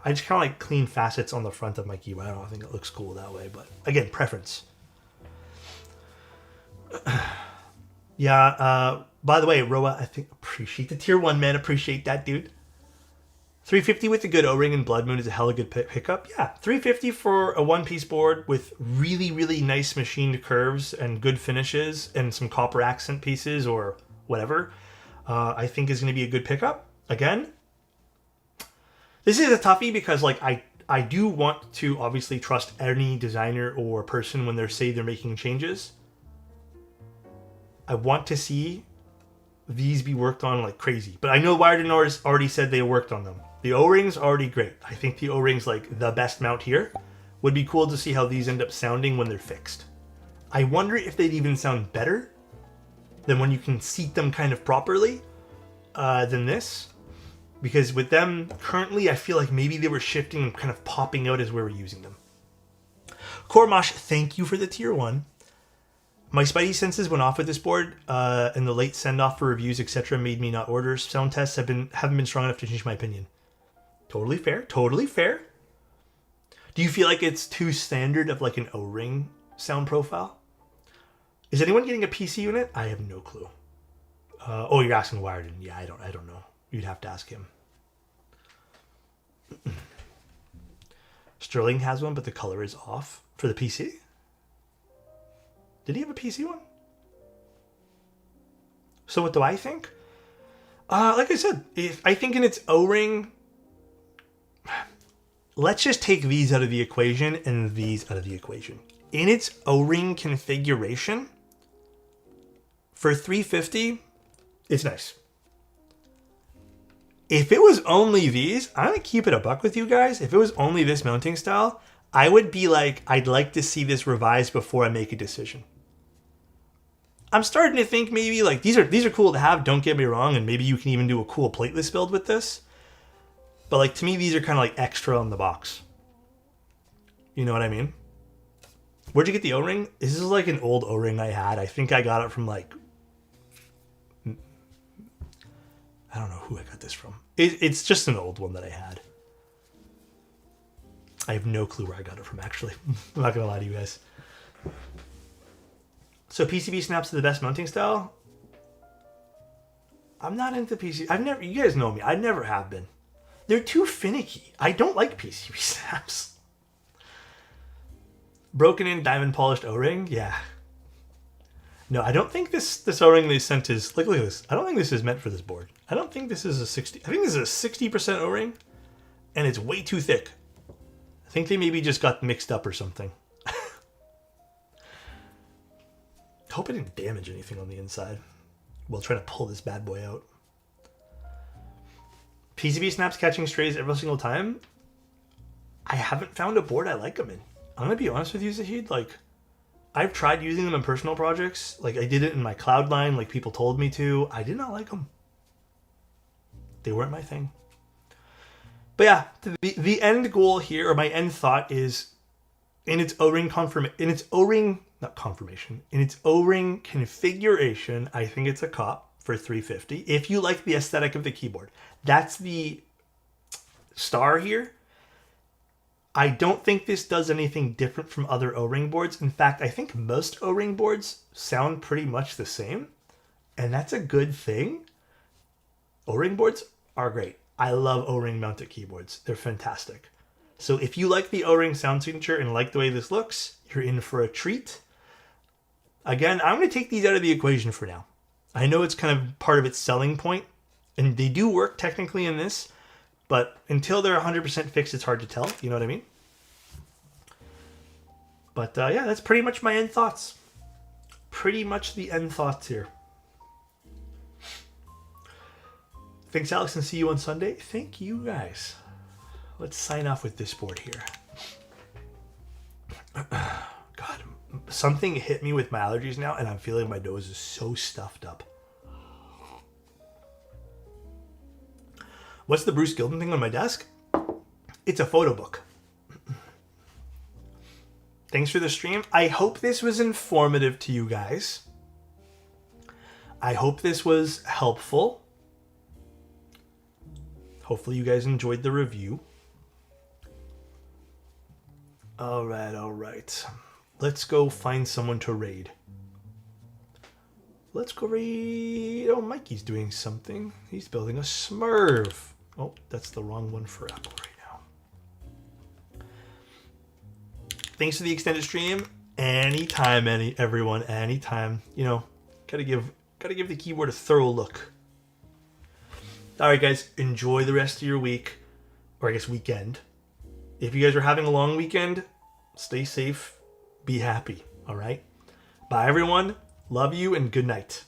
I just kind of like clean facets on the front of my keyboard. I don't think it looks cool that way. But again, preference. Yeah. By the way, Roa, I think appreciate the tier 1, man. Appreciate that, dude. $350 with a good O-ring and Blood Moon is a hella good pickup. Yeah, $350 for a one-piece board with really, really nice machined curves and good finishes and some copper accent pieces or whatever, I think is going to be a good pickup. Again, this is a toughie because like I do want to obviously trust any designer or person when they say they're making changes. I want to see these be worked on like crazy. But I know Wiredon already said they worked on them. The O-ring's already great. I think the O-ring's like the best mount here. Would be cool to see how these end up sounding when they're fixed. I wonder if they'd even sound better than when you can seat them kind of properly than this. Because with them currently, I feel like maybe they were shifting and kind of popping out as we were using them. Kormash, thank you for the tier 1. My spidey senses went off with this board, and the late send-off for reviews, etc. made me not order. Sound tests haven't been strong enough to change my opinion. Totally fair. Totally fair. Do you feel like it's too standard of like an O-ring sound profile? Is anyone getting a PC unit? I have no clue. Oh, you're asking Wiredon. Yeah, I don't know. You'd have to ask him. Sterling has one, but the color is off for the PC. Did he have a PC one? So what do I think? Like I said, I think in its O-ring, let's just take these out of the equation and these out of the equation. In its O-ring configuration, for $350, it's nice. If it was only these, I'm going to keep it a buck with you guys. If it was only this mounting style, I would be like, I'd like to see this revised before I make a decision. I'm starting to think maybe like these are cool to have, don't get me wrong, and maybe you can even do a cool plateless build with this. But like to me, these are kind of like extra on the box. You know what I mean? Where'd you get the O-ring? This is like an old O-ring I had. I think I got it from like, I don't know who I got this from. It's just an old one that I had. I have no clue where I got it from, actually. I'm not going to lie to you guys. So PCB snaps are the best mounting style? I'm not into PCB. You guys know me. I never have been. They're too finicky. I don't like PCB snaps. Broken in diamond polished O-ring? Yeah. No, I don't think this O-ring they sent is... Look at this. I don't think this is meant for this board. I don't think this is a 60... I think this is a 60% O-ring, and it's way too thick. I think they maybe just got mixed up or something. Hope I didn't damage anything on the inside while trying to pull this bad boy out. PCB snaps catching strays every single time. I haven't found a board I like them in. I'm going to be honest with you, Zahid. Like, I've tried using them in personal projects. Like, I did it in my cloud line, like people told me to. I did not like them. They weren't my thing. But yeah, the end goal here, or my end thought is, in its O-ring configuration, I think it's a cop for $350. If you like the aesthetic of the keyboard, that's the star here. I don't think this does anything different from other O-ring boards. In fact, I think most O-ring boards sound pretty much the same, and that's a good thing. O-ring boards are great. I love O-ring mounted keyboards. They're fantastic. So if you like the O-ring sound signature and like the way this looks, you're in for a treat. Again, I'm going to take these out of the equation for now. I know it's kind of part of its selling point, and they do work technically in this, but until they're 100% fixed, it's hard to tell. You know what I mean? But yeah, that's pretty much my end thoughts. Pretty much the end thoughts here. Thanks, Alex, and see you on Sunday. Thank you, guys. Let's sign off with this board here. God, something hit me with my allergies now, and I'm feeling my nose is so stuffed up. What's the Bruce Gilden thing on my desk? It's a photo book. Thanks for the stream. I hope this was informative to you guys. I hope this was helpful. Hopefully you guys enjoyed the review. All right. Let's go find someone to raid. Let's go raid... Oh, Mikey's doing something. He's building a Smurf. Oh, that's the wrong one for Apple right now. Thanks for the extended stream. Anytime, everyone. Anytime. You know, gotta give the keyboard a thorough look. All right, guys. Enjoy the rest of your week. Or I guess weekend. If you guys are having a long weekend, stay safe. Be happy. All right? Bye, everyone. Love you and good night.